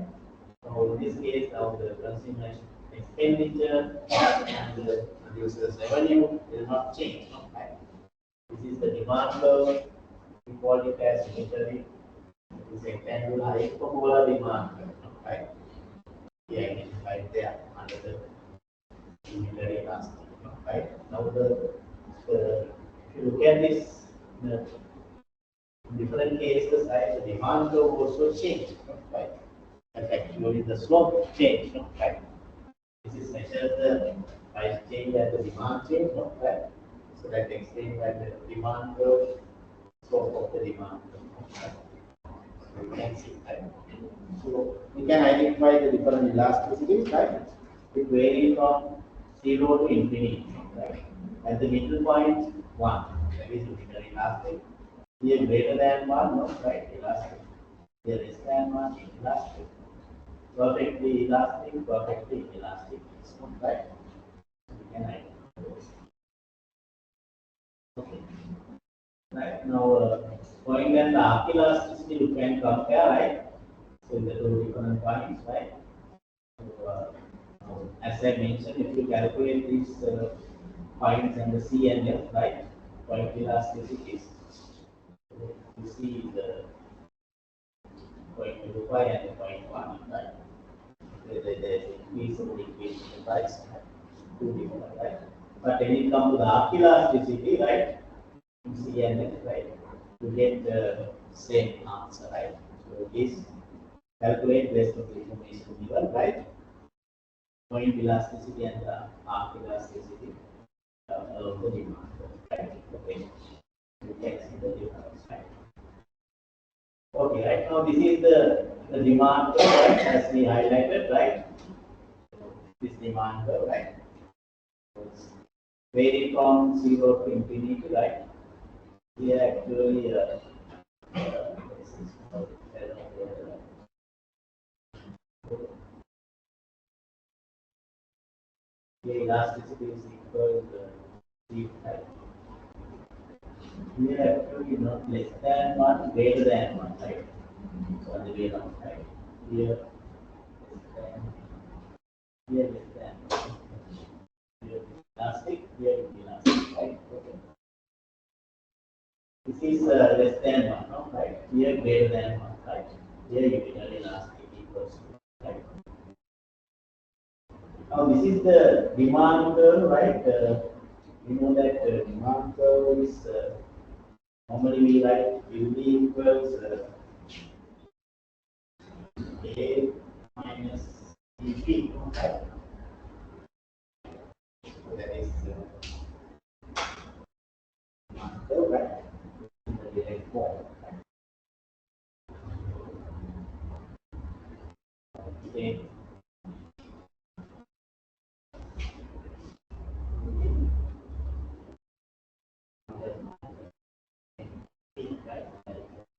So in this case, now the consumer expenditure and the producer's revenue will not change, right? This is the demand curve. We call it as unitary. This is rectangular hyperbola demand curve, right? We identified there under the unitary elastic, right? Now if you look at this, the different cases, right? The demand curve also changed, right? But actually the slope changed, right? This is measured the price change and the demand change, right? So that explains that the demand curve, slope of the demand curve, right? So you can see, right? So we can identify the different elasticities, right? It varies from 0 to infinity, right? At the middle point, 1, that is unitary elastic. Here greater than 1, no, right? Elastic. Here less than 1, elastic. Perfectly elastic, perfectly elastic. Right? We can identify those. Okay. Right now, point and the arc elasticity you can compare, right? So the two different points, right? So, as I mentioned, if you calculate these points and the C and F, right? Point elasticities, so you see the point 25 and the point 1, right? The increase or decrease in the price, right? Two different, right? But when it comes to the arc elasticity, right? C and F, right? You get the same answer, right? So this calculate based on the information given, right? Point elasticity and the arc elasticity of the demand, right? Okay, you can see the difference, right? Okay, right now this is the demand curve, right? As we highlighted, right? This demand curve, right? Vary from 0 to infinity, right? Here actually, this is the elasticity is equal to C, right? Here actually not less than 1, greater than 1, right? So on the way around, right? Here less than 1. Here elastic, here elastic, right? Okay. This is less than 1, no? Right? Here greater than 1, right? Here unitary elastic equals to, right? Now this is the demand curve, right? We know that demand curve is normally we write UV equals A minus dP, right? So that is demand curve, right? In the direct form, right? Okay.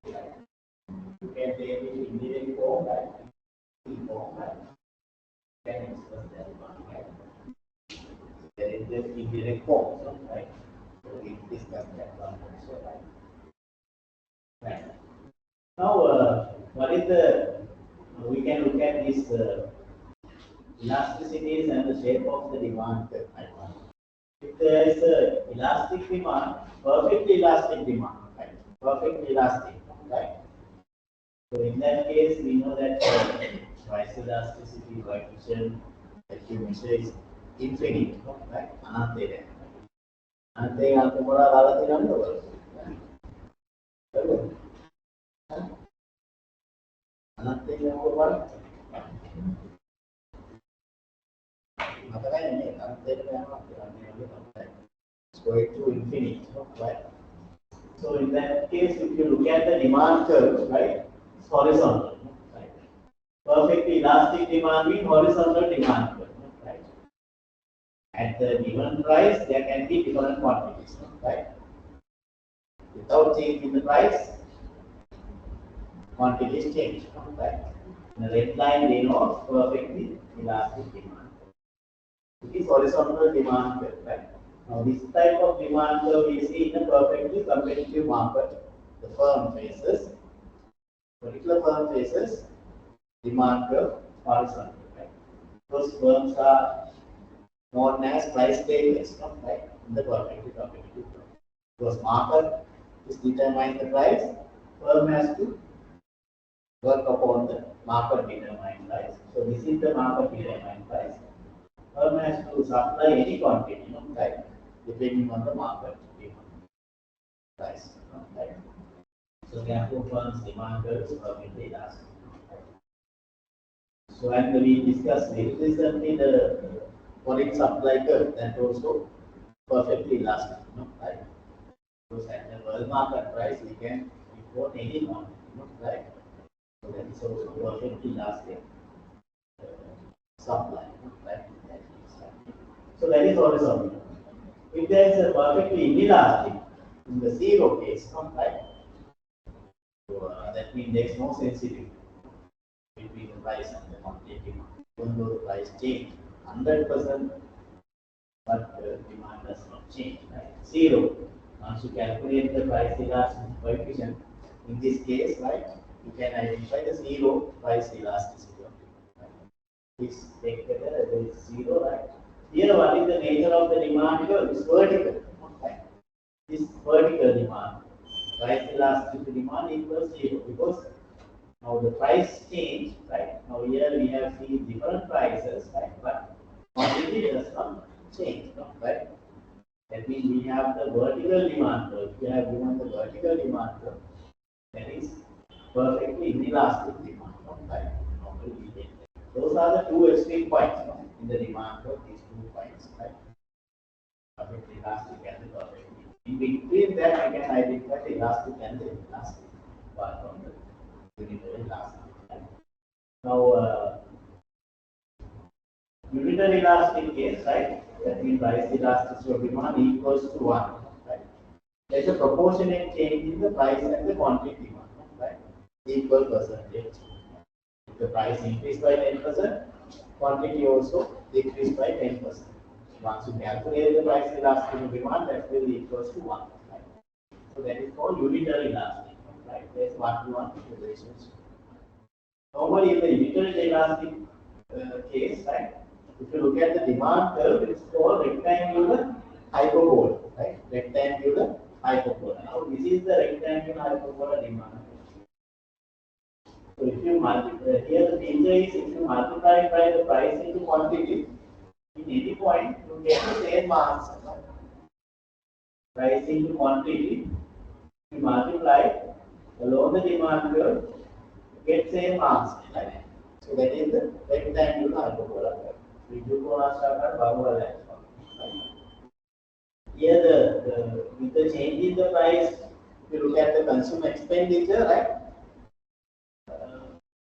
Right? You can take it in direct form, right? In form, right? You can express that one, right? There is the indirect form, so, right? So we discussed that one also, right? Right. Now, what is the, we can look at this elasticities and the shape of the demand curve. If there is a elastic demand, perfectly elastic demand, right? Perfectly elastic, right? So in that case, we know that twice elasticity coefficient that you measure is infinite, right? Anante there. Anante aku mula bala tidak ada. Betul. Anante yang aku bala. Makanya ini anante yang aku bala. It's going to infinity, right? So in that case, if you look at the demand curve, right, it's horizontal, right? Perfectly elastic demand means horizontal demand curve, right? At the given price, there can be different quantities, right? Without changing the price, quantities change, right? The red line denotes perfectly elastic demand. It is horizontal demand curve, right? Now, this type of demand curve we see in a perfectly competitive market. The firm faces, particular firm faces demand curve horizontal, right? Those firms are known as price takers, right? In the perfectly competitive firm. Because market is determining the price, firm has to work upon the market determined price. So this is the market determined price. Firm has to supply any quantity, right, depending on the market demand price, right. So therefore, firm's demand curve is perfectly elastic. So and we discussed recently the foreign supply curve that also perfectly elastic, right. Because at the world market price we can import any quantity, right. So that is also perfectly elastic supply, right. So that is always something. If there is a perfectly inelastic in the zero case, right? So that means there is no sensitivity between the price and the quantity demand. Even though the price change 100%, but demand does not change, right? Zero. Once you calculate the price elasticity coefficient, in this case, right, you can identify the zero price elasticity of demand. Right? Please take that there is zero, right? Here, what is the nature of the demand curve? It's vertical. Right? This vertical demand, price elasticity demand equals zero because now the price change, right? Now here we have seen different prices, right? But quantity does not change, right? That means we have the vertical demand curve. If you have given the vertical demand curve, that is perfectly inelastic demand, right? Normally we get that. Those are the two extreme points in the demand curve, these 2 points, right? Perfectly elastic and the perfectly. In between that, we can identify the elastic and the inelastic part from the unitary elastic. Right? Now, unitary elastic case, right? That means price elasticity of demand equals to 1, right? There is a proportionate change in the price and the quantity demand, right? Equal percentage. If the price increased by 10%, quantity also decreased by 10%. Once you calculate the price elasticity of demand, that will be equals to 1. Right? So that is called unitary elastic, right? There is 1-to-1 relationship. Normally, in the unitary elastic case, right? If you look at the demand curve, it's called rectangular hyperbola, right? Rectangular hyperbola. Now, this is the rectangular hyperbola demand. So, if you multiply, here the feature is if you multiply by the price into quantity, in any point you get the same answer. Right? Price into quantity, you multiply along the demand curve, you get same answer. Right? So, that is the rectangular hyperbola curve. Here with the change in the price, if you look at the consumer expenditure, right?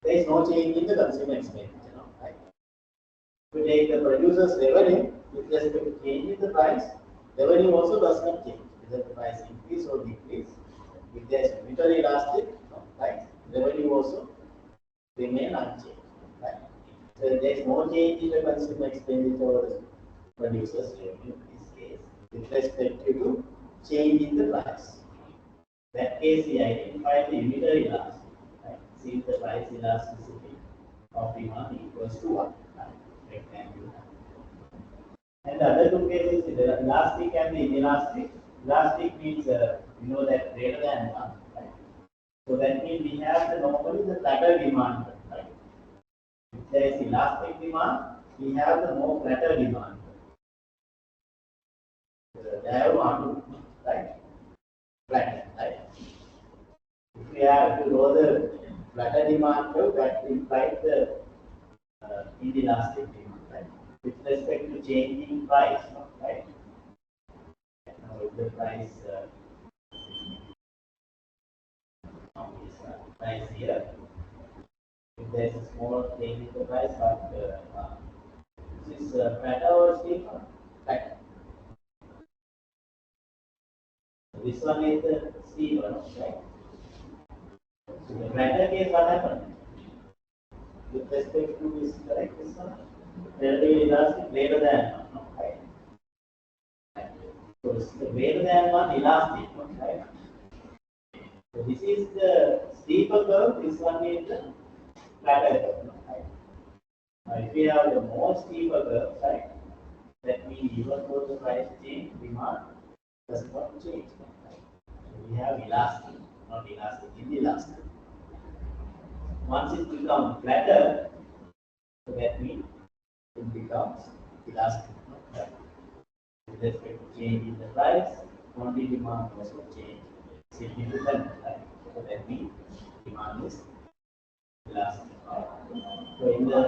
There is no change in the consumer expenditure, right? If you take the producer's revenue with respect to change in the price, revenue also does not change, whether the price increase or decrease. If there is unitary elastic, right? Revenue also remain unchanged, right? So there is no change in the consumer expenditure or the producer's revenue in this case with respect to change in the price. In that case, we identify the unitary elasticity. Right? See the price elasticity of demand equals to 1. Right? Rectangular. And the other two cases, the elastic and the inelastic. Elastic means you know that greater than 1. Right? So that means we have the normally the flatter demand. Right? If there is elastic demand, we have the more flatter demand. They have one, right? Flatter, right? If we have to know the flatter demand curve, that implies the inelastic demand, right? With respect to changing price, right? Now, if the price price here, if there is a small change in the price, but this is flatter or steeper? Flatter. This one is the steeper, right? So the flatter case, what happened? With respect to this, correct? This one, relatively elastic greater than 1, right? So it's greater than 1 elastic, right? So this is the steeper curve. This one is the flatter curve, right? Now, if we have the more steeper curve, right? That means even though the price change, demand does not change. Right? So we have elastic, not elastic, inelastic. Once it becomes flatter, so that means it becomes elastic. Right? With respect to change in the price, quantity demand also change significantly. Right? So that means demand is elastic. So in the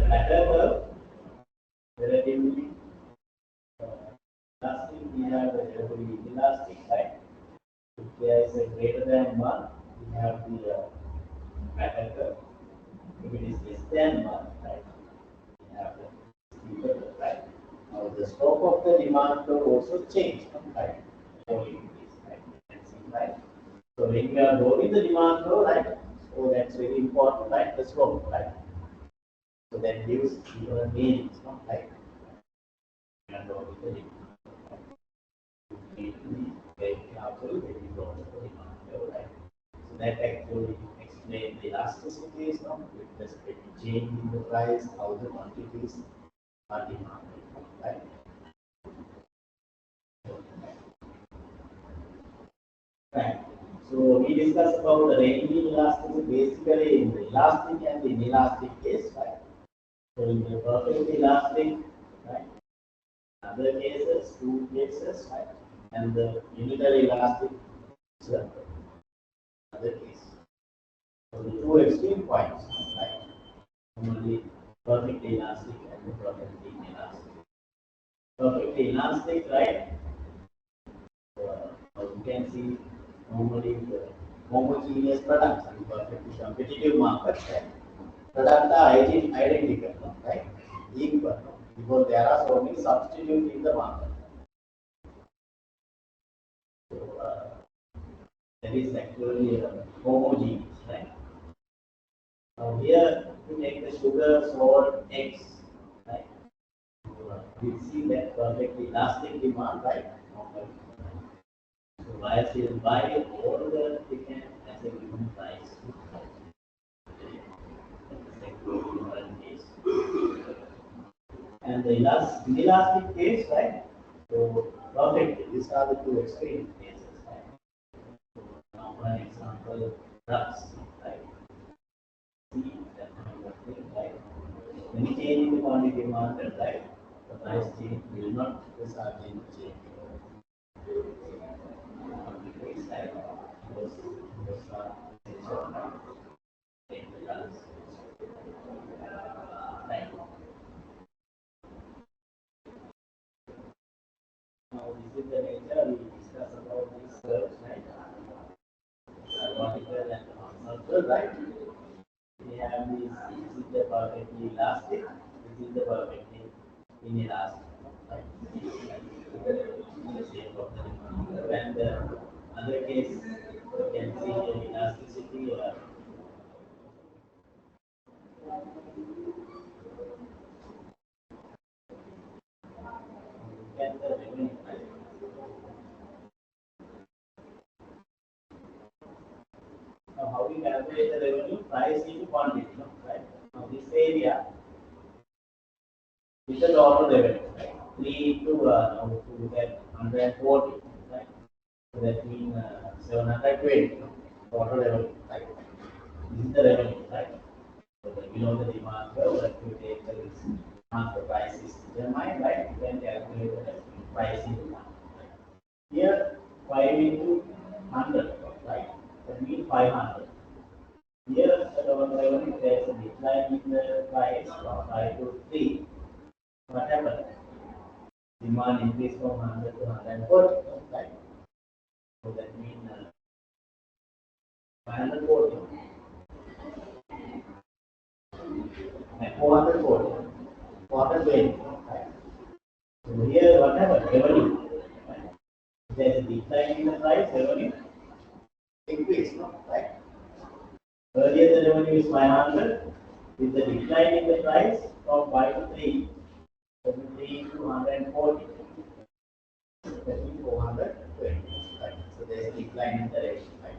flatter curve, relatively elastic, we have a relatively inelastic, right? If there is a greater than 1, we have the flatter curve. If it is less than 1, right, we have the steeper curve, right? Now the slope of the demand curve also change, right? According to this, right? You can see, right? So when we are growing the demand curve, right? So that's very important, right? The slope, right? So that gives even meanings, right? We are growing the demand. Very careful when you go to the demand curve, right? So that actually explains the elasticities with respect to change in the price, how the quantities are demanded, right? Right. So we discussed about the ranging elasticity basically in the elastic and the inelastic case, right? So in the perfectly elastic, right? Other cases, two cases, right? And the unitary elastic is the other case. So the two extreme points, right? Only perfectly elastic and the perfectly inelastic. Perfectly elastic, right? You can see normally the homogeneous products in perfectly competitive markets, right? Products are identical, right? Equal, because there are so many substitutes in the market. So that is actually homogeneous, right? Now here we take the sugar, salt, eggs, right? We see that perfectly elastic demand, right? So buyers will buy all the ticket as a given price. And the inelastic case, right? So perfectly, these are the two extreme cases, right? Now, for example, drugs, right? See that kind of thing, right? When you change in the quantity demanded, right? The price change will not result in change. Those are essential, right? Right. Now, this is the nature we discuss about these curves, right? Vertical and horizontal, right? We have this is the perfectly elastic, this is the perfectly inelastic, right? The shape of the curve. And the other case, you can see the elasticity. Get the revenue, right? Now, how we calculate the revenue? Price into quantity, right? Now, this area is the total revenue, right? 3 into now to get 140, right? So that means 720 total revenue, right? This is the revenue, right? So that below the demand curve, that you take the transfer price is determined, right? You can calculate the price into one. Here, 5 into 100, right? That means 500. Here, the total revenue, there is a decline in the price from 5 to 3. What happened? Demand increased from 100 to 140, right? So that means 540 and 440, 420, right? So here, what happened? Revenue, right? There is a decline in the price, revenue increased, right? Earlier, the revenue is 500. With the decline in the price from 5 to 3, from 3 to 140, that means 420. Right? So there is a decline in the ratio. Right?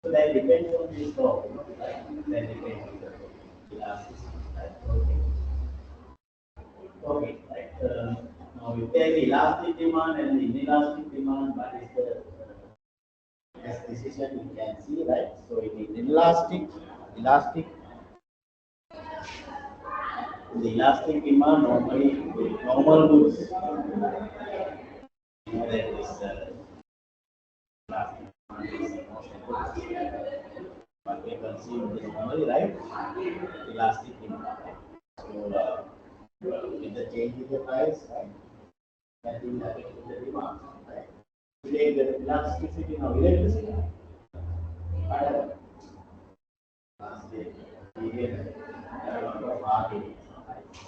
So that depends on this law. Right? That depends on the elasticity. Right? Okay. Okay. Right? Now if there is elastic demand and inelastic demand, what is the best decision you can see, right? So in elastic, the elastic demand normally with normal goods, that is elastic demand is most important. But we consume the normally, right? Elastic demand. So with the change in the price, right? That will affect the demand, right? Today the elasticity now electricity. Last day, period, there are a lot of arguments.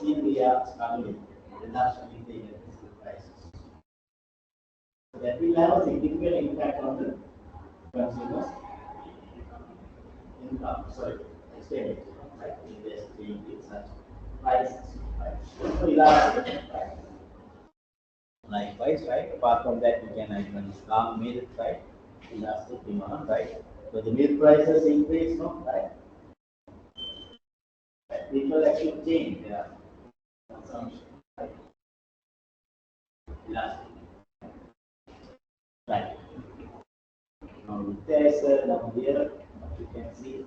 In we are struggling reduction in the electricity prices. So that will have a significant impact on the consumers' income. Sorry, expenditure, right? Investing in such prices, right? So elastic, right? Likewise, right? Apart from that, we can even long milk, right? Elastic demand, right? So the milk prices increase, no, right? People actually change their consumption, right? Elastic, right? Now there is now here you can see.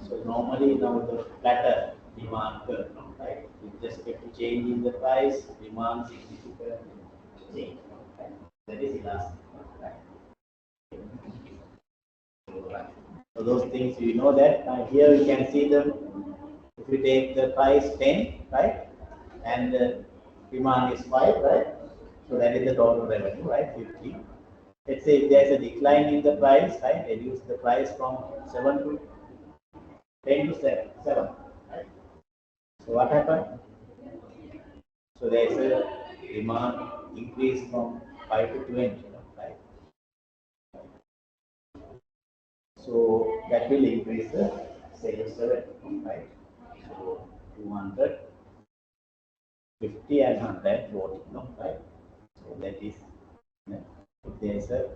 So normally now the flatter demand curve, no, right? With respect to change in the price, demand significant change, right? That is elastic, right? So those things you know that. Now here you can see them. If you take the price 10, right, and the demand is 5, right, so that is the total revenue, right, 50. Let's say if there is a decline in the price, right, reduce the price from 7 to 10 to 7, right. So what happened? So there is a demand increase from 5 to 20, right. So that will increase the sales revenue, right. So 250 and 140, right? So that is, if there is a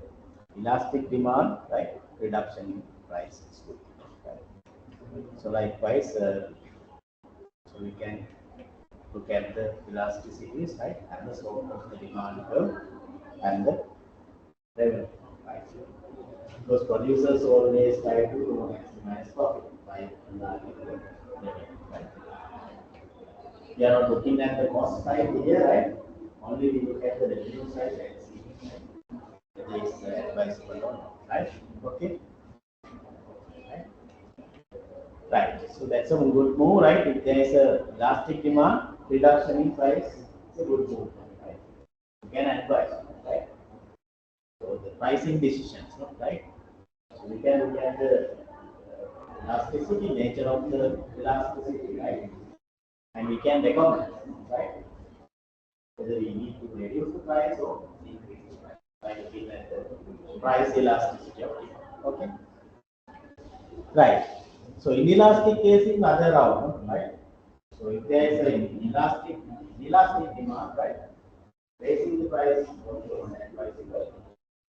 elastic demand, right? Reduction in price is good, right? So likewise, so we can look at the elasticities, right? And the slope of the demand curve and the revenue, right? Because producers always try to maximize profit by enlarging the revenue, right? We are not looking at the cost side here, right? Only we look at the revenue side and see whether it's advisable or not, right? Okay. Right. So that's a good move, right? If there is a elastic demand, reduction in price, it's a good move, right? You can advise, right? So the pricing decisions, right? So we can look at the elasticity, nature of the elasticity, right? And we can recommend, right? Whether we need to reduce the price or increase the price by looking at the price elasticity of demand. Okay. Right. So inelastic case is other round, right? So if there is an elastic demand, right? Raising the price also and vice versa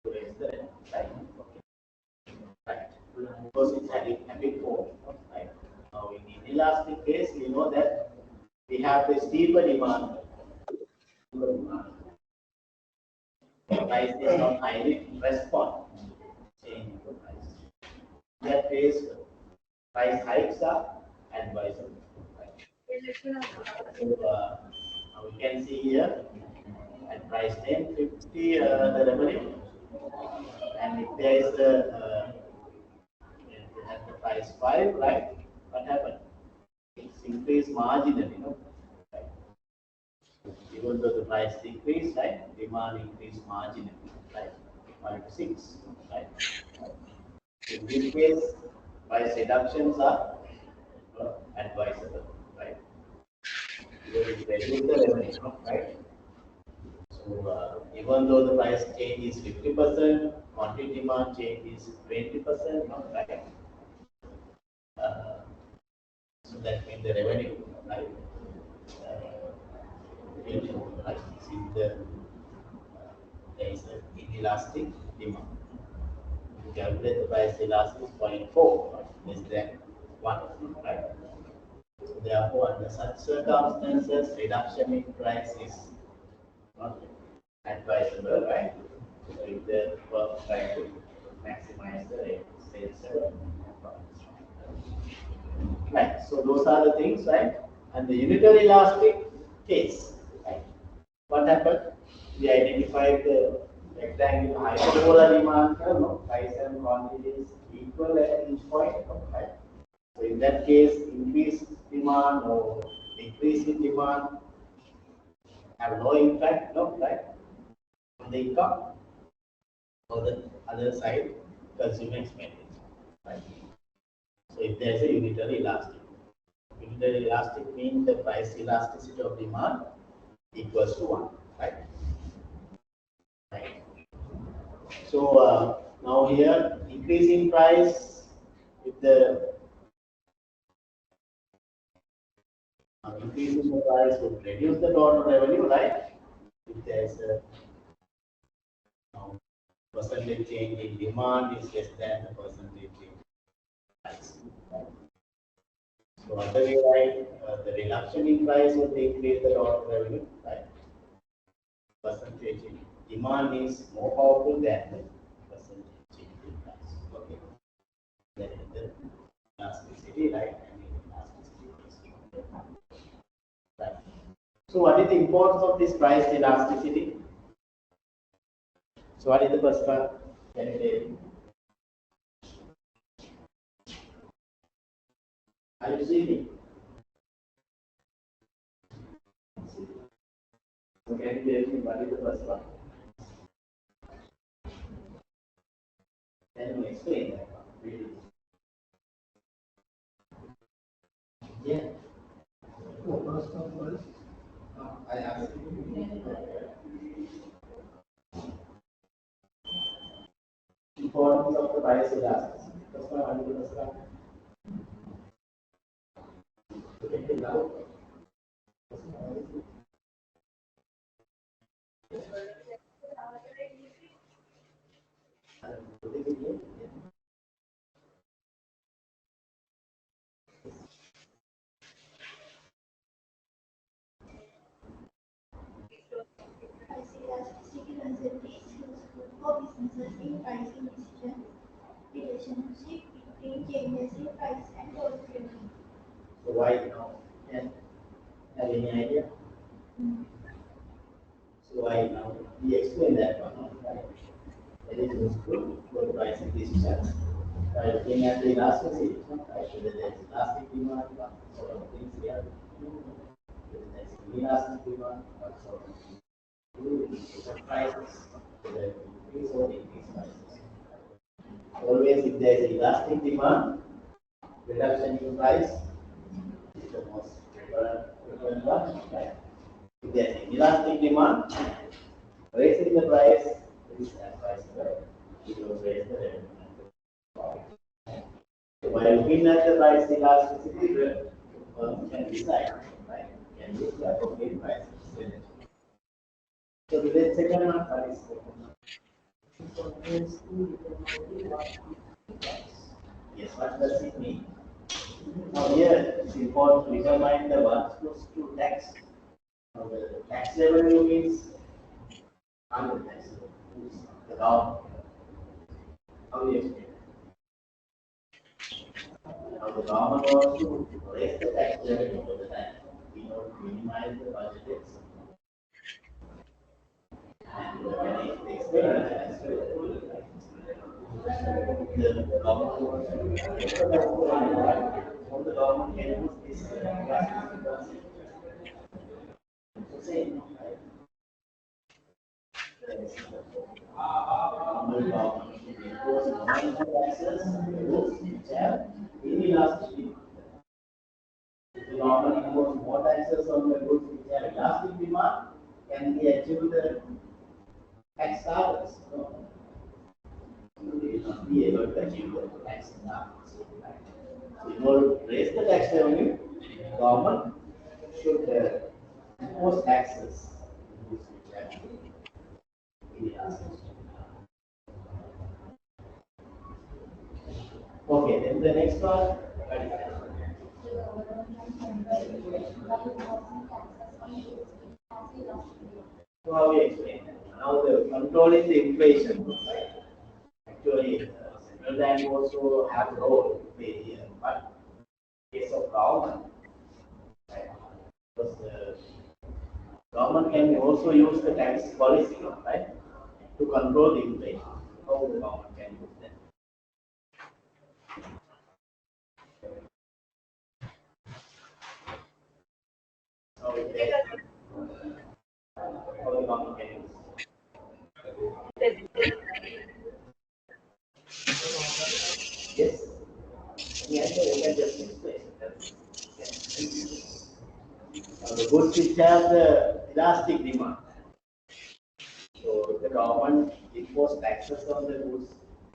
to raise the rent, right? Okay. Right. Because it's a big form, right? Now in inelastic case, we know that we have the steeper demand. The price is not highly respond change in the price. That case, price hikes up and vice versa. So we can see here at price 10, 50 the revenue, and if there is at the price 5, right? What happened? It's increased marginally, right? Even though the price decreased, right? Demand increased marginally, right? 5 to 6, right? In this case, price reductions are advisable, right? Because it reduces the revenue, right? So even though the price change is 50%, quantity demand change is 20%, right? Uh, so that means the revenue, right? Right? Since there is an inelastic demand. To calculate the price elastic is 0.4, right? Less than 1, right? So therefore, under such circumstances, reduction in price is not advisable, right? So if the firm try to maximize the sales revenue. Right. So those are the things, right? And the unitary elastic case, right? What happened? We identified the rectangular hyperbola demand curve, no? Price and quantity is equal at each point, no? Right? So in that case, increased demand or decrease in demand have no impact, no, right? On the income or the other side, consumer expenditure, right? So if there is a unitary elastic means the price elasticity of demand equals to 1, right? Right. So now here increase in price, if the increase in the price would reduce the total revenue, right? If there is a percentage change in demand is less than the percentage change in price. So other way, right, the reduction in price would increase the total revenue, right? Percentage in demand is more powerful than the percentage change in price. Okay. That is the elasticity, right? And elasticity is right. So what is the importance of this price elasticity? So what is the first one? Can you tell me? Are you seeing me? So can you tell me what is the first one? Can you explain that one? Really? Yeah. So first of all, I asked you importance of the price elasticity. First one, what is the first one? Take it out. Elasticity concept is useful for businesses in pricing decisions, relationship between changes in price and total revenue. So why now? Can have any idea? So why now? We explain that one, no? Right? It is useful for pricing decisions. By looking at the elasticity, right? Whether there is elastic demand, what sort of things we have to do, whether there is inelastic demand, what sort of prices, whether increase or decrease prices. Always, if there is elastic demand, reduction in price is the most preferred one. Right? If there is inelastic demand, raising the price is advisable. It will raise the revenue. So by looking at the price elasticity, the firm can decide, right? Can use the appropriate price. So the second one, what is yes, what does it mean? Now here it's important to determine the what's close to tax. Now the tax revenue means under tax revenue. The government. How do you explain it? Now the government wants to raise the tax revenue all the time in order to minimize the budget deficit. And when they explain the tax revenue, the government wants to raise the tax revenue. How the government can use this say no, right? Normal government should impose more taxes on the goods which have inelastic. If the government impose more taxes on the goods which have elastic demand, can they achieve the tax targets? No. They will not be able to achieve the tax targets. So in order to raise the tax revenue, the government should impose taxes on goods which have inelastic. Okay, then the next one. So how we explain that? Now the controlling the inflation, right? Actually, central bank also have a role to play here, but in case of government, right? Because government can also use the tax policy, right, to control the inflation. How the government can use that? How the government can use? Yes. Yes, you can just explain. The goods which have the elastic demand. So the government impose taxes on the goods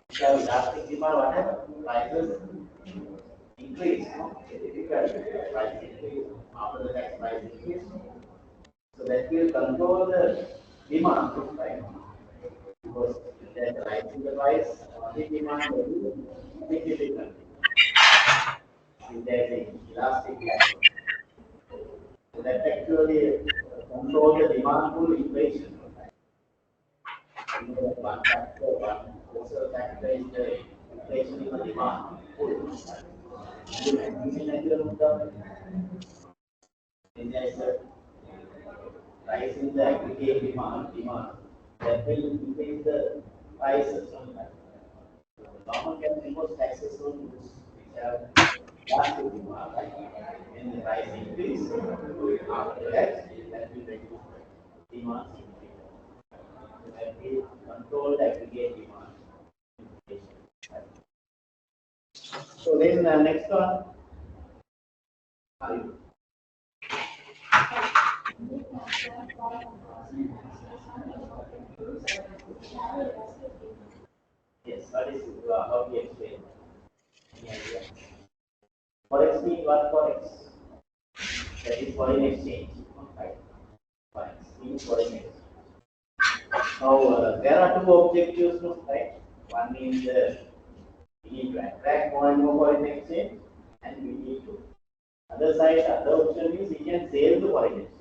which have elastic demand. What happens? Prices increase. Difficult price increase after the tax price increase. So that will control the demand, right? Because if there's a rise in the price, the demand will be significant. If there's an elastic factor, so that actually control the demand to inflation. You know, one factor, one causal factor is the inflation in the demand. Then there's a rise in the aggregate demand that will increase the prices. The government can impose taxes on goods which have elastic demand, right? When the price increase, after that will reduce the demand significantly. So that will control the aggregate demand. Right? So then next one, yes, what is how do you explain? Any idea? Forex means what forex? That is foreign exchange. Right? Forex means foreign exchange. Now there are two objectives, right? One is we need to attract more and more foreign exchange, and we need to. Other side, other option is we can save the foreign exchange.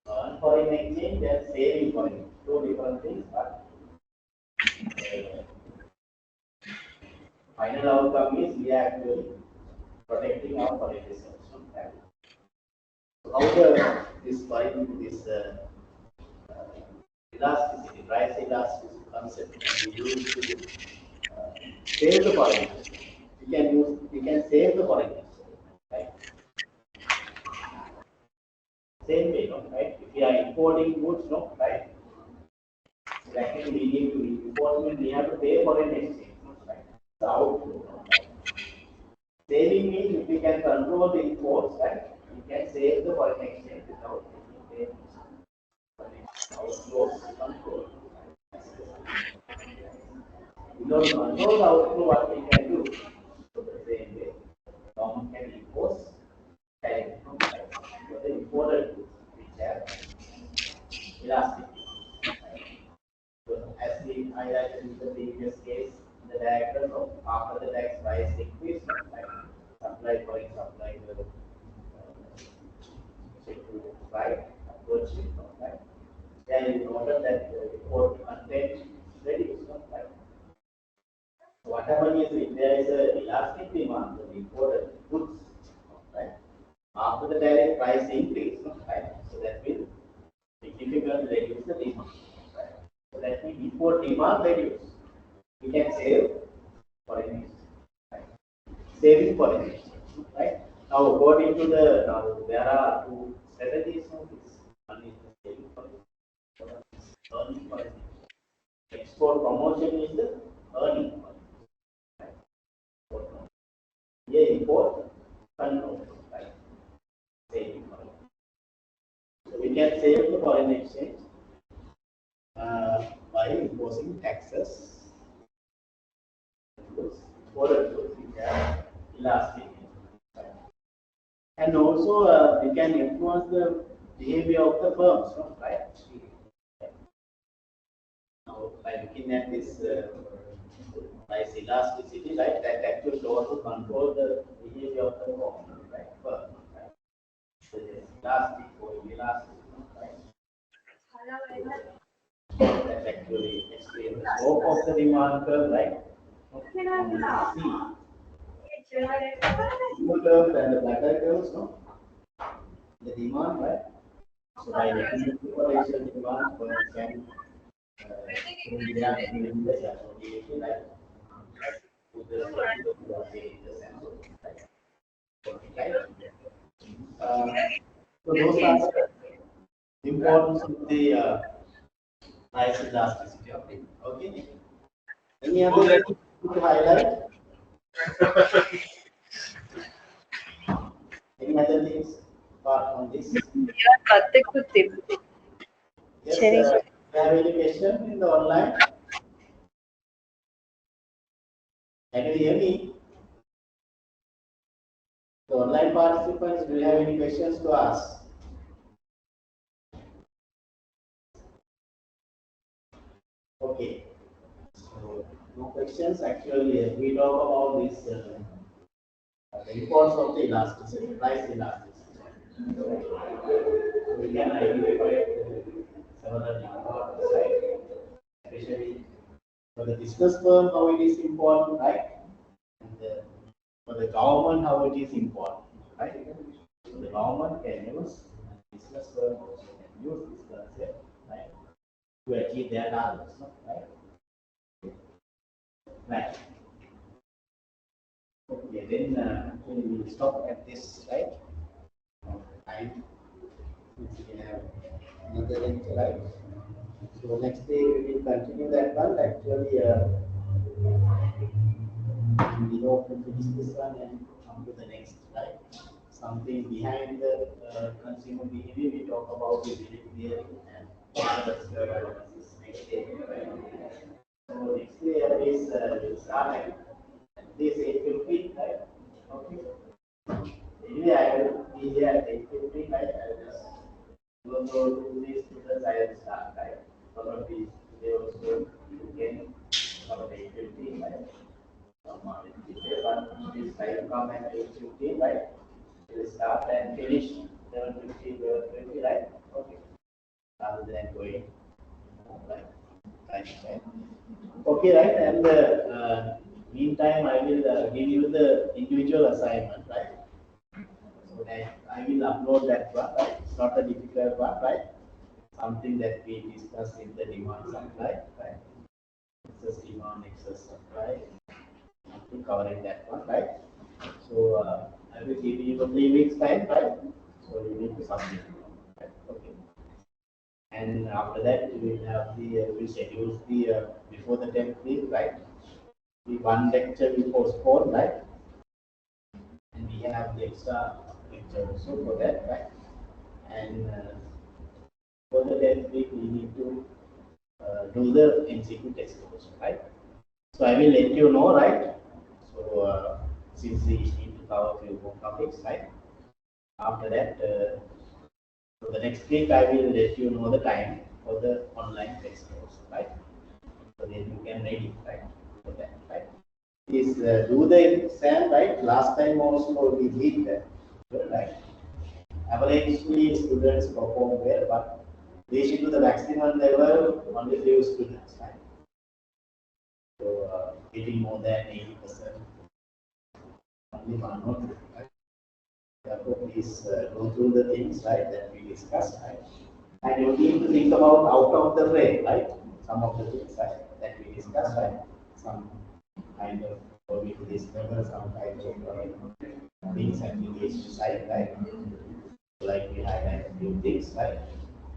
Earn foreign exchange and saving foreign exchange. Two different things, but final outcome is we are actually protecting our foreign reserves. So how this foreign this elasticity, price elasticity concept can be used to save the foreign exchange. We can save the foreign exchange, right? Same way, no, right? If we are importing goods, no, right? So actually we need to import means we have to pay foreign exchange, no, right? The outflow, no, right? Saving means if we can control the imports, right? We can save the foreign exchange without paying outflows control. Without control the outflow, what we can do? So the same way, government can impose tariff for the imported goods which have elastic. So as we highlighted in the previous case, the diagram of after the tax price increase, like supply point, supply the right, approach, right? Then you noted that the import content reduced, right? So what happens is if there is a elastic demand, the imported goods, right? After the direct price increase, right? So that will significantly reduce the demand, right? So that means before demand reduce, we can save foreign exchange, right? Saving foreign exchange, right? Now according to the now there are two strategies of this. One is the saving foreign exchange, earning foreign exchange. Export promotion is the earning foreign exchange, right? Yeah, import control, right? Saving foreign exchange. So we can save the foreign exchange by imposing taxes for elastic, and also we can influence the behavior of the firms, no? Right? Now, by looking at this price elasticity, right, that actually also control the behavior of the firm, right? Firm, right? So elastic or elastic, right? That actually explains the slope of the demand curve, right? See, smooth curve and the flatter curves, no? The demand, right? So by looking at the potential demand, one can react within the association, right? To the right? So those are the importance of the price elasticity of it. Okay. Any other thing to highlight? Any other things apart from this? Yes, do you have any question in the online? Can you hear me? The online participants, do you have any questions to ask? Okay. So, no questions. Actually, we talk about this the importance of the elasticity, price elasticity. So we can identify several importance, right? Especially for the business firm, how it is important, right? And for the government, how it is important, right? So the government can use, and business firm also can use this concept, right, to achieve their targets, no? Right? Right. Okay, then actually we will stop at this, right? Time. Since we have another lecture, right? So next day we will continue that one. Actually, we hope to finish this one and come to the next, right? Something behind the consumer behavior. We talk about the behavior and analysis next day. Right? So next day is will start at this 8:50, right? Okay. Anyway, I will be here at 8:50, right? I will just go to these students. I will start, right? Probably they also again about 8:50, right? This side come at 8:50, right? We'll start and finish 7:50, 12:20, right? Okay. Rather than going like right. Okay, right? And meantime, I will give you the individual assignment, right? So that I will upload that one, right? It's not a difficult one, right? Something that we discussed in the demand supply, right? Excess demand, excess supply. To covering that one, right? So I will give you 3 weeks time, right? So you need to submit, right? Okay. And after that, we will have the we schedule the before the 10th week, right? The one lecture we postpone, right? And we have the extra lecture also for that, right? And for the 10th week, we need to do the MCQ test also, right? So I will let you know, right? So since we need to cover a few more topics, right? After that, so the next week I will let you know the time for the online test course, right? So then you can ready, right? For that, right? Is do the exam, right? Last time also we did that, right? Averagely students perform well, but reaching to the maximum level, only few students, right? So getting more than 80%, only one or two, right? Therefore, please go through the things, right, that we discussed, right? And you need to think about out of the frame, right? Some of the things, right, that we discussed, right? Some kind of going to this level, some kind of things and engaged side, right? Like we highlight a few things, right?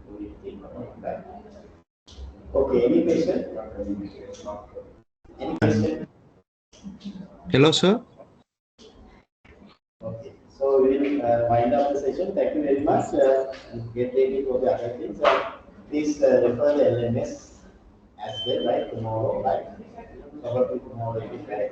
We will think about, right? Okay, any question? Any question? Hello, sir. Okay, so we will wind up the session. Thank you very much. Get ready for the other things. Please refer the LMS as well, right? Tomorrow, right? Probably tomorrow, right?